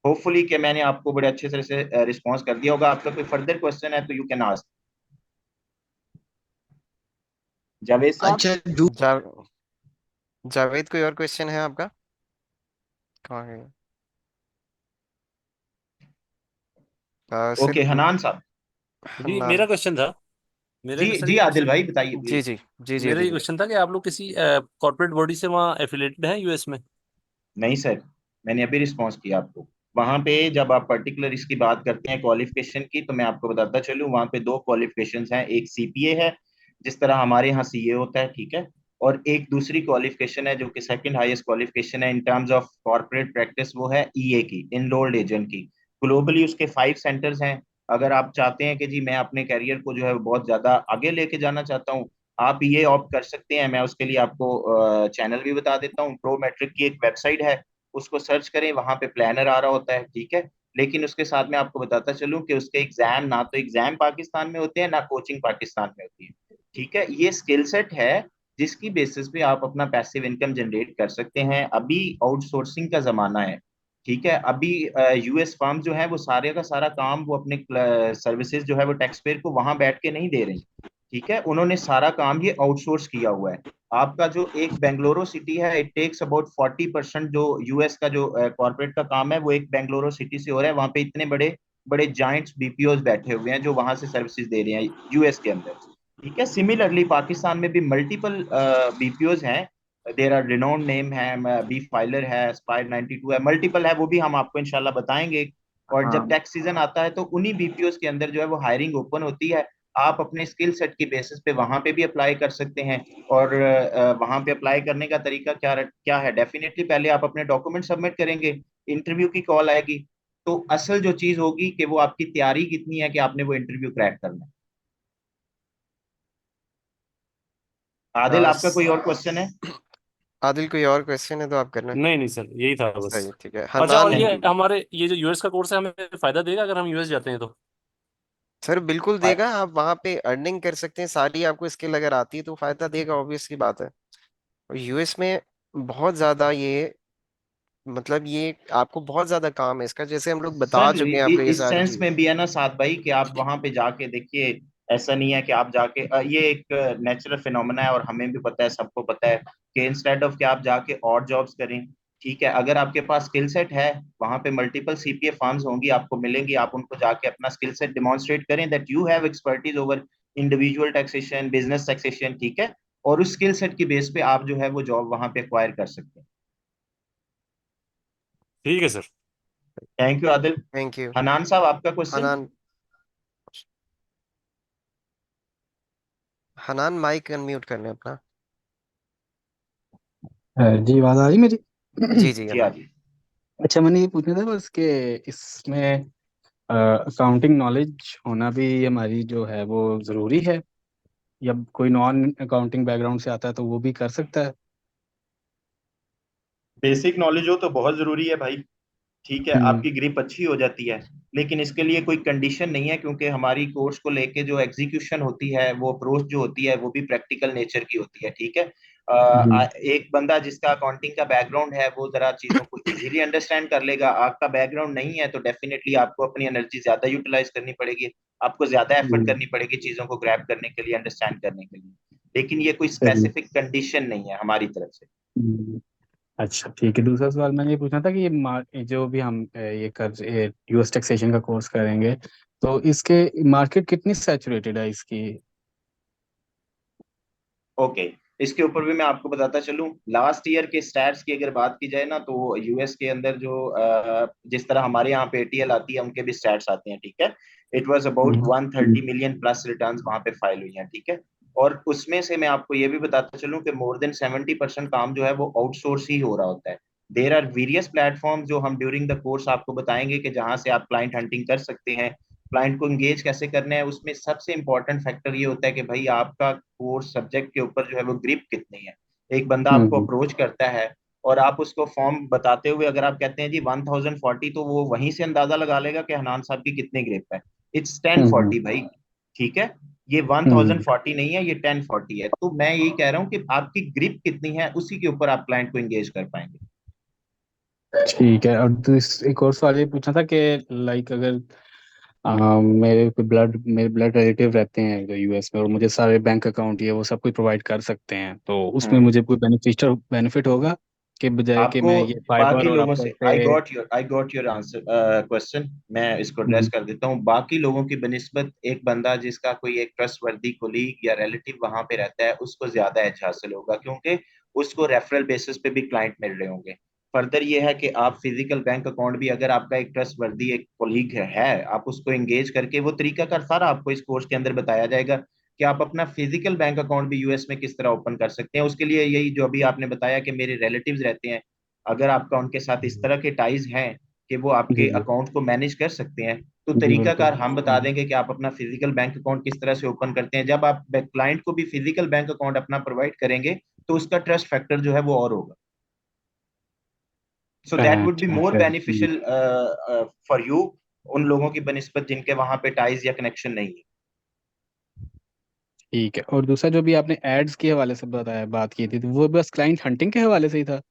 होपफुली कि मैंने आपको बड़े अच्छे तरह से रिस्पॉन्स कर दिया होगा। आपका कोई फर्दर क्वेश्चन है तो यू कैन आस्क जावेद साहब। अच्छा, जा, जावेद, कोई और क्वेश्चन है आपका? कहाँ है? ओके, सिर्फ हनान साहब। जी, हन्नान। मेरा क्वेश्चन था। मेरा जी सर जी, ये आदिल क्वेश्चन, भाई बताइए जी प्लीज। जी जी जी, मेरा अदिल ये भाई। क्वेश्चन था कि आप लोग किसी कॉर्पोरेट बॉडी से वहाँ एफिलेटेड हैं यूएस में? नहीं सर, मैंने अभी रिस्पॉन्स किया आपको। वहां पे जब आप पर्टिकुलर इसकी बात करते हैं क्वालिफिकेशन की, तो मैं आपको बताता चलूँ, वहां पे 2 क्वालिफिकेशंस हैं। एक सीपीए है, जिस तरह हमारे यहाँ सीए होता है, ठीक है, और एक दूसरी क्वालिफिकेशन है जो कि सेकंड हाईएस्ट क्वालिफिकेशन है in terms of corporate practice, वो है ईए की, इनरोल्ड एजेंट की। ग्लोबली उसके 5 सेंटर्स हैं। अगर आप चाहते हैं कि जी मैं अपने करियर को जो है बहुत ज्यादा आगे लेके जाना चाहता हूँ, आप ये ऑप्ट कर सकते हैं। मैं उसके लिए आपको चैनल भी बता देता हूँ। प्रो मैट्रिक की एक वेबसाइट है, उसको सर्च करें, वहां पे प्लानर आ रहा होता है, ठीक है। लेकिन उसके साथ में आपको बताता चलूं कि उसके एग्जाम, ना तो एग्जाम पाकिस्तान में होते हैं ना कोचिंग पाकिस्तान में होती है, ठीक है। ये स्किल सेट है जिसकी बेसिस पे आप अपना पैसिव इनकम जनरेट कर सकते हैं। अभी आउटसोर्सिंग का जमाना है, ठीक है। अभी यूएस फर्म जो है वो सारे का सारा काम वो अपने सर्विसेज जो है वो टैक्स पेयर को वहां बैठ के नहीं दे रही, ठीक है। उन्होंने सारा काम ये आउटसोर्स किया हुआ है। आपका जो एक बेंगलुरु सिटी है, इट टेक्स अबाउट 40%, जो यूएस का जो कॉर्पोरेट का काम है वो एक बेंगलुरु सिटी से हो रहा है। वहां पे इतने बड़े बड़े जाइंट्स बीपीओज बैठे हुए हैं जो वहां से सर्विसेज दे रहे हैं यूएस के अंदर, ठीक है। सिमिलरली पाकिस्तान में भी मल्टीपल बीपीओज हैं। देर आर रिनोन नेम है, बी फाइलर है, स्पायर 92 है, मल्टीपल है, वो भी हम आपको इंशाल्लाह बताएंगे। और जब हाँ। टैक्स सीजन आता है तो उन्हीं बीपीओज के अंदर जो है वो हायरिंग ओपन होती है। आप अपने स्किल सेट की बेसिस पे वहां पे भी अप्लाई कर सकते हैं। और वहां पे अप्लाई करने का तरीका क्या क्या है, डेफिनेटली पहले आप अपने डॉक्यूमेंट सबमिट करेंगे, इंटरव्यू की कॉल आएगी, तो असल जो चीज होगी कि वो आपकी तैयारी कितनी है कि आपने वो इंटरव्यू क्रैक करना है। आदिल, अ, आपका कोई स- और क्वेश्चन है? आदिल कोई और क्वेश्चन है तो आप करना। नहीं नहीं सर, यही था बस। सही, ठीक है। अच्छा, और हनान। थैंक ये यू। हमारे ये जो यूएस का कोर्स है, हमें फायदा देगा अगर हम यूएस जाते हैं तो? सर बिल्कुल देगा, आप वहां पे अर्निंग कर सकते हैं सारी, आपको स्किल अगर आती है तो फायदा देगा, ऑब्वियस सी बात है। और यूएस में बहुत ज्यादा ये, मतलब ये आपको बहुत ज्यादा काम है इसका, जैसे हम लोग बता सर चुके हैं आपको ये इस सारी सेंस चीज। में भी है ना साथ भाई कि आप वहां पे जाके देखिए, ऐसा नहीं है कि आप जाके ये एक नेचुरल फिनोमेना है और हमें भी पता है, सबको पता है कि इंस्टेड ऑफ कि आप जाके और जॉब्स करें, ठीक है, अगर आपके पास स्किल सेट है, वहां पे मल्टीपल सीपीए फर्म्स होंगी, आपको मिलेंगी, आप उनको जाके अपना स्किल सेट डिमॉन्स्ट्रेट करें that you have expertise over individual taxation, business taxation, ठीक है, और उस स्किल सेट की बेस पे आप जो है वो जॉब वहां पे एक्वायर कर सकते हैं। ठीक है sir. Thank you Adil. Thank you. Hanan साहब आपका question. Hanan. Hanan mike unmute करने अपना। जी, आवाज आ रही मेरी? जी जी जी हाँ हनान। जी। अच्छा, मैंने ये पूछना था बस कि इसमें अकाउंटिंग नॉलेज होना भी हमारी जो है वो ज़रूरी है, या कोई नॉन अकाउंटिंग बैकग्राउंड से आता है तो वो भी कर सकता है? बेसिक नॉलेज हो तो बहुत जरूरी है भाई, ठीक है, हम्म। आपकी ग्रिप अच्छी हो जाती है, लेकिन इसके लिए कोई कंडीशन नहीं है, क्योंकि हमारी कोर्स को लेके जो एग्जीक्यूशन होती है, वो अप्रोच जो होती है वो भी प्रैक्टिकल नेचर की होती है, ठीक है। हम्म। एक बंदा जिसका अकाउंटिंग का बैकग्राउंड है वो जरा चीजों को इजीली अंडरस्टैंड कर लेगा, आपका बैकग्राउंड नहीं है तो डेफिनेटली आपको अपनी एनर्जी ज्यादा यूटिलाइज करनी पड़ेगी, आपको ज्यादा एफर्ट हम्म। करनी पड़ेगी चीजों को ग्रैब करने के लिए, अंडरस्टैंड करने के लिए, लेकिन ये कोई सही। स्पेसिफिक कंडीशन नहीं है हमारी तरफ से। हम्म। अच्छा, ठीक है। दूसरा सवाल मैंने ये पूछना था कि ये जो भी हम ये कर यूएस टैक्सेशन का कोर्स करेंगे, तो इसके मार्केट कितनी सैचुरेटेड है इसकी? ओके, इसके ऊपर भी मैं आपको बताता चलूं, लास्ट ईयर के स्टैट्स की अगर बात की जाए ना, तो यूएस के अंदर जो जिस तरह हमारे यहाँ पे एटीएल आती है, उनके भी स्टैट्स आते हैं, ठीक है, it was about hmm. 130 million plus returns वहां पे फाइल हुई हैं, ठीक है, और उसमें से मैं आपको ये भी बताता चलूं कि मोर देन 70% काम जो है वो आउटसोर्स ही हो रहा होता है। देर आर वेरियस प्लेटफॉर्म जो हम ड्यूरिंग द कोर्स आपको बताएंगे कि जहां से आप क्लाइंट हंटिंग कर सकते हैं, क्लाइंट को एंगेज कैसे करना है, उसमें सबसे इंपॉर्टेंट फैक्टर ये होता है कि भाई आपका कोर्स सब्जेक्ट के ऊपर जो है वो ग्रिप कितनी है। एक बंदा आपको हम्म। अप्रोच करता है और आप उसको फॉर्म बताते हुए अगर आप कहते हैं जी 1040, तो वो वहीं से अंदाजा लगा लेगा कि हनान साहब की कितनी ग्रिप है। It's ten hmm. फोर्टी भाई, ठीक है, ये हम्म। 1040 नहीं है, ये 1040 है, तो मैं यही कह रहा हूँ कि आपकी ग्रिप कितनी है उसी के ऊपर आप क्लाइंट को एंगेज कर पाएंगे। ठीक है। और एक और सवाल ये पूछना था कि लाइक अगर मेरे ब्लड रिलेटिव रहते हैं जो यूएस में, और मुझे सारे बैंक अकाउंट ये वो सब कुछ प्रोवाइड कर सकते हैं, तो उसमें हम्म। मुझे कोई बेनिफिट होगा कि बजाय कि आपको मैं ये फाइबर बाकी और लोगों आपका से ऐसे? आई गॉट योर आंसर क्वेश्चन, मैं इसको एड्रेस हम्म। कर देता हूँ। बाकी लोगों की बनिस्बत एक बंदा जिसका कोई एक ट्रस्टवर्दी कोलीग या रिलेटिव वहां पे रहता है, उसको ज्यादा एज हासिल होगा, क्योंकि उसको रेफरल बेसिस पे भी क्लाइंट मिल रहे होंगे। फर्दर ये है कि आप फिजिकल बैंक अकाउंट भी, अगर आपका एक ट्रस्टवर्दी एक कोलीग है, आप उसको एंगेज करके, वो तरीका कर सारा आपको इस कोर्स के अंदर बताया जाएगा कि आप अपना फिजिकल बैंक अकाउंट भी यूएस में किस तरह ओपन कर सकते हैं। उसके लिए यही जो अभी आपने बताया कि मेरे रिलेटिव्स रहते हैं, अगर आपका उनके साथ इस तरह के टाइज हैं कि वो जी आपके जी। अकाउंट को मैनेज कर सकते हैं, तो जी बिल्कुल। तरीकाकार हम बता देंगे कि आप अपना फिजिकल बैंक अकाउंट किस तरह से ओपन करते हैं। जब आप क्लाइंट को भी फिजिकल बैंक अकाउंट अपना प्रोवाइड करेंगे, तो उसका ट्रस्ट फैक्टर जो है वो और होगा, सो दैट वुड बी अच्छा मोर अच्छा। बेनिफिशियल फॉर यू, उन लोगों की बनिस्बत जिनके वहां पे टाइज या कनेक्शन नहीं है। ठीक है। और दूसरा जो भी आपने एड्स के हवाले से बताया, बात की थी, तो वो बस क्लाइंट हंटिंग के हवाले से ही था?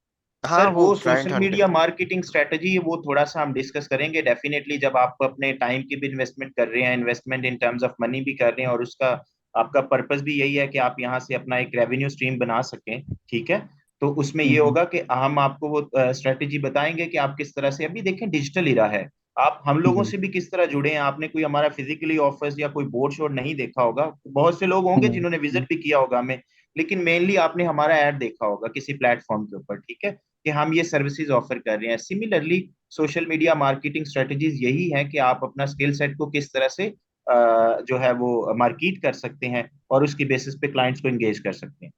हाँ सर वो वो client social hunting. Media marketing strategy है, वो थोड़ा सा हम डिस्कस करेंगे डेफिनेटली, जब आप अपने टाइम की भी इन्वेस्टमेंट कर रहे हैं, investment in terms of money भी कर रहे हैं, और उसका आपका पर्पस भी यही है कि आप यहाँ से अपना एक रेवेन्यू स्ट्रीम बना सकें, ठीक है, तो उसमें ये हम्म। होगा कि हम आपको वो स्ट्रेटजी बताएंगे कि आप किस तरह से, अभी देखें डिजिटल इरा है, आप हम लोगों हम्म। से भी किस तरह जुड़े हैं, आपने कोई हमारा फिजिकली ऑफिस या कोई बोर्ड शोर्ड नहीं देखा होगा, बहुत से लोग होंगे हम्म। जिन्होंने विजिट भी किया होगा हमें, लेकिन मेनली आपने हमारा ऐड देखा होगा किसी प्लेटफॉर्म के ऊपर, ठीक है, कि हम ये सर्विसेज ऑफर कर रहे हैं। Similarly social media marketing strategies यही है कि आप अपना स्किल सेट को किस तरह से जो है वो मार्केट कर सकते हैं और उसकी बेसिस पे क्लाइंट्स को एंगेज कर सकते हैं।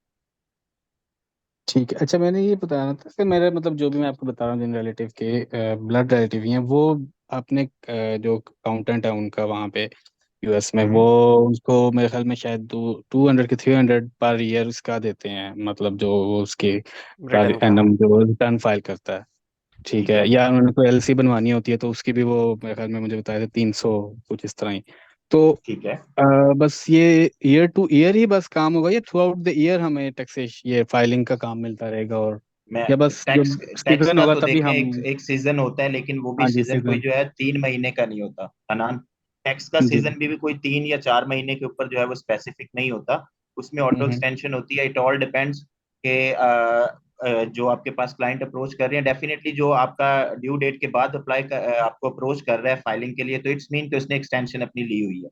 ठीक है। अच्छा, मैंने ये बताना था कि मेरे मतलब जो भी मैं आपको बता रहा हूँ जिन रिलेटिव के ब्लड रिलेटिव हैं, वो अपने जो अकाउंटेंट है उनका वहाँ पे, यूएस में। वो उसको मेरे ख्याल में शायद 200 के 300 पर ईयर उसका देते हैं, मतलब जो वो उसके पर रिटर्न का। एनम जो रिटर्न फाइल करता है। ठीक ठीक है, है। या उन्होंने कोई एलसी बनवानी होती है तो उसकी भी वो मेरे ख्याल में मुझे बताया था 300 कुछ इस तरह ही। तो ठीक है। बस ये ईयर टू ईयर ही बस काम होगा, या थ्रू आउट द ईयर हमें टैक्सेशन ये फाइलिंग का काम मिलता रहेगा, और मैं या बस टैक्स जब टैक्स सीजन का होगा तो तभी देखें, हम। एक सीजन होता है, लेकिन वो भी हाँ जी, सीजन कोई सीजन। जो है 3 महीने का नहीं होता हनान। टैक्स का जी। सीजन भी कोई 3 या 4 महीने के ऊपर जो है वो स्पेसिफिक नहीं होता। उसमें ऑटो हम्म। एक्सटेंशन होती है। इट ऑल डिपेंड्स के जो आपके पास क्लाइंट अप्रोच कर रहे हैं, डेफिनेटली जो आपका ड्यू डेट के बाद आपको अप्रोच कर रहा है फाइलिंग के लिए, तो इट्स मीन तो उसने एक्सटेंशन अपनी ली हुई है।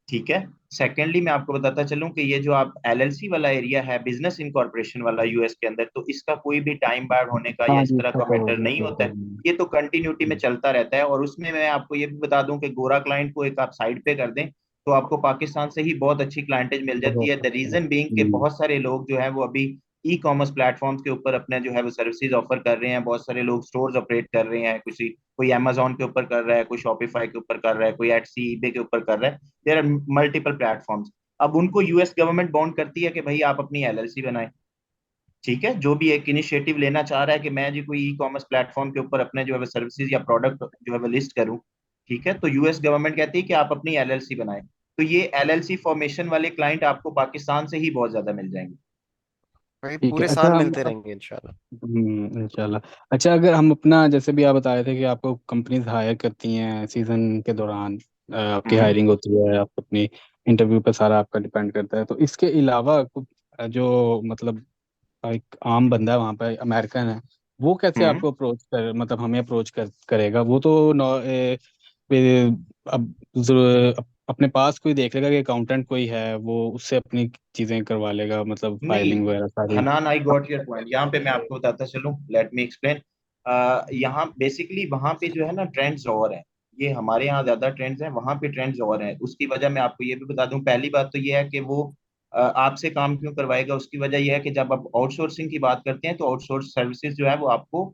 ठीक है। सेकेंडली मैं आपको बताता चलूं कि ये जो आप एलएलसी वाला एरिया है, बिजनेस इनकॉर्पोरेशन वाला यूएस के अंदर, तो इसका कोई भी टाइम बाउंड होने का या हाँ इस जी, तरह इसका का तो मैटर वो नहीं तो होता है। ये तो कंटिन्यूटी में चलता रहता है। और उसमें मैं आपको ये भी बता दूं कि गोरा क्लाइंट को एक आप साइड पे कर दें तो आपको पाकिस्तान से ही बहुत अच्छी क्लाइंटेज मिल जाती है। बहुत द अच्छा। रीजन बीइंग के बहुत सारे लोग जो है वो अभी ई कॉमर्स प्लेटफॉर्म्स के ऊपर अपने जो है वो सर्विसेज ऑफर कर रहे हैं। बहुत सारे लोग स्टोर्स ऑपरेट कर रहे हैं। किसी कोई अमेजोन के ऊपर कर रहा है, कोई शॉपिफाई के ऊपर कर रहा है, कोई एटसी ईबे के ऊपर कर रहा है। There are multiple platforms. अब उनको यूएस गवर्नमेंट बाउंड करती है कि भाई आप अपनी एलएलसी बनाएं। ठीक है। जो भी एक इनिशिएटिव लेना चाह रहा है कि मैं जी कोई ई कॉमर्स प्लेटफॉर्म के ऊपर अपने जो है सर्विसेज या प्रोडक्ट जो है लिस्ट करूं, ठीक है, तो यूएस गवर्नमेंट कहती है कि आप अपनी एलएलसी बनाएं। तो ये एलएलसी फॉर्मेशन वाले क्लाइंट आपको पाकिस्तान से ही बहुत ज्यादा मिल जाएंगे। भाई ठीक है। पूरे अच्छा साल हम मिलते रहेंगे इंशाल्लाह। इंशाल्लाह। अच्छा, अगर हम अपना जैसे भी आप बताए थे कि आपको कंपनीज हायर करती हैं सीजन के दौरान, आपकी हम्म। हायरिंग होती है, आप अपनी इंटरव्यू पे सारा आपका डिपेंड करता है, तो इसके अलावा जो मतलब एक आम बंदा है वहाँ पे अमेरिकन है, वो कैसे हम्म। आपको अप्रोच कर मतलब हमें अप्रोच करेगा? वो तो फिर अब अपने पास कोई देख लेगा कि अकाउंटेंट कोई है, वो उससे अपनी चीजें करवा लेगा, मतलब नहीं, फाइलिंग वगैरह सारी। हनान, आई गॉट योर पॉइंट। यहाँ पे मैं आपको बताता चलूं, लेट मी एक्सप्लेन। यहाँ बेसिकली वहाँ पे जो है ना ट्रेंड्स और हैं। ये हमारे यहाँ ज्यादा ट्रेंड्स हैं, वहाँ पे ट्रेंड्स और हैं। उसकी वजह मैं आपको ये भी बता दूं। पहली बात तो ये है कि वो आपसे काम क्यों करवाएगा। उसकी वजह यह है कि जब आप आउटसोर्सिंग की बात करते हैं तो आउटसोर्स सर्विसेज जो है वो आपको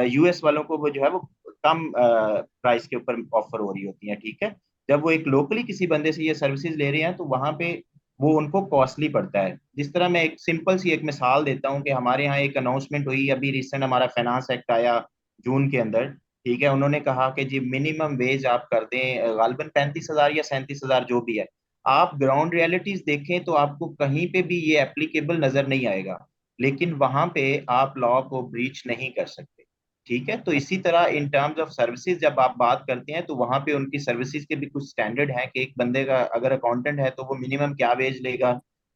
यूएस वालों को वो जो है वो कम प्राइस के ऊपर ऑफर हो रही होती है। ठीक है। जब वो एक लोकली किसी बंदे से ये सर्विसेज ले रहे हैं तो वहां पे वो उनको कॉस्टली पड़ता है। जिस तरह मैं एक सिंपल सी एक मिसाल देता हूँ कि हमारे यहाँ एक अनाउंसमेंट हुई अभी रिसेंट, हमारा फाइनेंस एक्ट आया जून के अंदर। ठीक है। उन्होंने कहा कि जी मिनिमम वेज आप कर दें गालबन 35,000 या 37,000 जो भी है। आप ग्राउंड रियलिटीज देखें तो आपको कहीं पे भी ये एप्लीकेबल नजर नहीं आएगा, लेकिन वहां पे आप लॉ को ब्रीच नहीं कर सकते। ठीक है। तो इसी तरह इन टर्म्स ऑफ सर्विसेज जब आप बात करते हैं तो वहां पे उनकी सर्विसेज के भी कुछ स्टैंडर्ड हैं कि एक बंदे का अगर अकाउंटेंट है तो वो मिनिमम क्या वेज लेगा।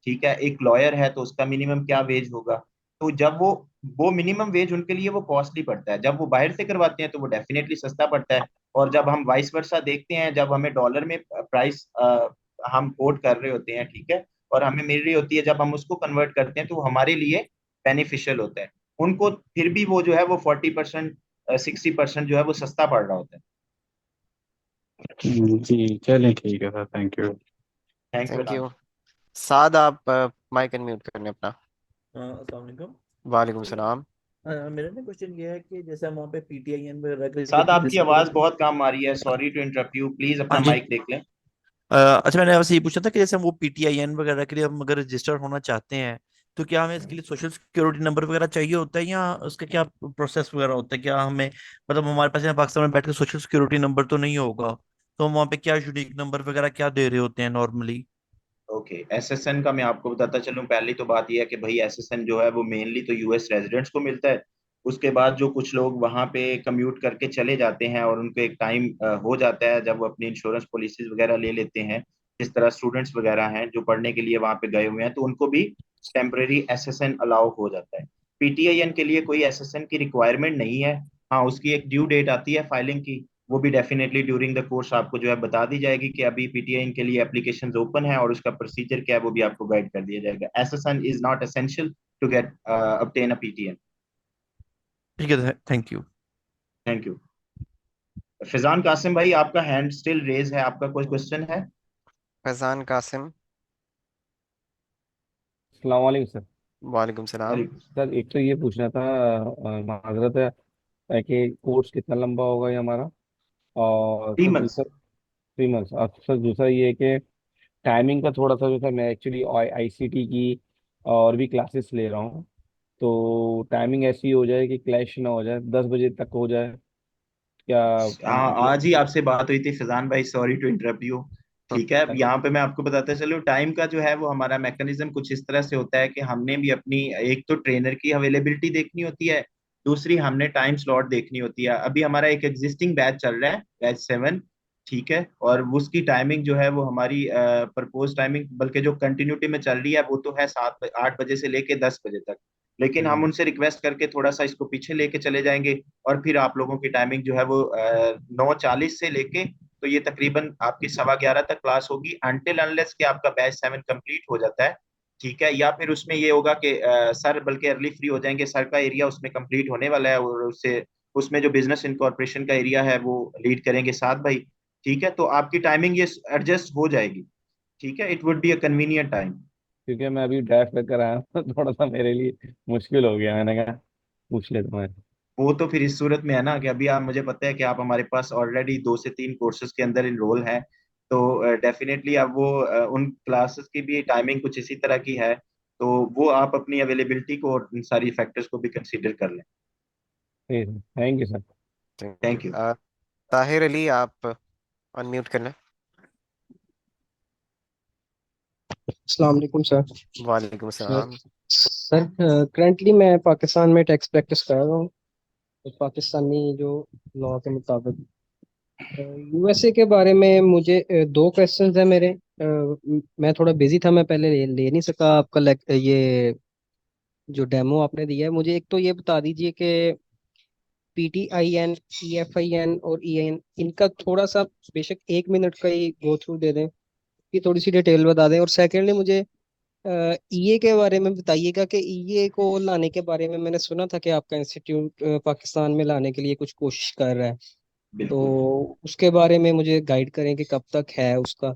ठीक है। एक लॉयर है तो उसका मिनिमम क्या वेज होगा। तो जब वो मिनिमम वेज उनके लिए वो कॉस्टली पड़ता है। जब वो बाहर से करवाते हैं तो वो डेफिनेटली सस्ता पड़ता है। और जब हम वाइस वर्सा देखते हैं, जब हमें डॉलर में प्राइस हम कोट कर रहे होते हैं, ठीक है, और हमें मिल रही होती है, जब हम उसको कन्वर्ट करते हैं तो वो हमारे लिए बेनिफिशियल होता है। उनको फिर भी वो जो है वो 40% 60% जो है वो सस्ता पड़ रहा होता है। जी चलें, ठीक है sir, thank you. Thank you thank Anan. You. Saad आप माइक अनम्यूट करने अपना। अस्सलाम वालेकुम। वालेकुम सलाम। मेरा ना क्वेश्चन ये है कि जैसे हम वहाँ पे पीटीआईएन वगैरह के लिए साथ आपकी रजिस्टर आवाज करते बहुत कम आ रही है, sorry to interrupt you, please हाँ अपना जी। माइक देख लें। अच्छा, मैंने आपसे ये पूछा था कि जैसे हम वो पीटीआईएन वगैरह के लिए हम अगर रजिस्टर होना चाहते हैं तो क्या हमें इसके लिए सोशल सिक्योरिटी नंबर वगैरह चाहिए होता है, या उसका क्या प्रोसेस वगैरह होता है? क्या हमें मतलब हमारे पास यहाँ पाकिस्तान में बैठ के सोशल सिक्योरिटी नंबर तो नहीं होगा, तो हम वहाँ पे क्या यूनिक नंबर वगैरह क्या दे रहे होते हैं नॉर्मली? ओके, एसएसएन का मैं आपको बताता चलूं। पहली तो बात यह है कि भाई एसएसएन जो है वो मेनली तो यूएस रेजिडेंट्स को मिलता है। उसके बाद जो कुछ लोग वहां पे कम्यूट करके चले जाते हैं और उनको एक टाइम हो जाता है जब वो अपनी इंश्योरेंस पॉलिसीज वगैरह ले लेते हैं, जिस तरह स्टूडेंट्स वगैरह हैं जो पढ़ने के लिए वहां पे गए हुए हैं, तो उनको भी टेम्परेरी एसएसएन अलाउ हो जाता है। पीटीआईएन के लिए कोई एसएसएन की रिक्वायरमेंट नहीं है। हाँ, उसकी एक ड्यू डेट आती है फाइलिंग की, वो भी डेफिनेटली ड्यूरिंग द कोर्स आपको जो है बता दी जाएगी कि अभी पीटीआई के लिए एप्लीकेशंस ओपन है और उसका प्रोसीजर क्या है वो भी आपको गाइड कर दिया जाएगा। SSN is not essential to get obtain a PTN। ठीक है, thank you. Thank you. Fizan Qasim भाई, आपका हैंड स्टिल रेज है, आपका कोई क्वेश्चन है? फैजान कासिम। अस्सलाम वालेकुम सर। वालेकुम सलाम। सर एक तो ये पूछना था, माजरत है कि कोर्स कितना लंबा होगा ये हमारा, और थ्री सर मंथ्स दूसरा 3 मंथ्स। और सर दूसरा ये है कि टाइमिंग का थोड़ा सा जो था, मैं एक्चुअली आईसीटी की और भी क्लासेस ले रहा हूँ, तो टाइमिंग ऐसी हो जाए कि क्लैश ना हो जाए, 10 बजे तक हो जाए क्या? आज ही आपसे बात हुई थी फैजान भाई, सॉरी टू इंटरप्ट यू। ठीक है, अब यहाँ पे मैं आपको बताता चलूँ, टाइम का जो है वो हमारा मैकेनिज्म कुछ इस तरह से होता है कि हमने भी अपनी एक तो ट्रेनर की अवेलेबिलिटी देखनी होती है, दूसरी हमने टाइम स्लॉट देखनी होती है। अभी हमारा एक एग्जिस्टिंग बैच चल रहा है, बैच 7। ठीक है, और उसकी टाइमिंग जो है वो हमारी प्रपोज टाइमिंग, बल्कि जो कंटिन्यूटी में चल रही है वो तो है 7 8 बजे से लेके 10 बजे तक, लेकिन हम उनसे रिक्वेस्ट करके थोड़ा सा इसको पीछे लेके चले जाएंगे। और फिर आप लोगों की टाइमिंग जो है वो 9:40 से लेके, तो ये तकरीबन आपकी 11:15 तक क्लास होगी, अनटिल अनलेस कि आपका बैच 7 कंप्लीट हो जाता है। ठीक है, या फिर उसमें ये होगा कि सर बल्कि अर्ली फ्री हो जाएंगे, सर का एरिया उसमें कंप्लीट होने वाला है, और उससे उसमें जो बिजनेस इनकॉर्पोरेशन का एरिया है वो लीड करेंगे साथ भाई। ठीक है, तो आपकी टाइमिंग ये एडजस्ट हो जाएगी। ठीक है, it would be a convenient time. क्योंकि मैं अभी ड्राइव कर आया हूँ थोड़ा सा मेरे लिए मुश्किल हो गया, मैंने कहा पूछ लेता हूँ। वो तो फिर इस सूरत में है ना कि अभी आप, मुझे पता है कि आप हमारे पास ऑलरेडी 2 से 3 कोर्सेज के अंदर इनरोल हैं, तो डेफिनेटली अब वो उन क्लासेस की भी टाइमिंग कुछ इसी तरह की है, तो वो आप अपनी अवेलेबिलिटी को और इन सारी फैक्टर्स को भी कंसीडर कर लें। Thank you sir. Thank you. Tahir Ali, आप अनम्यूट करना। अस्सलाम वालेकुम सर। वालेकुम सर सलाम। सर करंटली मैं पाकिस्तान में टैक्स प्रैक्टिस कर रहा हूँ, तो पाकिस्तानी जो लॉ के मुताबिक। यूएसए के बारे में मुझे दो क्वेश्चंस हैं मेरे। मैं थोड़ा बिजी था, मैं पहले ले नहीं सका आपका ये जो डेमो आपने दिया है। मुझे एक तो ये बता दीजिए कि पीटीआईएन, ईएफआईएन और ईएन, इनका थोड़ा सा बेशक 1 मिनट का ही गो थ्रू दे दें, ये थोड़ी सी डिटेल बता दें। और सेकेंडली मुझे ईए के बारे में बताइएगा कि ईए को लाने के बारे में मैंने सुना था कि आपका इंस्टीट्यूट पाकिस्तान में लाने के लिए कुछ कोशिश कर रहा है, बिल्कुल। तो उसके बारे में मुझे गाइड करें कि कब तक है उसका।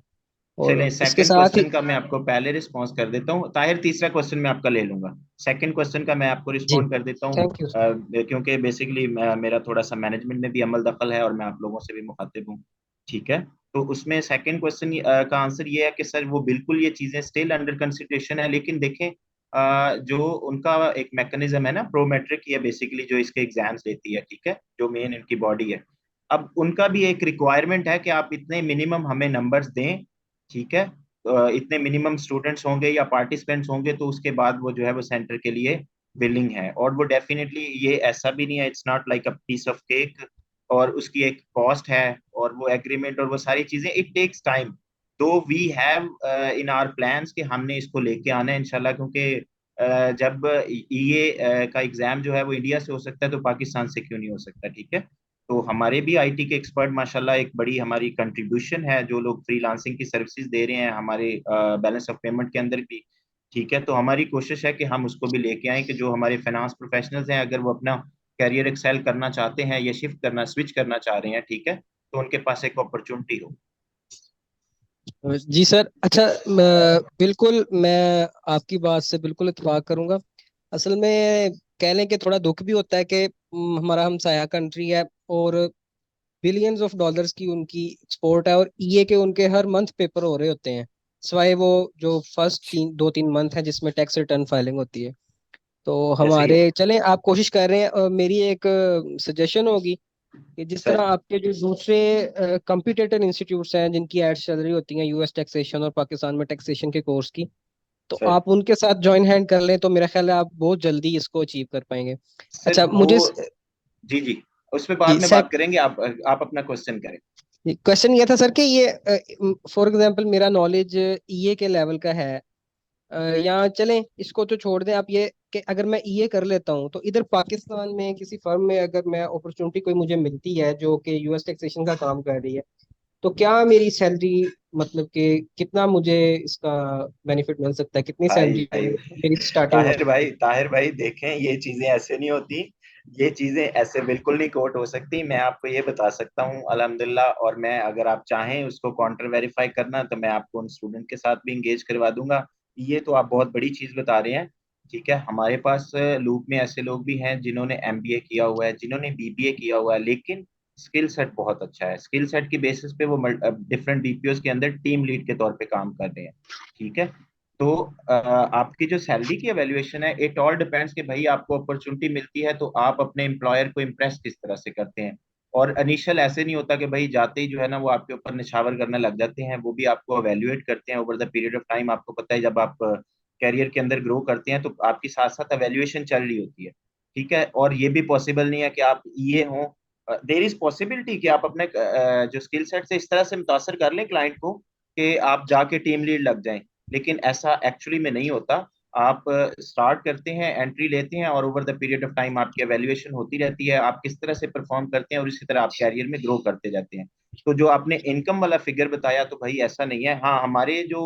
और चलें, इसके सेकंड साथ ही क्वेश्चन का मैं आपको पहले रिस्पॉन्स कर देता हूँ ताहिर, तीसरा क्वेश्चन मैं आपका ले लूंगा। सेकंड क्वेश्चन का मैं आपको जी रिस्पॉन्ड कर देता हूँ, थैंक यू सर। क्योंकि बेसिकली मेरा थोड़ा सा मैनेजमेंट में भी अमल दखल है और मैं आप लोगों से भी मुखातिब हूँ। ठीक है, तो उसमें सेकंड क्वेश्चन का आंसर ये है कि सर वो बिल्कुल ये चीजें स्टिल अंडर कंसिडरेशन है, लेकिन देखें जो उनका एक मैकेनिज्म है ना, प्रोमेट्रिक, ये बेसिकली जो इसके एग्जाम्स लेती है, ठीक है, जो मेन इनकी बॉडी है, अब उनका भी एक रिक्वायरमेंट है कि आप इतने मिनिमम हमें नंबर्स दें। ठीक है, इतने मिनिमम स्टूडेंट्स होंगे या पार्टिसिपेंट्स होंगे तो उसके बाद वो जो है वो सेंटर के लिए विलिंग है, और वो डेफिनेटली ये ऐसा भी नहीं है, it's not like a piece of cake, और उसकी एक कॉस्ट है, और वो एग्रीमेंट और वो सारी चीजें, इट टेक्स टाइम। तो we have in our plans कि हमने इसको लेके आना है इंशाल्लाह, क्योंकि जब ये का एग्जाम जो है वो इंडिया से हो सकता है तो पाकिस्तान से क्यों नहीं हो सकता। ठीक है, तो हमारे भी आईटी के एक्सपर्ट माशाल्लाह एक बड़ी हमारी कंट्रीब्यूशन है, जो लोग फ्रीलांसिंग की सर्विसेज दे रहे हैं हमारे बैलेंस ऑफ पेमेंट के अंदर भी। ठीक है, तो हमारी कोशिश है कि हम उसको भी लेके आएं कि जो हमारे फाइनेंस प्रोफेशनल्स हैं, अगर वो अपना कैरियर एक्सेल करना चाहते हैं या शिफ्ट करना, स्विच करना चाह रहे हैं, ठीक है, तो उनके पास एक अपॉर्चुनिटी हो। जी सर, अच्छा, बिल्कुल मैं आपकी बात से बिल्कुल इत्तेफाक करूंगा। असल में कह लें कि थोड़ा दुख भी होता है कि हमारा हमसाया कंट्री है और बिलियंस ऑफ डॉलर्स की उनकी एक्सपोर्ट है, और ईए के उनके हर मंथ पेपर हो रहे होते हैं, सिवाय वो जो फर्स्ट 2-3 मंथ है जिसमें टैक्स रिटर्न फाइलिंग होती है। तो ऐसे ही है हमारे चलें, आप कोशिश कर रहे हैं, मेरी एक सजेशन होगी कि जिस तरह सर। आपके जो दूसरे कंप्यूटेटर इंस्टीट्यूट्स हैं जिनकी एड्स चल रही होती हैं यूएस टैक्सेशन और पाकिस्तान में टैक्सेशन के कोर्स की, तो सर आप उनके साथ ज्वाइन हैंड कर लें तो मेरा ख्याल है आप बहुत जल्दी इसको अचीव कर पाएंगे। सर अच्छा वो, मुझे जी जी, उस पर बाद जी में बात करेंगे, आप अपना क्वेश्चन करें। क्वेश्चन ये था सर कि ये फॉर एग्जांपल मेरा नॉलेज ईए के लेवल का है, या चलें इसको तो छोड़ दें आप, ये कि अगर मैं ईए कर लेता हूँ तो इधर पाकिस्तान में किसी फर्म में अगर मैं अपॉर्चुनिटी कोई मुझे मिलती है जो कि यूएस टैक्सेशन का काम कर रही है, तो क्या मेरी सैलरी, मतलब कि कितना मुझे इसका बेनिफिट मिल सकता है, कितनी भाई सैलरी भाई मेरी स्टार्टिंग हो सकती ताहिर भाई देखें, ये चीजें ऐसे नहीं होती, ये चीजें ऐसे बिल्कुल नहीं कोट हो सकती। मैं आपको ये बता सकता हूँ अल्हम्दुलिल्लाह, और मैं, अगर आप चाहें उसको काउंटर वेरीफाई करना, तो मैं आपको उन स्टूडेंट के साथ भी इंगेज करवा दूंगा। ये तो आप बहुत बड़ी चीज बता रहे हैं। ठीक है, हमारे पास लूप में ऐसे लोग भी हैं जिन्होंने एमबीए किया हुआ है, जिन्होंने बीबीए किया हुआ है, लेकिन स्किल सेट बहुत अच्छा है। स्किल सेट की बेसिस पे वो डिफरेंट बीपीओस के अंदर टीम लीड के तौर पे काम कर रहे हैं, ठीक है। तो आपकी जो सैलरी की एवेल्युएशन है, इट ऑल डिपेंड्स कि भाई आपको अपॉर्चुनिटी मिलती है तो आप अपने एम्प्लॉयर को इम्प्रेस किस तरह से करते हैं। और इनिशियल ऐसे नहीं होता कि भाई जाते ही जो है ना वो आपके ऊपर निछावर करने लग जाते हैं, वो भी आपको एवेल्युएट करते हैं over the period of time. आपको पता है जब आप कैरियर के अंदर ग्रो करते हैं तो आपकी साथ साथ एवेल्युएशन चल रही होती है, ठीक है। और ये भी पॉसिबल नहीं है कि आप ये हो, देर इज पॉसिबिलिटी कि आप अपने जो स्किल सेट से इस तरह से मुतासर कर लें क्लाइंट को कि आप जाके टीम लीड लग जाएं, लेकिन ऐसा एक्चुअली में नहीं होता। आप स्टार्ट करते हैं, एंट्री लेते हैं, और over the period of time आपकी एवेल्युएशन होती रहती है, आप किस तरह से परफॉर्म करते हैं और इसी तरह आप कैरियर में ग्रो करते जाते हैं। तो जो आपने इनकम वाला फिगर बताया, तो भाई ऐसा नहीं है। हाँ, हमारे जो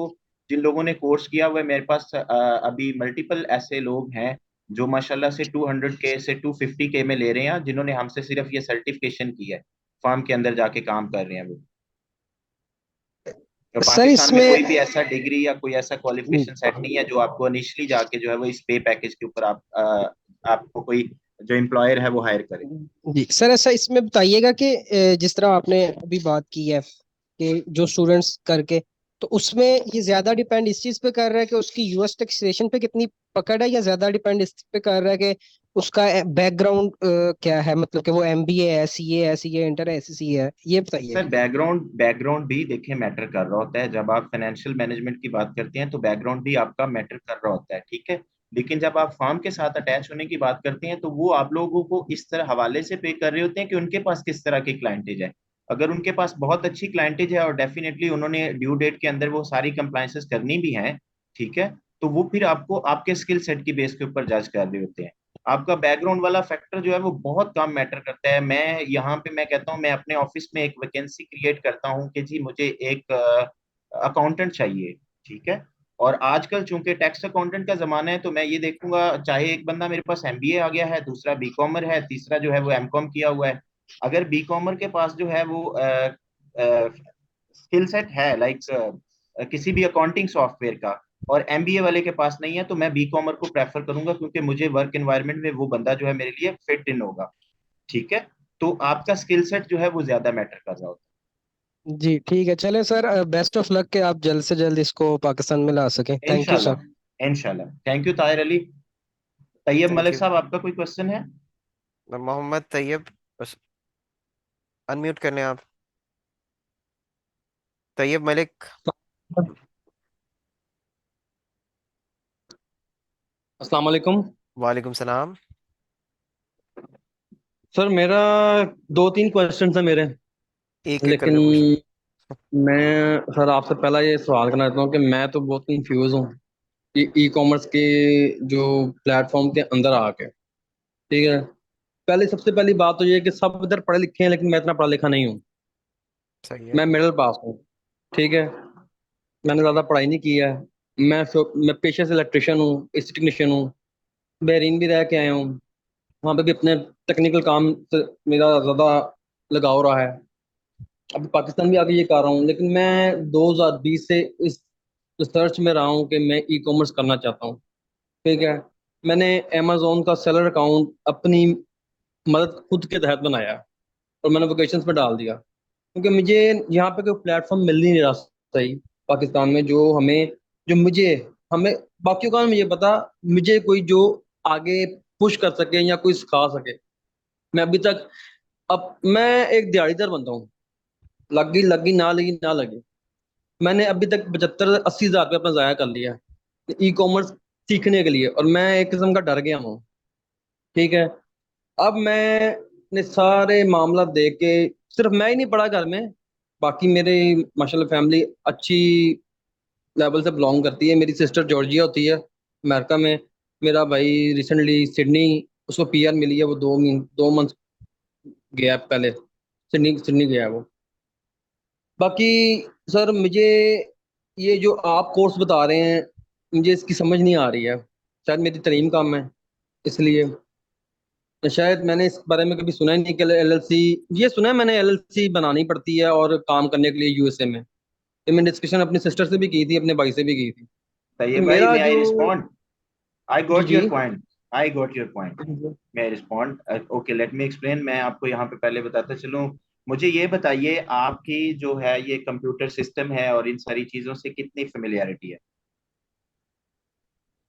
जिन लोगों ने कोर्स किया हुआ है, मेरे पास अभी मल्टीपल ऐसे लोग हैं जो माशाल्लाह से 200K से 250K में ले रहे हैं, जिन्होंने हमसे सिर्फ ये सर्टिफिकेशन की है, फर्म के अंदर जाके काम कर रहे हैं वो। तो सर पाकिस्तान में कोई इसमें भी ऐसा डिग्री या कोई ऐसा क्वालिफिकेशन सेट नहीं है जो आपको इनिशियली जाके जो है वो इस पे पैकेज के ऊपर आपको कोई जो एम्प्लॉयर है वो हायर करे। जी सर, ऐसा इसमें बताइएगा कि जिस तरह आपने अभी बात की है कि जो स्टूडेंट्स करके, तो उसमें ये ज्यादा डिपेंड इस चीज पे कर रहा है कि उसकी यूएस टैक्सेशन पे कितनी पकड़ है, या ज्यादा डिपेंड इस पे कर रहा है कि उसका बैकग्राउंड क्या है, मतलब कि वो एमबीए है, सीए है, सीए इंटर है, एससी है, ये सर बताइएगा। बैकग्राउंड भी देखिए मैटर कर रहा होता है। जब आप फाइनेंशियल मैनेजमेंट की बात करते हैं तो बैकग्राउंड भी आपका मैटर कर रहा होता है, ठीक है। लेकिन जब आप फर्म के साथ अटैच होने की बात करते हैं तो वो आप लोगों को इस तरह हवाले से पे कर रहे होते हैं कि उनके पास किस तरह की क्लाइंटेज है। अगर उनके पास बहुत अच्छी क्लाइंटेज है और डेफिनेटली उन्होंने ड्यू डेट के अंदर वो सारी कंप्लायंसेस करनी भी हैं, ठीक है, तो वो फिर आपको आपके स्किल सेट की बेस के ऊपर जज कर रहे होते हैं। आपका बैकग्राउंड वाला फैक्टर जो है वो बहुत कम मैटर करता है। मैं यहाँ पे मैं कहता हूँ, मैं अपने ऑफिस में एक वैकेंसी क्रिएट करता हूँ कि जी मुझे एक अकाउंटेंट चाहिए, ठीक है। और आजकल चूंकि टैक्स अकाउंटेंट का जमाना है, तो मैं ये देखूंगा चाहे एक बंदा मेरे पास एमबीए आ गया है, दूसरा बीकॉमर है, तीसरा जो है वो एमकॉम किया हुआ है। अगर बीकॉमर के पास जो है वो स्किल सेट है लाइक किसी भी अकाउंटिंग सॉफ्टवेयर का, और एमबीए वाले के पास नहीं है, तो मैं बीकॉमर को प्रेफर करूंगा, क्योंकि मुझे वर्क एनवायरनमेंट में वो बंदा जो है मेरे लिए फिट इन होगा, ठीक है। तो आपका स्किल सेट जो है वो ज्यादा मैटर कर रहा होता जी ठीक है, चले सर, बेस्ट ऑफ लक कि आप जल्द से जल्द इसको पाकिस्तान में ला सकें। है। Thank you sir. इंशाल्लाह इंशाल्लाह, thank you Tahir Ali. Tayyab thank Malik you. साहब, आपका कोई क्वेश्चन है? मोहम्मद तैयब, बस अनम्यूट करने आप। तैयब मलिक। अस्सलाम वालेकुम। वालेकुम सलाम। सर मेरा दो तीन क्वेश्चन है मेरे, एक एक लेकिन करके पूछ लो। मैं सर आपसे पहला ये सवाल करना चाहता हूँ कि मैं तो बहुत कंफ्यूज हूँ कि ई कॉमर्स के जो प्लेटफॉर्म के अंदर आके, ठीक है। पहले सबसे पहली बात तो ये है कि सब इधर पढ़े लिखे हैं, लेकिन मैं इतना पढ़ा लिखा नहीं हूँ। सही है। मैं मिडिल पास हूँ, ठीक है। मैंने ज़्यादा पढ़ाई नहीं की है। मैं पेशे से इलेक्ट्रिशियन हूँ, एसी टेक्नीशियन हूँ, बहरीन भी रह के आया हूँ। वहाँ पे भी अपने टेक्निकल काम से मेरा ज़्यादा लगाव रहा है। अब पाकिस्तान भी आके ये कर रहा हूँ, लेकिन मैं 2020 से इस रिसर्च में रहा हूँ कि मैं ई कॉमर्स करना चाहता हूँ, ठीक है। मैंने अमेजोन का सेलर अकाउंट अपनी मदद खुद के तहत बनाया और मैंने वोकेशंस में डाल दिया, क्योंकि मुझे यहाँ पे कोई प्लेटफॉर्म मिल नहीं रहा सही पाकिस्तान में जो हमें, जो मुझे, हमें बाकियों का मुझे पता, मुझे कोई जो आगे पुश कर सके या कोई सिखा सके। मैं अभी तक, अब मैं एक दिहाड़ीदार बनता हूँ, लगी लगी ना लगी ना लगी, मैंने अभी तक 75-80 हज़ार रुपये अपना ज़ाया कर लिया ई कॉमर्स सीखने के लिए, और मैं एक किस्म का डर गया हूँ, ठीक है। अब मैंने सारे मामला देख के, सिर्फ मैं ही नहीं पढ़ा घर में, बाकी मेरे माशाल्लाह फैमिली अच्छी लेवल से बिलोंग करती है। मेरी सिस्टर जॉर्जिया होती है अमेरिका में, मेरा भाई रिसेंटली सिडनी, उसको पीआर मिली है, वो 2 मंथ गया है पहले, सिडनी सिडनी गया है वो। बाकी सर मुझे ये जो आप कोर्स बता रहे हैं, मुझे इसकी समझ नहीं आ रही है। शायद मेरी तरीम कम है, इसलिए शायद मैंने इस बारे में कभी सुना ही नहीं कि एलएलसी, ये सुना है मैंने एलएलसी बनानी पड़ती है और काम करने के लिए यूएसए में। ये मैंने डिस्कशन अपनी सिस्टर से भी की थी, अपने भाई से भी की थी। है। तो तैयब भाई, मेरा मे आई जो, रिस्पॉन्ड? आई जी गॉट जी your point. I got your point. मैं respond okay, let me explain. मैं आपको यहाँ पे पहले बताता चलूँ। मुझे ये बताइए, आपकी जो है ये कंप्यूटर सिस्टम है और इन सारी चीजों से कितनी फेमिलियरिटी है?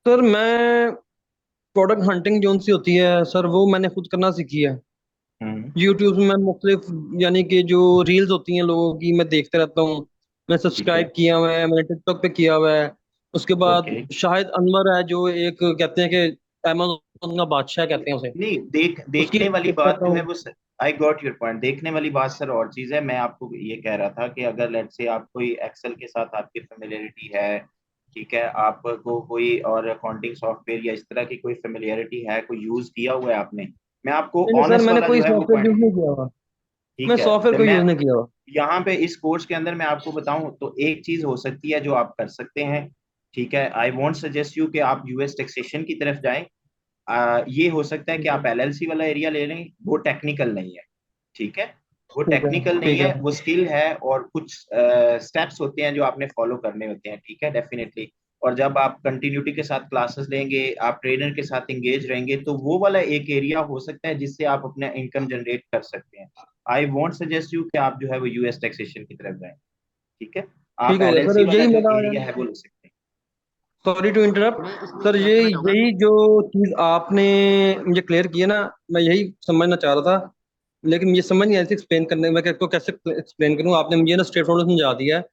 सर मैं प्रोडक्ट हंटिंग जो सी होती है सर, वो मैंने खुद करना सीखी है। यूट्यूब में मुख्तलिफ यानी कि जो रील्स होती हैं लोगों की, मैं देखते रहता हूँ। मैं सब्सक्राइब किया हुआ है, मैंने टिकटॉक पे किया हुआ है। उसके बाद ओके। शाहिद अनवर है जो एक कहते हैं कि अमेज़न का बादशाह कहते हैं उसे। नहीं, उसकी देखने वाली देखता बात जो हूँ। है वो, आई गॉट योर पॉइंट। देखने वाली बात सर और चीज है। मैं आपको ये कह रहा था कि अगर लेट्स से आप कोई एक्सेल के साथ आपकी फेमिलियरिटी है, ठीक है, आपको कोई और अकाउंटिंग सॉफ्टवेयर या इस तरह की कोई फेमिलियरिटी है, कोई यूज किया हुआ है आपने, मैं आपको नहीं नहीं सर, ऑनेस्ट मैंने वाला कोई जो है वो सॉफ्टवेयर यूज नहीं किया हुआ। मैं ठीक है, सॉफ्टवेयर तो कोई मैं यूज नहीं किया हुआ। यहाँ पे इस कोर्स के अंदर मैं आपको बताऊं तो एक चीज हो सकती है जो आप कर सकते हैं, ठीक है। आई वोंट सजेस्ट यू कि आप यूएस टैक्सेशन की तरफ जाएं। ये हो सकता है कि आप एलएलसी वाला एरिया ले लें, वो टेक्निकल नहीं है, ठीक है। वो ठीक है टेक्निकल नहीं ठीक है। है, वो स्किल है और कुछ स्टेप्स होते हैं जो आपने फॉलो करने होते हैं, ठीक है, डेफिनेटली। और जब आप कंटिन्यूटी के साथ क्लासेस लेंगे, आप ट्रेनर के साथ एंगेज रहेंगे, तो वो वाला एक एरिया हो सकता है जिससे आप अपना इनकम जनरेट कर सकते हैं। आई वोंट सजेस्ट यू कि आप जो है वो यूएस टैक्सेशन की तरफ जाएं, ठीक है। आप ठीक हो गया सर, एलएलसी वाला यही जो मेरा। एरिया है वो ले सकते हैं। सॉरी टू इंटरप्ट सर, ये यही जो चीज आपने मुझे क्लियर की है ना, मैं यही समझना चाह रहा था। लेकिन मुझे समझ नहीं आई थी एक्सप्लेन करने, मैं इसको कैसे एक्सप्लेन करूं। आपने मुझे ना स्ट्रेट फॉरवर्ड समझा दिया है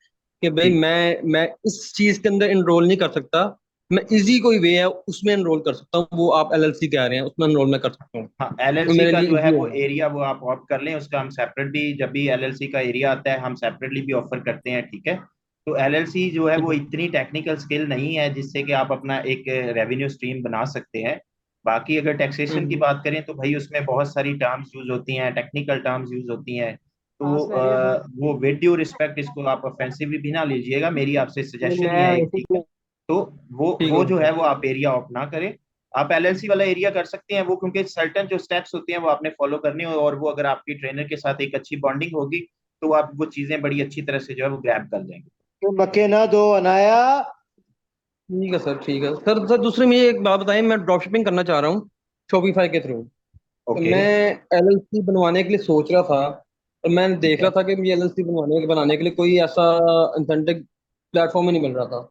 कि भाई ठीक। मैं इस चीज के अंदर इनरोल नहीं कर सकता। मैं इजी कोई वे है उसमें एनरोल कर सकता हूँ, वो आप एलएलसी कह रहे हैं उसमें एनरोल मैं कर सकता हूँ। हाँ, वो एलएलसी मेरे का लिए जो है इजी वो होगा। एरिया वो आप ऑप्ट कर लें। उसका हम सेपरेट भी, जब भी एलएलसी का एरिया आता है हम सेपरेटली भी ऑफर करते हैं, ठीक है। तो एलएलसी जो है वो इतनी टेक्निकल स्किल नहीं है जिससे कि आप अपना एक रेवेन्यू स्ट्रीम बना सकते हैं। बाकी अगर टैक्सेशन की बात करें तो भाई उसमें बहुत सारी टर्म्स यूज होती हैं, टेक्निकल टर्म्स यूज होती हैं। तो वो विद ड्यू रिस्पेक्ट, इसको आप ऑफेंसिवली भी ना लीजिएगा, मेरी आपसे सजेशन ही है एक, ठीक है। तो ठीक वो हो जो गया है सर। वो आप एरिया ऑप्ट ना करें। आप एलएलसी वाला एरिया कर सकते हैं, वो क्योंकि सर्टन जो स्टेप्स होते हैं वो आपने फॉलो करने हो, और वो अगर आपकी ट्रेनर के साथ एक अच्छी बॉन्डिंग होगी तो आप वो चीजें बड़ी अच्छी तरह से जो है वो ग्रैब कर लेंगे। तो मक्के ना दो अनाया। ठीक है सर, ठीक है सर। सर दूसरी मुझे एक बात बताएं, मैं ड्रॉप शिपिंग करना चाह रहा हूँ शॉपिफाई के थ्रू। तो ओके। मैं एलएलसी बनवाने के लिए सोच रहा था, और मैं ठीक देख रहा है। था कि मुझे एलएलसी बनाने के लिए कोई ऐसा इंसेंटिव प्लेटफॉर्म ही नहीं मिल रहा था।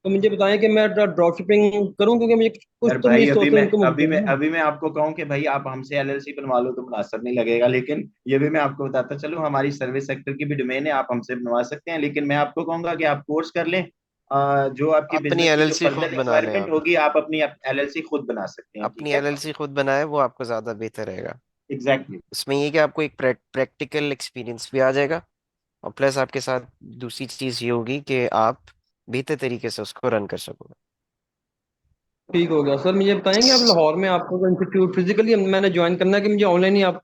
तो मुझे बताएं कि मैं ड्रॉप शिपिंग करूं, क्योंकि मुझे कुछ यार तो मेरी भाई, सोर्स इनकम होनी चाहिए ना। अभी मैं आपको कहूँ कि भाई आप हमसे एलएलसी बनवा लो तो मुनासिब नहीं लगेगा, लेकिन ये भी मैं आपको बताता चलूँ, हमारी सर्विस सेक्टर की भी डोमेन है, आप हमसे बनवा सकते हैं। लेकिन मैं आपको कहूंगा कि आप कोर्स कर लें। जो आपकी अपनी बिजनेस की जो एलएलसी खुद फर्दर बना लें रिक्वायरमेंट आप। होगी, आप अपनी एलएलसी खुद बना सकते हैं, अपनी ठीक है। एलएलसी खुद बनाए, वो आपको ज्यादा बेहतर रहेगा। एग्जैक्टली। इसमें ये कि आपको एक प्रैक्टिकल एक्सपीरियंस भी आ जाएगा, और प्लस आपके साथ दूसरी चीज ये होगी कि आप बेहतर तरीके से उसको रन कर सकोगे। ठीक हो गया सर। मुझे बताएंगे आप लाहौर में आपको इंस्टीट्यूट फिजिकली मैंने ज्वाइन करना है, कि मुझे ऑनलाइन ही आप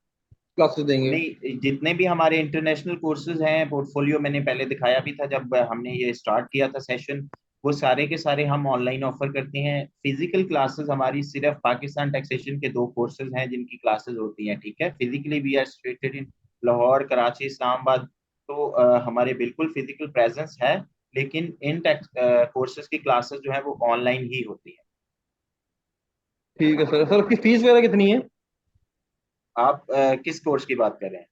क्लासेस देंगे? नहीं, जितने भी हमारे इंटरनेशनल कोर्सेज हैं, पोर्टफोलियो मैंने पहले दिखाया भी था जब हमने ये स्टार्ट किया था सेशन, वो सारे के सारे हम ऑनलाइन ऑफर करते हैं। फिजिकल क्लासेस हमारी सिर्फ पाकिस्तान टैक्सेशन के 2 कोर्सेज हैं जिनकी क्लासेस होती हैं, ठीक है। Physically we are situated in Lahore, Karachi, Islamabad. तो हमारे बिल्कुल फिजिकल प्रेजेंस है, लेकिन इन टैक्स कोर्सेज की क्लासेस जो है वो ऑनलाइन ही होती है। ठीक है सर। सर उसकी फीस वगैरह कितनी है? आप किस कोर्स की बात कर रहे हैं?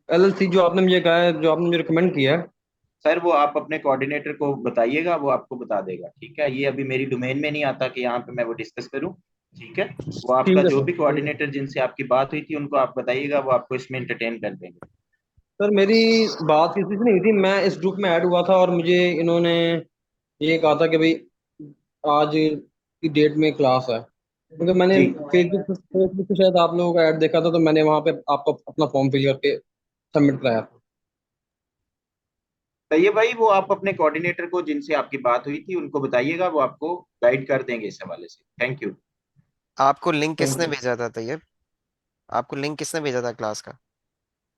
एलएलसी जो आपने मुझे कहा है, जो आपने मुझे रिकमेंड किया है। सर वो आप अपने कोऑर्डिनेटर को बताइएगा, वो आपको बता देगा, ठीक है। ये अभी मेरी डोमेन में नहीं आता कि यहाँ पे मैं वो डिस्कस करूँ, ठीक है। वो आपका ठीक है जो सर, भी ठीक है। कोऑर्डिनेटर जिनसे आपकी बात हुई थी उनको आप बताइएगा, वो आपको इसमें एंटरटेन कर देंगे। सर मेरी बात किसी से नहीं हुई थी, मैं इस ग्रुप में ऐड हुआ था और मुझे इन्होंने ये कहा था कि भाई आज की डेट में क्लास है, क्योंकि मैंने जी, फेसबुक पे शायद आप लोगों का ऐड देखा था, तो मैंने वहां पे आपको अपना फॉर्म फिल करके सबमिट कराया था। तो ये भाई वो आप अपने कोऑर्डिनेटर को जिनसे आपकी बात हुई थी उनको बताइएगा, वो आपको गाइड कर देंगे इस हवाले से। Thank you. आपको लिंक थैंक किसने यू। भेजा था तैयब? आपको लिंक किसने भेजा था क्लास का?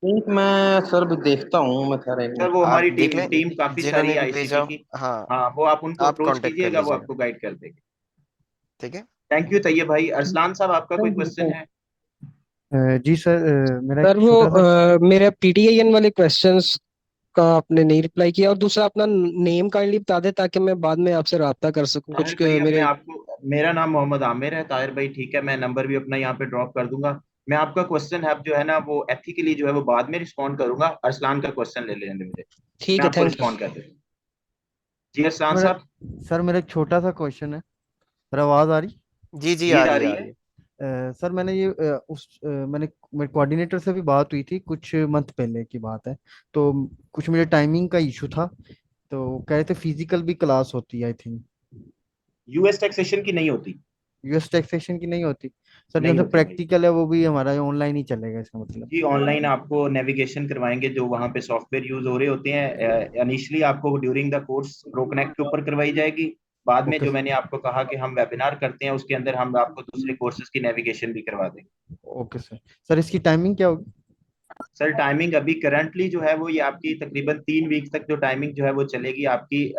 लिंक मैं सर भी देखता हूँ, मैं ठहरा एक सर मिनट। वो आप हमारी देख टीम लें, टीम काफी सारी जिन्होंने है भी भेजा आईसीटी हो। की। हाँ, हाँ, वो आप उनको आप अप्रोच कांटेक्ट कर कीजिएगा, वो लीजिएगा। आपको गाइड कर देंगे। ठीक है। थैंक यू तैयब भाई। अरसलान साहब, आपका कोई थैंक यू क्वेश्चन थैंक है? जी सर, मेरा एक सर वो छोटा सा मेरा पीटीआईएन वाले क्वेश्चंस का आपने नहीं रिप्लाई किया, और दूसरा अपना नेम काइंडली बता दे ताकि मैं बाद में आपसे राब्ता कर सकूं। ताहिर कुछ भाई, अब मैं मेरे आपको मेरा नाम मोहम्मद आमिर है ताहिर भाई, ठीक है, मैं नंबर भी अपना यहाँ पे ड्रॉप कर दूंगा। मैं आपका क्वेश्चन है जो है ना वो एथिकली जो है वो बाद में रिस्पॉन्ड करूंगा। अरसलान का क्वेश्चन ले लेने मुझे, ठीक मैं है, आपको थैंक यू। रिस्पॉन्ड कर दूँ। जी अरसलान मेरा साहब। सर मेरा एक छोटा सा क्वेश्चन है। सर आवाज आ रही? जी जी, जी आ आ रही है रही आ है। रही है। सर मैंने ये मैंने मेरे कोऑर्डिनेटर से भी बात हुई थी, कुछ मंथ पहले की बात है। तो कुछ मुझे टाइमिंग का इशू था, तो कह रहे थे फिजिकल भी क्लास होती है आई थिंक। यूएस टैक्सेशन की नहीं होती। यूएस टैक्सेशन की नहीं होती? सर नहीं जो होती भाई। प्रैक्टिकल है वो भी हमारा ऑनलाइन ही चलेगा इसका मतलब? जी ऑनलाइन आपको नेविगेशन करवाएंगे, जो वहाँ पे सॉफ्टवेयर यूज हो रहे होते हैं। इनिशियली आपको ड्यूरिंग द कोर्स प्रोकनेक्ट के ऊपर करवाई जाएगी। बाद में ओके जो सर। मैंने आपको कहा कि हम वेबिनार करते हैं, उसके अंदर हम आपको दूसरे कोर्सेज की नेविगेशन भी करवा देंगे। Okay sir. सर इसकी टाइमिंग क्या होगी? सर टाइमिंग अभी करंटली जो है वो ये आपकी तकरीबन 3 वीक तक जो टाइमिंग जो है वो चलेगी आपकी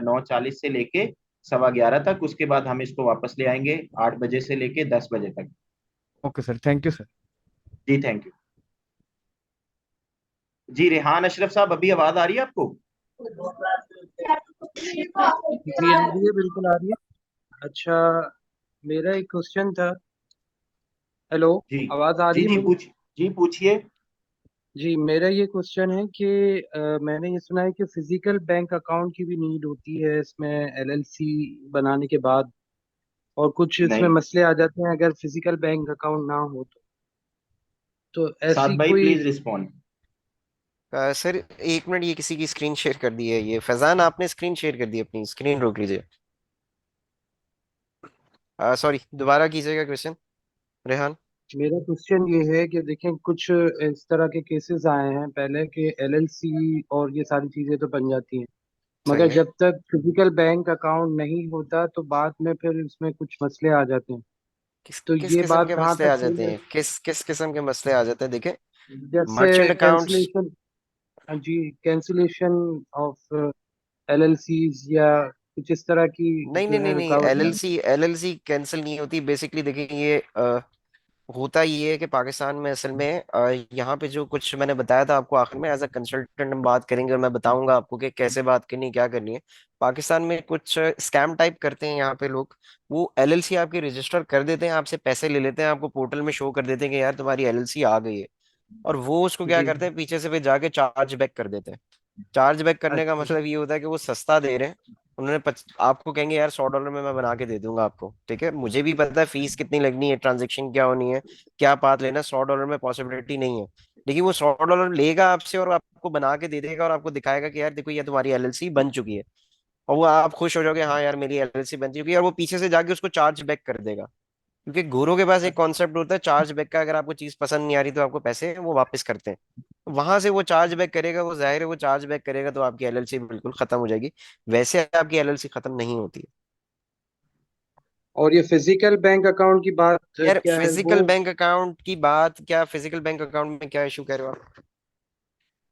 9:40 से लेके 11:15 तक। उसके बाद हम इसको वापस ले आएंगे 8 बजे से लेके 10 बजे तक। Okay sir, thank you sir. जी थैंक यू। जी रेहान अशरफ साहब, अभी आवाज आ रही है आपको? जी आ रही है, बिल्कुल आ रही है। अच्छा, मेरा एक क्वेश्चन था। हेलो, जी आवाज आ रही जी है जी मेरी? जी पूछिए। जी, मेरा ये क्वेश्चन है कि मैंने ये सुना है कि फिजिकल बैंक अकाउंट की भी नीड होती है इसमें एलएलसी बनाने के बाद, और कुछ इसमें नहीं। मसले आ जाते हैं अगर फिजिकल बैंक अकाउंट ना हो तो ऐसी साद भाई कोई। Please respond. सर एक मिनट, ये किसी की स्क्रीन शेयर कर दी है, ये फैजान आपने स्क्रीन शेयर कर दी, अपनी स्क्रीन रोक लीजिए। सॉरी, दोबारा कीजिएगा क्वेश्चन रेहान। मेरा क्वेश्चन ये है कि देखें, कुछ इस तरह के केसेस आए हैं पहले कि एलएलसी और ये सारी चीजें तो बन जाती हैं, सही मगर है। जब तक फिजिकल बैंक अकाउंट नहीं होता तो बाद में फिर इसमें कुछ मसले आ जाते हैं। किस तो किस ये किस्म बात के कहाँ मसले तक आ सही जाते है? हैं? किस किस किस्म के मसले आ जाते हैं? देखिए, जैसे मर्चेंट अकाउंट्स। कैंसिलेशन। जी, कैंसिलेशन ऑफ एलएलसीज या कुछ इस तरह की नहीं जो नहीं नहीं है नहीं, रुकावट है। एलएलसी कैंसिल नहीं होती। बेसिकली देखिए, ये होता ये है कि पाकिस्तान में असल में यहाँ पे जो कुछ मैंने बताया था आपको, आखिर में एज अ कंसल्टेंट हम बात करेंगे और मैं बताऊंगा आपको कि कैसे बात करनी है, क्या करनी है। पाकिस्तान में कुछ स्कैम टाइप करते हैं यहाँ पे लोग। वो एलएलसी आपकी रजिस्टर कर देते हैं, आपसे पैसे ले लेते हैं, आपको पोर्टल में शो कर देते हैं कि यार तुम्हारी एलएलसी आ गई है। और वो उसको क्या जी। करते हैं, पीछे से फिर जाके चार्ज बैक कर देते हैं। चार्ज बैक करने का अच्छा। मतलब ये होता है कि वो सस्ता दे रहे हैं। उन्होंने आपको कहेंगे यार $100 में मैं बना के दे दूंगा आपको, ठीक है, मुझे भी पता है फीस कितनी लगनी है, ट्रांजेक्शन क्या होनी है, क्या पाथ लेना, $100 में पॉसिबिलिटी नहीं है। लेकिन वो $100 लेगा आपसे और आपको बना के दे देगा और आपको दिखाएगा कि यार देखो ये तुम्हारी एलएलसी बन चुकी है। और वो आप खुश हो जाओगे, हाँ यार मेरी एलएलसी बन चुकी है, और वो पीछे से जाके उसको चार्ज बैक कर देगा। क्योंकि गोरों के पास एक कॉन्सेप्ट होता है चार्ज बैक का, अगर आपको चीज पसंद नहीं आ रही तो आपको पैसे वो वापस करते हैं। वहां से वो चार्ज बैक करेगा, वो जाहिर है वो चार्ज बैक करेगा तो आपकी एलएलसी बिल्कुल खत्म हो जाएगी। वैसे आपकी एलएलसी खत्म नहीं होती है। और ये फिजिकल बैंक अकाउंट की बात यार क्या है वो? फिजिकल बैंक अकाउंट की बात क्या, फिजिकल बैंक अकाउंट में क्या इशू कह रहे हो आप?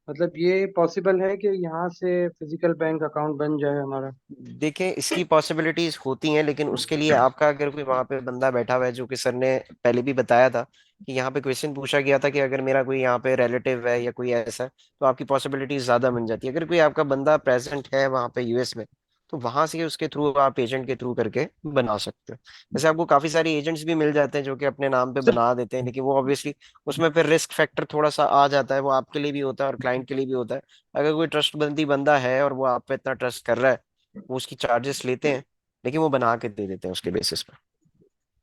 मतलब ये पॉसिबल है कि यहाँ से फिजिकल बैंक अकाउंट बन जाए हमारा? देखें, इसकी पॉसिबिलिटीज होती हैं, लेकिन उसके लिए आपका अगर कोई वहां पे बंदा बैठा हुआ है, जो कि सर ने पहले भी बताया था कि यहाँ पे क्वेश्चन पूछा गया था कि अगर मेरा कोई यहाँ पे रिलेटिव है या कोई ऐसा है, तो आपकी पॉसिबिलिटीज ज्यादा बन जाती है। अगर कोई आपका बंदा प्रेजेंट है वहां पे यूएस में, तो वहां से उसके थ्रू आप एजेंट के थ्रू करके बना सकते हो। वैसे आपको काफी सारे एजेंट्स भी मिल जाते हैं जो कि अपने नाम पे सर। बना देते हैं, लेकिन वो ऑब्वियसली उसमें फिर रिस्क फैक्टर थोड़ा सा आ जाता है, वो आपके लिए भी होता है और क्लाइंट के लिए भी होता है। अगर कोई ट्रस्टबंदी बंदा है और वो आप पे इतना ट्रस्ट कर रहा है, वो उसकी चार्जेस लेते हैं, लेकिन वो बना के दे देते हैं उसके बेसिस पे।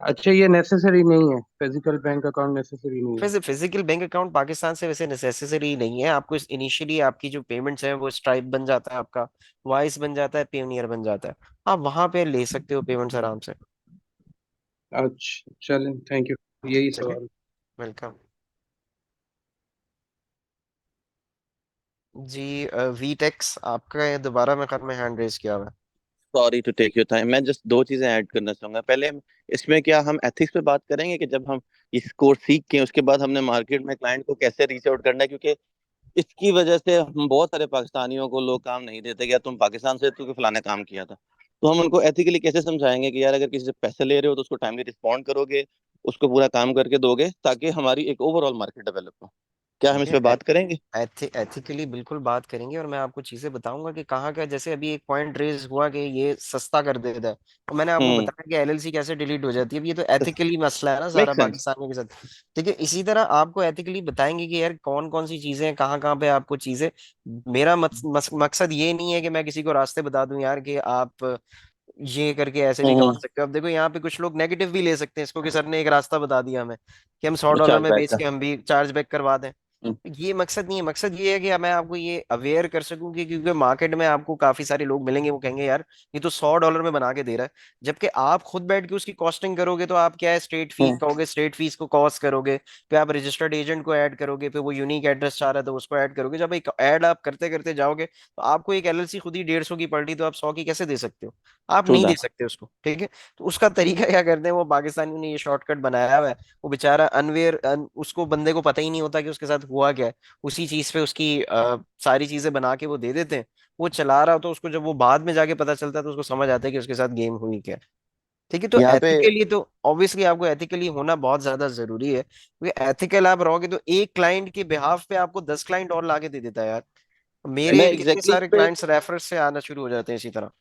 अच्छा, ये नेसेसरी नहीं है, फिजिकल बैंक अकाउंट नेसेसरी नहीं है? वैसे फिजिकल बैंक अकाउंट पाकिस्तान से वैसे नेसेसरी नहीं है। आपको इनिशियली आपकी जो पेमेंट्स हैं वो स्ट्राइप बन जाता है आपका, वाइस बन जाता है, पेयोनियर बन जाता है। आप वहां पे ले सकते हो पेमेंट्स आराम से। अच्छा, चलें, थैंक यू, यही ठीक है, सवाल। वेलकम। जी वी टेक्स आपका दोबारा मैं ख्याल में हैंड रेज किया हुआ है। Sorry to take your time, मैं जस्ट दो चीजें ऐड करना चाहूंगा। पहले इसमें क्या हम एथिक्स पे बात करेंगे कि जब हम इस कोर्स सीख के उसके बाद हमने मार्केट में क्लाइंट को कैसे रीच आउट करना है, क्योंकि इसकी वजह से हम बहुत सारे पाकिस्तानियों को लोग काम नहीं देते कि यार तुम पाकिस्तान से तो फलाने काम किया था। तो हम उनको एथिकली कैसे समझाएंगे कि यार अगर किसी से पैसे ले रहे हो तो उसको टाइमली रिस्पॉन्ड करोगे, उसको पूरा काम करके दोगे, ताकि हमारी एक ओवरऑल मार्केट डेवलप हो। क्या हम ठीक इस है, पे बात करेंगे? एथिकली बिल्कुल बात करेंगे, और मैं आपको चीजें बताऊंगा कि कहाँ का, जैसे अभी एक पॉइंट रेज हुआ कि ये सस्ता कर देता है, तो मैंने आपको हम्म। बताया कि एलएलसी कैसे डिलीट हो जाती है। अब ये तो एथिकली मसला है ना मेक सारा सेंस। पाकिस्तानियों के साथ। ठीक है, इसी तरह आपको एथिकली बताएंगे कि यार कौन कौन सी चीजें हैं, कहाँ कहाँ पे आपको चीजें। मेरा मकसद ये नहीं है कि मैं किसी को रास्ते बता दूं यार कि आप ये करके ऐसे भी कमा हम्म। सकते हो। अब देखो यहाँ पे कुछ लोग नेगेटिव भी ले सकते हैं इसको, कि सर ने एक रास्ता बता दिया हमें कि हम $100 चार्ज में बैक बेच का। के हम भी चार्ज बैक करवा दें। हम्म। ये मकसद नहीं है। मकसद ये है कि मैं आपको ये अवेयर कर सकूं कि, क्योंकि मार्केट में आपको काफी सारे लोग मिलेंगे, वो कहेंगे यार ये तो $100 में बना के दे रहा है, जबकि आप खुद बैठ के उसकी कॉस्टिंग करोगे तो आप क्या है, स्टेट फीस हम्म। कहोगे, स्टेट फीस को कॉस्ट करोगे, फिर आप रजिस्टर्ड एजेंट को ऐड करोगे, फिर वो यूनिक एड्रेस चाह रहा है तो उसको ऐड करोगे। जब एक ऐड आप करते करते जाओगे तो आपको एक एलएलसी खुद ही 150 की पड़ रही, तो आप 100 की कैसे दे सकते हो? आप ट्रू नहीं दे दैट। सकते उसको। ठीक है, तो उसका तरीका क्या करते हैं, वो पाकिस्तानियों ने ये शॉर्टकट बनाया हुआ है। वो बेचारा उसको बंदे को पता ही नहीं होता कि उसके साथ हुआ क्या है। उसी चीज पे उसकी सारी चीजें बना के वो दे देते हैं। वो चला रहा होता है उसको, जब वो बाद में जाके पता चलता है तो उसको समझ आता है कि उसके साथ गेम हुई क्या है। ठीक है, तो यहाँ पे एथिकली तो ऑब्वियसली आपको एथिकली होना बहुत ज्यादा जरूरी है, क्योंकि एथिकल आप रहोगे तो एक क्लाइंट के बिहाफ पे आपको 10 क्लाइंट और लाके दे देता है यार। मेरे मैं कितने एग्जैक्टली सारे क्लाइंट्स रेफरेंस से आना शुरू हो जाते हैं इसी तरह।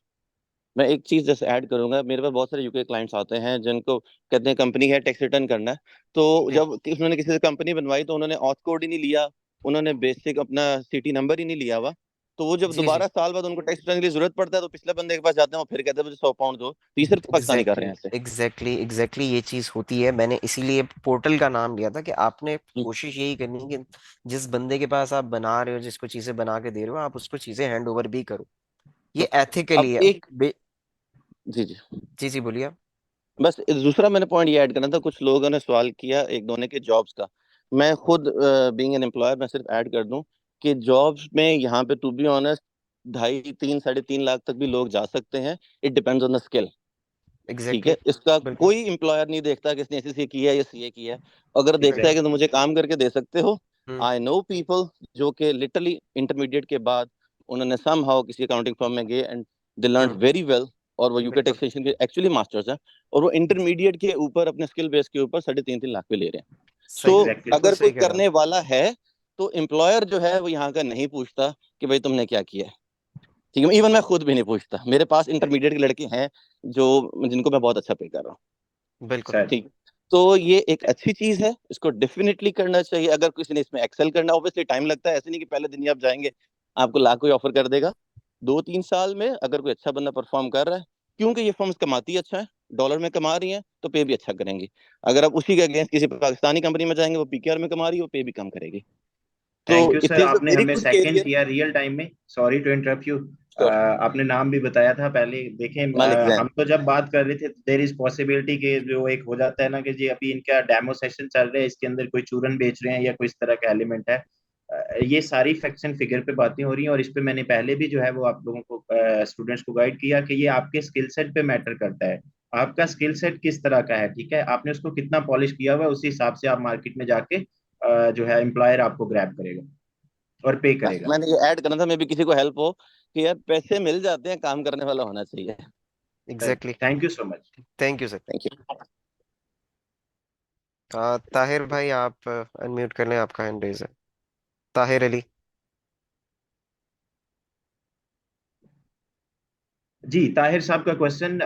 मैं एक चीज जैसे ऐड करूंगा, मेरे पास बहुत सारे यूके क्लाइंट्स आते हैं जिनको कहते हैं कंपनी है, टैक्स रिटर्न करना है। तो जी जब उन्होंने किसी से कंपनी बनवाई तो उन्होंने ऑथ कोड ही नहीं लिया, उन्होंने बेसिक अपना सिटी नंबर ही नहीं लिया हुआ। तो वो जब जी जी। दोबारा साल बाद उनको टैक्स रिटर्न के लिए जरूरत पड़ता है तो पिछले बंदे के पास जाते हैं, वो फिर कहते हैं मुझे 100 पाउंड दो। तो ये सिर्फ पाकिस्तानी कर रहे एग्जैक्टली हैं ऐसे। एग्जैक्टली ये चीज होती है। मैंने इसीलिए पोर्टल का नाम लिया था कि आपने हम्म। कोशिश यही करनी है कि जिस बंदे के पास आप बना रहे हो, जिसको चीजें बना के दे रहे हो, आप उसको चीजें हैंड ओवर भी करो। ये अब एथिकली है। एक जी जी, जी जी बोलिए आप। बस दूसरा मैंने पॉइंट ये ऐड करना था। कुछ लोगों ने सवाल किया एक दोने के जॉब्स का। मैं खुद बीइंग एन एम्प्लॉयर मैं सिर्फ ऐड कर दूं कि जॉब्स में यहाँ पे टू बी ऑनेस्ट 2.5 3 3.5 लाख तक भी लोग जा सकते हैं। It depends on the skill. ठीक एग्जैक्टली है, इसका बिल्कुल। कोई एम्प्लॉयर नहीं देखता कि इसने एसएससी किया है या सीए किया है। अगर देखता है एग्जैक्टली कि तुम मुझे काम करके दे सकते हो। हम्म। आई नो पीपल जो कि लिटरली इंटरमीडिएट के बाद उन्होंने समहाउ किसी अकाउंटिंग फर्म में गए and they learn very well, और वो यूके बिल्कुल टैक्सेशन के एक्चुअली मास्टर्स हैं। और वो इंटरमीडिएट के ऊपर अपने स्किल बेस के ऊपर 3.5 3 लाख पे ले रहे हैं। सही सो एग्जैक्टली बिल्कुल अगर कोई सही कह रहे हो आप। करने वाला है तो एम्प्लॉयर जो है वो यहाँ का नहीं पूछता कि भाई तुमने क्या किया है। ठीक है, इवन मैं खुद भी नहीं पूछता। मेरे पास इंटरमीडिएट के लड़के हैं जो जिनको मैं बहुत अच्छा पे कर रहा हूँ। बिल्कुल ठीक। तो ये एक अच्छी चीज है, इसको डेफिनेटली करना चाहिए। अगर किसी ने इसमें एक्सेल करना, ऑब्वियसली टाइम लगता है, ऐसे नहीं कि पहले दिन ही आप जाएंगे आपको लाख कोई ऑफर कर देगा। 2 3 साल में अगर कोई अच्छा बंदा परफॉर्म कर रहा है, क्योंकि ये फर्म्स कमाती अच्छा है, डॉलर में कमा रही हैं, तो पे भी अच्छा करेंगी। अगर आप उसी के अगेंस्ट किसी पाकिस्तानी कंपनी में जाएंगे, वो पीकेआर में कमा रही है, वो पे भी कम करेगी। तो thank you it sir, is a आपने वेरी हमें गुड सेकंड कैरियर। किया रियल टाइम में। Sorry to interrupt you. Sure. आपने नाम भी बताया था पहले। देखें, मालिक हम जैन। तो जब बात कर रहे थे देर इज पॉसिबिलिटी कि जो एक हो जाता है ना कि जी अभी इनका डेमो सेशन चल रहा है, इसके अंदर कोई चूरन बेच रहे हैं या कोई इस तरह का एलिमेंट है। ये सारी फैक्ट्स एंड फिगर पे बातें हो रही हैं, और इस पे मैंने पहले भी जो है वो आप लोगों को स्टूडेंट्स को गाइड किया कि ये आपके स्किल सेट पे मैटर करता है। आपका स्किल सेट किस तरह का है, ठीक है, आपने उसको कितना पॉलिश किया हुआ है, उसी हिसाब से आप मार्केट में जाके जो है एम्प्लॉयर आपको ग्रैब करेगा और पे बस करेगा। मैंने ये ऐड करना था, मे भी किसी को हेल्प हो कि यार पैसे मिल जाते हैं, काम करने वाला होना चाहिए। Exactly thank you so much. Thank you sir. Thank you. Tahir भाई आप अनम्यूट कर लें, आपका हैंड रेज है। ताहिर अली। जी, ताहिर साहब का क्वेश्चन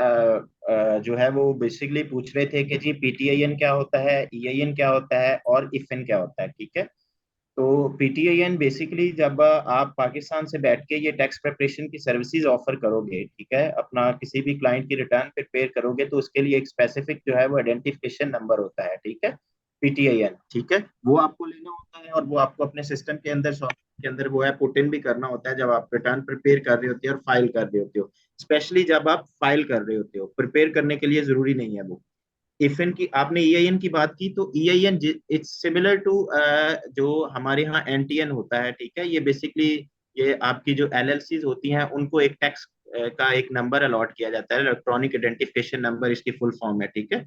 जो है वो बेसिकली पूछ रहे थे कि जी पीटीआईएन क्या होता है, ईआईएन क्या होता है और इफएन क्या होता है। ठीक है, तो पीटीआईएन बेसिकली जब आप पाकिस्तान से बैठ के ये टैक्स प्रिपरेशन की सर्विसेज ऑफर करोगे, ठीक है, अपना किसी भी क्लाइंट की रिटर्न प्रिपेयर करोगे, तो उसके लिए एक स्पेसिफिक जो है वो आइडेंटिफिकेशन नंबर होता है। ठीक है, पीटीआईएन, ठीक है, वो आपको लेना होता है और वो आपको अपने सिस्टम के अंदर सॉफ्टवेयर के अंदर वो है पुट इन भी करना होता है जब आप रिटर्न प्रिपेयर कर रहे होते हो और फाइल कर रहे होते हो। स्पेशली जब आप फाइल कर रहे होते हो, प्रिपेयर करने के लिए जरूरी नहीं है वो। इफिन की आपने ईआईएन की बात की, तो ईआईएन इट्स सिमिलर टू जो हमारे यहाँ एनटीएन होता है। ठीक है, ये बेसिकली ये आपकी जो एलएलसीज होती हैं उनको एक टैक्स का एक नंबर अलॉट किया जाता है, इलेक्ट्रॉनिक आइडेंटिफिकेशन नंबर इसकी फुल फॉर्म है। ठीक है,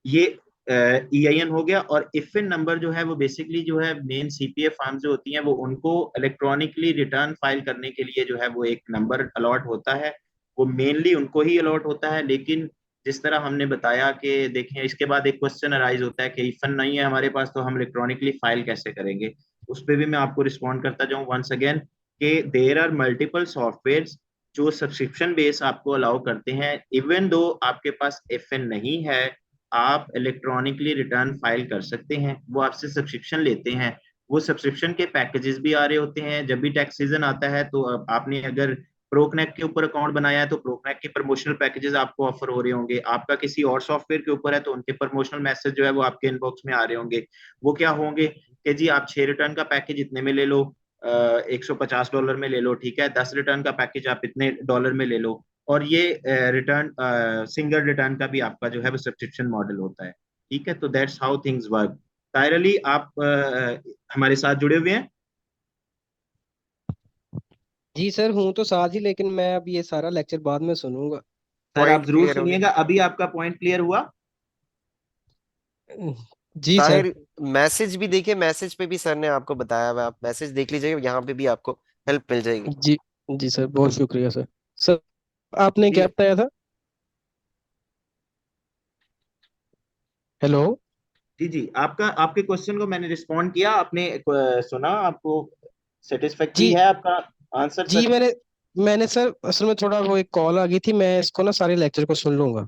ये ईआईएन हो गया। और इफिन नंबर जो है वो बेसिकली जो है मेन सीपीए फार्म जो होती हैं वो उनको इलेक्ट्रॉनिकली रिटर्न फाइल करने के लिए जो है वो एक नंबर अलॉट होता है। वो मेनली उनको ही अलॉट होता है, लेकिन जिस तरह हमने बताया कि देखें, इसके बाद एक क्वेश्चन अराइज होता है कि फंड नहीं है हमारे पास तो हम इलेक्ट्रॉनिकली फाइल कैसे करेंगे। उस पर भी मैं आपको रिस्पॉन्ड करता जाऊं वंस अगेन कि देयर आर मल्टीपल सॉफ्टवेयर जो सब्सक्रिप्शन बेस आपको अलाउ करते हैं। इवन दो आपके पास एफएन नहीं है, आप इलेक्ट्रॉनिकली रिटर्न फाइल कर सकते हैं। वो आपसे सब्सक्रिप्शन लेते हैं, वो सब्सक्रिप्शन के पैकेजेस भी आ रहे होते हैं। जब भी टैक्स सीजन आता है तो आपने अगर प्रोकनेक के ऊपर अकाउंट बनाया है तो प्रोकनेक के प्रमोशनल पैकेजेस आपको ऑफर हो रहे होंगे। आपका किसी और सॉफ्टवेयर के ऊपर है तो उनके प्रमोशनल मैसेज जो है वो आपके इनबॉक्स में आ रहे होंगे। वो क्या होंगे कि जी आप 6 रिटर्न का पैकेज इतने में ले लो, $150 में ले लो, ठीक है, 10 रिटर्न का पैकेज आप इतने डॉलर में ले लो। और ये रिटर्न सिंगल रिटर्न का भी आपका जो है वो सब्सक्रिप्शन मॉडल होता है। ठीक है, तो that's how things work. Tahir Ali, आप हमारे साथ जुड़े हुए हैं? जी सर, हूँ तो साथ ही, लेकिन मैं अब ये सारा लेक्चर बाद में सुनूंगा। सर आप पॉइंट जरूर क्लियर हो गया सुनिएगा। अभी आपका पॉइंट क्लियर हुआ? जी सर। ताहिर? मैसेज भी देखिए, मैसेज पे भी सर ने आपको बताया हुआ है, आप मैसेज देख लीजिएगा, यहाँ पे भी आपको हेल्प मिल जाएगी। जी जी सर, बहुत शुक्रिया सर। सर आपने जी क्या बताया था? हेलो। जी जी, आपका आपके क्वेश्चन को मैंने रिस्पॉन्ड किया, आपने सुना, आपको सेटिस्फैक्ट्री जी है आपका आंसर जी, सर? मैंने सर असल में थोड़ा वो एक कॉल आ गई थी, मैं इसको ना सारे लेक्चर को सुन लूंगा।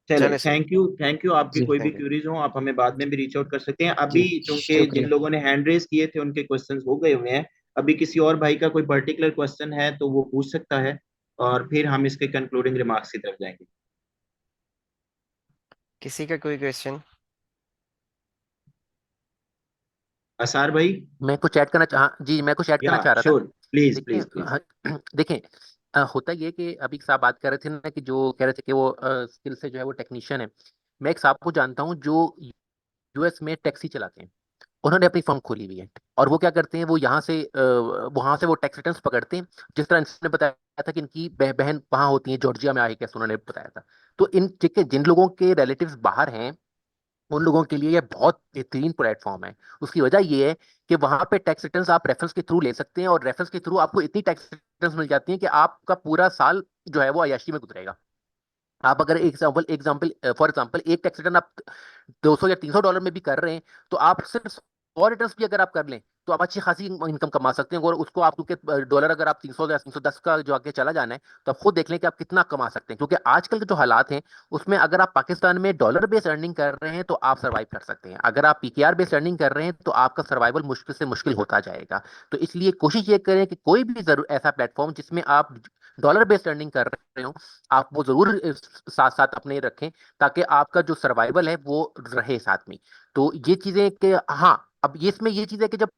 चले, चले sir. Thank you thank you. आपकी जी कोई भी थैंक यू। क्यूरीज हो आप हमें बाद में भी रीच आउट कर सकते हैं। जी, अभी चूंकि जिन शुक्रिया। लोगों ने हैंड रेज किए थे उनके क्वेश्चंस हो गए हुए हैं, अभी किसी और भाई का कोई पर्टिकुलर क्वेश्चन है तो वो पूछ सकता है, और फिर हम इसके कंक्लूडिंग रिमार्क्स की तरफ जाएंगे। किसी का कोई क्वेश्चन? असार भाई? मैं कुछ ऐड करना चाह जी, मैं कुछ ऐड करना या चाह रहा था। श्योर, प्लीज देखिए प्लीज प्लीज। देखें, होता ये है कि अभी साहब बात कर रहे थे ना कि जो कह रहे थे कि वो स्किल से जो है वो टेक्नीशियन है। मैं एक साहब को जानता हूँ जो यूएस में टैक्सी चलाते हैं। उन्होंने अपनी फर्म खोली हुई है, और वो क्या करते हैं, वो यहाँ से वहां से वो टैक्स रिटर्न्स पकड़ते हैं। जिस तरह इन्होंने बताया था कि इनकी बहन वहां होती है, जॉर्जिया में आई, कैसे उन्होंने बताया था। तो इन ठीक है, जिन लोगों के रिलेटिव्स बाहर हैं उन लोगों के लिए ये बहुत बेहतरीन प्लेटफॉर्म है। उसकी वजह ये है कि वहां पे टैक्स रिटर्न्स आप रेफरेंस के थ्रू ले सकते हैं, और रेफरेंस के थ्रू आपको इतनी टैक्स रिटर्न्स मिल जाती हैं कि आपका पूरा साल जो है वो अय्याशी में गुजरेगा। आप अगर एग्जाम्पल एग्जाम्पल फॉर एग्जाम्पल एक टैक्स रिटर्न आप 200 या $300 में भी कर रहे हैं, तो आप सिर्फ 100 रिटर्न्स भी अगर आप कर लें तो आप अच्छी खासी इनकम कमा सकते हैं। और उसको आप, क्योंकि डॉलर अगर आप 300 या 310 का जो आगे चला जाना है, तो आप खुद देख लें कि आप कितना कमा सकते हैं। क्योंकि आजकल के जो हालात हैं उसमें अगर आप पाकिस्तान में डॉलर बेस्ड अर्निंग कर रहे हैं तो आप सर्वाइव कर सकते हैं। अगर आप पीकेआर बेस्ड अर्निंग कर रहे हैं तो आपका सर्वाइवल मुश्किल से मुश्किल होता जाएगा। तो इसलिए कोशिश ये करें कि कोई भी जरूर ऐसा प्लेटफॉर्म जिसमें आप डॉलर बेस्ड अर्निंग कर रहे हो, आप वो जरूर साथ साथ अपने रखें, ताकि आपका जो सर्वाइवल है वो रहे साथ में। तो ये चीजें कि हाँ, अब ये इसमें ये चीज है कि जब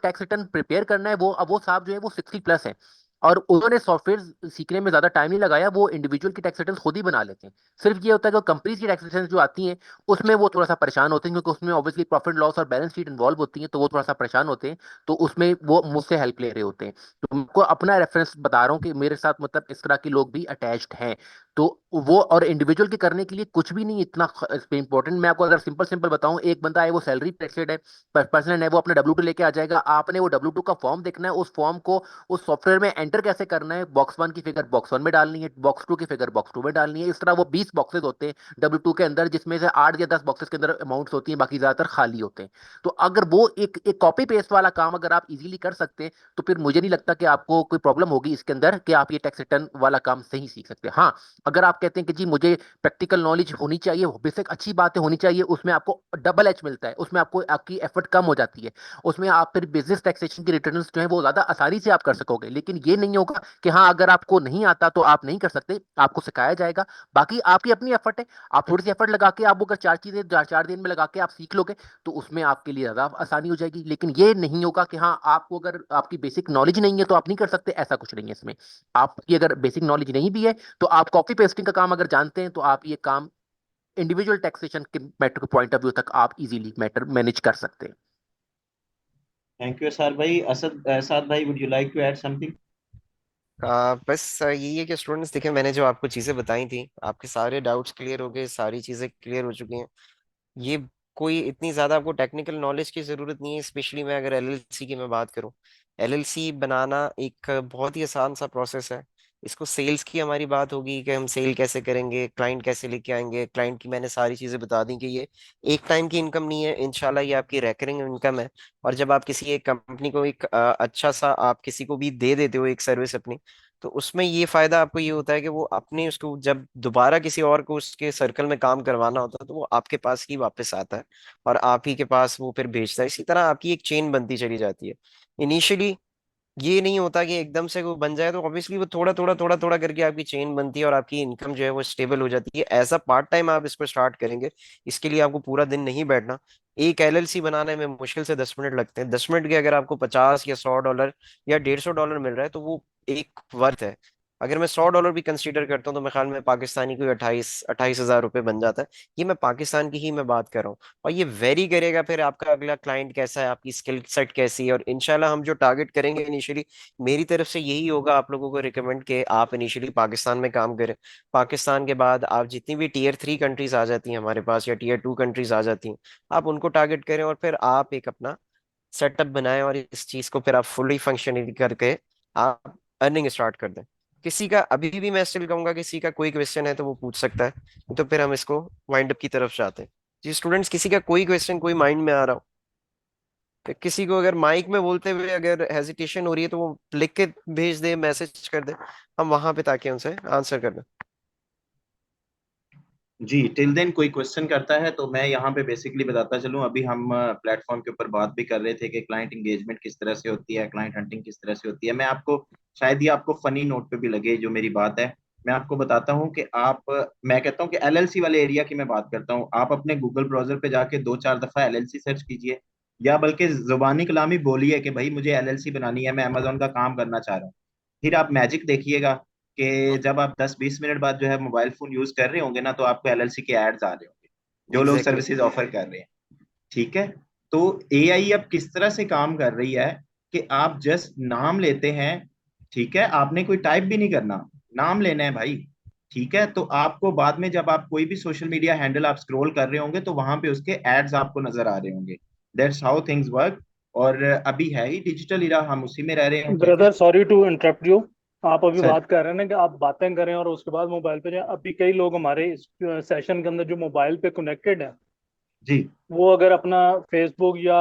टैक्स रिटर्न प्रिपेयर करना है, वो अब वो साहब जो है वो 60+ है, और उन्होंने सॉफ्टवेयर सीखने में ज्यादा टाइम नहीं लगाया, वो इंडिविजुअल की टैक्स रिटर्न खुद ही बना लेते हैं। सिर्फ ये होता है कि कंपनीज की टैक्स रिटर्न जो आती हैं उसमें वो थोड़ा सा परेशान होते हैं, क्योंकि उसमें ऑब्वियसली प्रॉफिट लॉस और बैलेंस शीट इन्वॉल्व होती है, तो वो थोड़ा सा परेशान होते हैं। तो उसमें वो मुझसे हेल्प ले रहे होते हैं। तो मैं आपको अपना रेफरेंस बता रहा हूँ कि मेरे साथ मतलब इस तरह के लोग भी अटैच्ड हैं। तो वो, और इंडिविजुअल के करने के लिए कुछ भी नहीं इतना इंपॉर्टेंट। मैं आपको अगर सिंपल सिंपल बताऊं, एक बंदा है वो सैलरी टैक्सेड है, पर्सनल है, वो अपने W2 लेके आ जाएगा। आपने वो W2 का फॉर्म देखना है, उस फॉर्म को उस सॉफ्टवेयर में एंटर कैसे करना है, बॉक्स 1 की फिगर बॉक्स 1 में डालनी है, बॉक्स 2 की फिगर बॉक्स 2 में डालनी है। इस तरह वो 20 बॉक्सेस होते हैं W2 के अंदर, जिसमें से 8 या 10 बॉक्सेस के अंदर अमाउंट्स होती हैं, बाकी ज्यादातर खाली होते हैं। तो अगर वो एक एक कॉपी पेस्ट वाला काम अगर आप इजीली कर सकते हैं, तो फिर मुझे नहीं लगता कि आपको कोई प्रॉब्लम होगी इसके अंदर कि आप ये टैक्स रिटर्न वाला काम सही सीख सकते हैं। हाँ, अगर आप कहते हैं कि जी मुझे प्रैक्टिकल नॉलेज होनी चाहिए, बेसिक अच्छी बातें होनी चाहिए, उसमें आपको डबल एच मिलता है, उसमें आपको आपकी एफर्ट कम हो जाती है। उसमें आप फिर बिजनेस टैक्सेशन की रिटर्न्स जो है वो ज्यादा आसानी से आप कर सकोगे। लेकिन ये नहीं होगा कि हाँ अगर आपको नहीं आता तो आप नहीं कर सकते, आपको सिखाया जाएगा। बाकी आपकी अपनी एफर्ट है, आप थोड़ी सी एफर्ट लगा के आप वो अगर 4 चीजें 4 दिन में लगा के आप सीख लोगे तो उसमें आपके लिए ज्यादा आसानी हो जाएगी। लेकिन ये नहीं होगा कि हाँ आपको अगर आपकी बेसिक नॉलेज नहीं है तो आप नहीं कर सकते, ऐसा कुछ नहीं है इसमें। आपकी अगर बेसिक नॉलेज नहीं भी है तो आप कॉपी पेस्टिंग का काम अगर जानते हैं तो आप ये काम इंडिविजुअल टैक्सेशन के मैटर के पॉइंट ऑफ व्यू तक आप इजीली मैटर मैनेज कर सकते हैं। थैंक यू असार भाई। असद साद भाई, would you like to add something? बस यही है कि स्टूडेंट्स देखिए, मैंने जो आपको चीजें बताई थी, आपके सारे डाउट्स क्लियर हो गए, सारी चीजें क्लियर हो चुकी हैं। ये कोई इतनी ज्यादा आपको टेक्निकल नॉलेज की जरूरत नहीं है, स्पेशली मैं अगर एलएलसी की मैं बात करूं। एलएलसी बनाना एक बहुत ही आसान सा प्रोसेस है। इसको सेल्स की हमारी बात होगी कि हम सेल कैसे करेंगे, क्लाइंट कैसे लेके आएंगे। क्लाइंट की मैंने सारी चीजें बता दी कि ये एक टाइम की इनकम नहीं है, इंशाल्लाह ये आपकी रेकरिंग इनकम है। और जब आप किसी एक कंपनी को एक अच्छा सा आप किसी को भी दे देते हो एक सर्विस अपनी, तो उसमें ये फायदा आपको ये होता है कि वो अपने उसको जब दोबारा किसी और को उसके सर्कल में काम करवाना होता है तो वो आपके पास ही वापस आता है और आप ही के पास वो फिर भेजता है। इसी तरह आपकी एक चेन बनती चली जाती है। इनिशियली ये नहीं होता कि एकदम से वो बन जाए, तो ऑब्वियसली वो थोड़ा थोड़ा थोड़ा थोड़ा करके आपकी चेन बनती है और आपकी इनकम जो है वो स्टेबल हो जाती है। एज अ पार्ट टाइम आप इसको स्टार्ट करेंगे, इसके लिए आपको पूरा दिन नहीं बैठना। एक एलएलसी बनाने में मुश्किल से 10 मिनट लगते हैं। 10 मिनट के अगर आपको 50 या 100 डॉलर या $150 मिल रहा है तो वो एक वर्थ है। अगर मैं $100 भी कंसीडर करता हूँ तो मेरे ख्याल में पाकिस्तानी को 28,000 रुपये बन जाता है। ये मैं पाकिस्तान की ही मैं बात कर रहा हूँ। और ये वेरी करेगा फिर आपका अगला क्लाइंट कैसा है, आपकी स्किल सेट कैसी है। और इंशाल्लाह हम जो टारगेट करेंगे इनिशियली, मेरी तरफ से यही होगा आप लोगों को रिकमेंड कि आप इनिशियली पाकिस्तान में काम करें। पाकिस्तान के बाद आप जितनी भी Tier 3 कंट्रीज आ जाती हैं हमारे पास या Tier 2 कंट्रीज आ जाती हैं, आप उनको टारगेट करें और फिर आप एक अपना सेटअप बनाएं और इस चीज को फिर आप फुली फंक्शनली करके आप अर्निंग स्टार्ट कर दें। किसी का अभी भी मैं स्टिल कहूंगा किसी का कोई क्वेश्चन है तो वो पूछ सकता है, तो फिर हम इसको वाइंड अप की तरफ जाते हैं। जी स्टूडेंट्स, किसी का कोई क्वेश्चन कोई माइंड में आ रहा हो? फिर किसी को अगर माइक में बोलते हुए अगर हेजिटेशन हो रही है तो वो लिख के भेज दे, मैसेज कर दे हम वहां पे, ताकि उनसे आंसर कर दें। जी टिल देन कोई क्वेश्चन करता है तो मैं यहाँ पे बेसिकली बताता चलूँ। अभी हम प्लेटफॉर्म के ऊपर बात भी कर रहे थे कि क्लाइंट इंगेजमेंट किस तरह से होती है, क्लाइंट हंटिंग किस तरह से होती है। मैं आपको शायद ये आपको फनी नोट पे भी लगे जो मेरी बात है, मैं आपको बताता हूँ कि आप, मैं कहता हूँ कि एलएलसी वाले एरिया की मैं बात करता हूँ। आप अपने गूगल ब्राउजर पे जाके 2-4 दफा एलएलसी सर्च कीजिए, या बल्कि जुबानी कलामी बोलिए कि भाई मुझे एलएलसी बनानी है, मैं अमेजोन का काम करना चाह रहा हूँ। फिर आप मैजिक देखिएगा कि जब आप 10-20 मिनट बाद जो है मोबाइल फोन यूज कर रहे होंगे ना, तो आपको एलएलसी के एड्स आ रहे होंगे जो लोग एग्जैक्टली सर्विसेज ऑफर कर रहे हैं। ठीक है, तो एआई अब किस तरह से काम कर रही है कि आप जस्ट नाम लेते हैं, ठीक है, आपने कोई टाइप भी नहीं करना, नाम लेना है भाई। ठीक है, तो आपको बाद में जब आप कोई भी सोशल मीडिया हैंडल आप स्क्रॉल कर रहे होंगे तो वहां पे उसके एड्स आपको नजर आ रहे होंगे। That's how things work. और अभी है ही डिजिटल इरा, हम उसी में रह रहे हैं। ठीक है brother sorry to interrupt you, आप अभी सर। बात कर रहे हैं ना कि आप बातें करें और उसके बाद मोबाइल पे जाएं। अभी कई लोग हमारे इस सेशन के अंदर जो मोबाइल पे कनेक्टेड है, जी वो अगर अपना फेसबुक या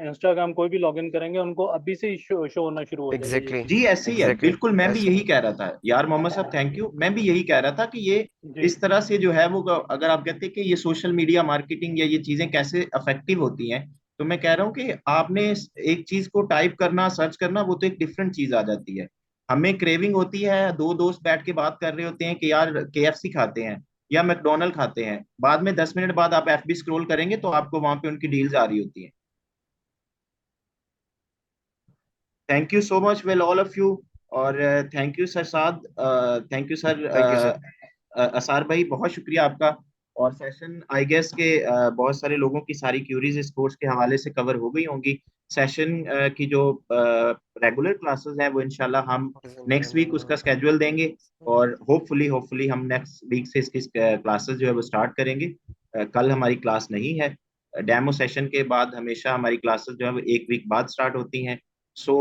इंस्टाग्राम कोई भी लॉगिन करेंगे उनको अभी से ही शो होना शुरू हो जाएगा ये। एग्जैक्टली जी ऐसे ही है, एग्जैक्टली बिल्कुल मैं भी ऐसे यही कह रहा था यार। मोहम्मद साहब थैंक यू, मैं भी यही कह रहा था कि ये जी इस तरह से जो है वो, अगर आप कहते हैं कि ये सोशल मीडिया मार्केटिंग या ये चीजें कैसे अफेक्टिव होती हैं, तो मैं कह रहा हूँ कि आपने एक चीज को टाइप करना, सर्च करना, वो तो एक डिफरेंट चीज आ जाती है। हमें क्रेविंग होती है, दो दोस्त बैठ के बात कर रहे होते हैं कि यार केएफसी खाते हैं या मैकडोनल्ड खाते हैं, बाद में 10 मिनट बाद आप एफबी स्क्रॉल करेंगे तो आपको वहां पे उनकी डील्स आ रही होती हैं। Thank you so much well all of you. और thank you sir Saad, thank you sir thank you sir. Asar भाई, बहुत शुक्रिया आपका। और सेशन आई गेस के बहुत सारे लोगों की सारी क्यूरीज इस कोर्स के हवाले से कवर हो गई होंगी। सेशन की जो रेगुलर क्लासेस हैं वो इंशाल्लाह हम नेक्स्ट वीक उसका स्केड्यूल देंगे, और होपफुली होपफुली हम नेक्स्ट वीक से इसकी क्लासेस जो है वो स्टार्ट करेंगे। कल हमारी क्लास नहीं है। डेमो सेशन के बाद हमेशा हमारी क्लासेस जो है वो एक वीक बाद स्टार्ट होती हैं। सो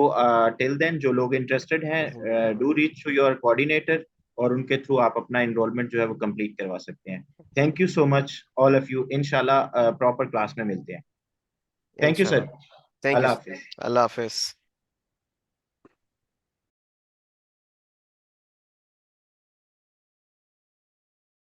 टिल देन जो लोग इंटरेस्टेड हैं do reach to your coordinator, और उनके थ्रू आप अपना इनरोलमेंट जो है वो कंप्लीट करवा सकते हैं। Thank you so much all of you, इंशाल्लाह प्रॉपर क्लास में मिलते हैं। थैंक यू सर, इंशाल्लाह। Thank you Allah sir. Hafiz. Allah Hafiz.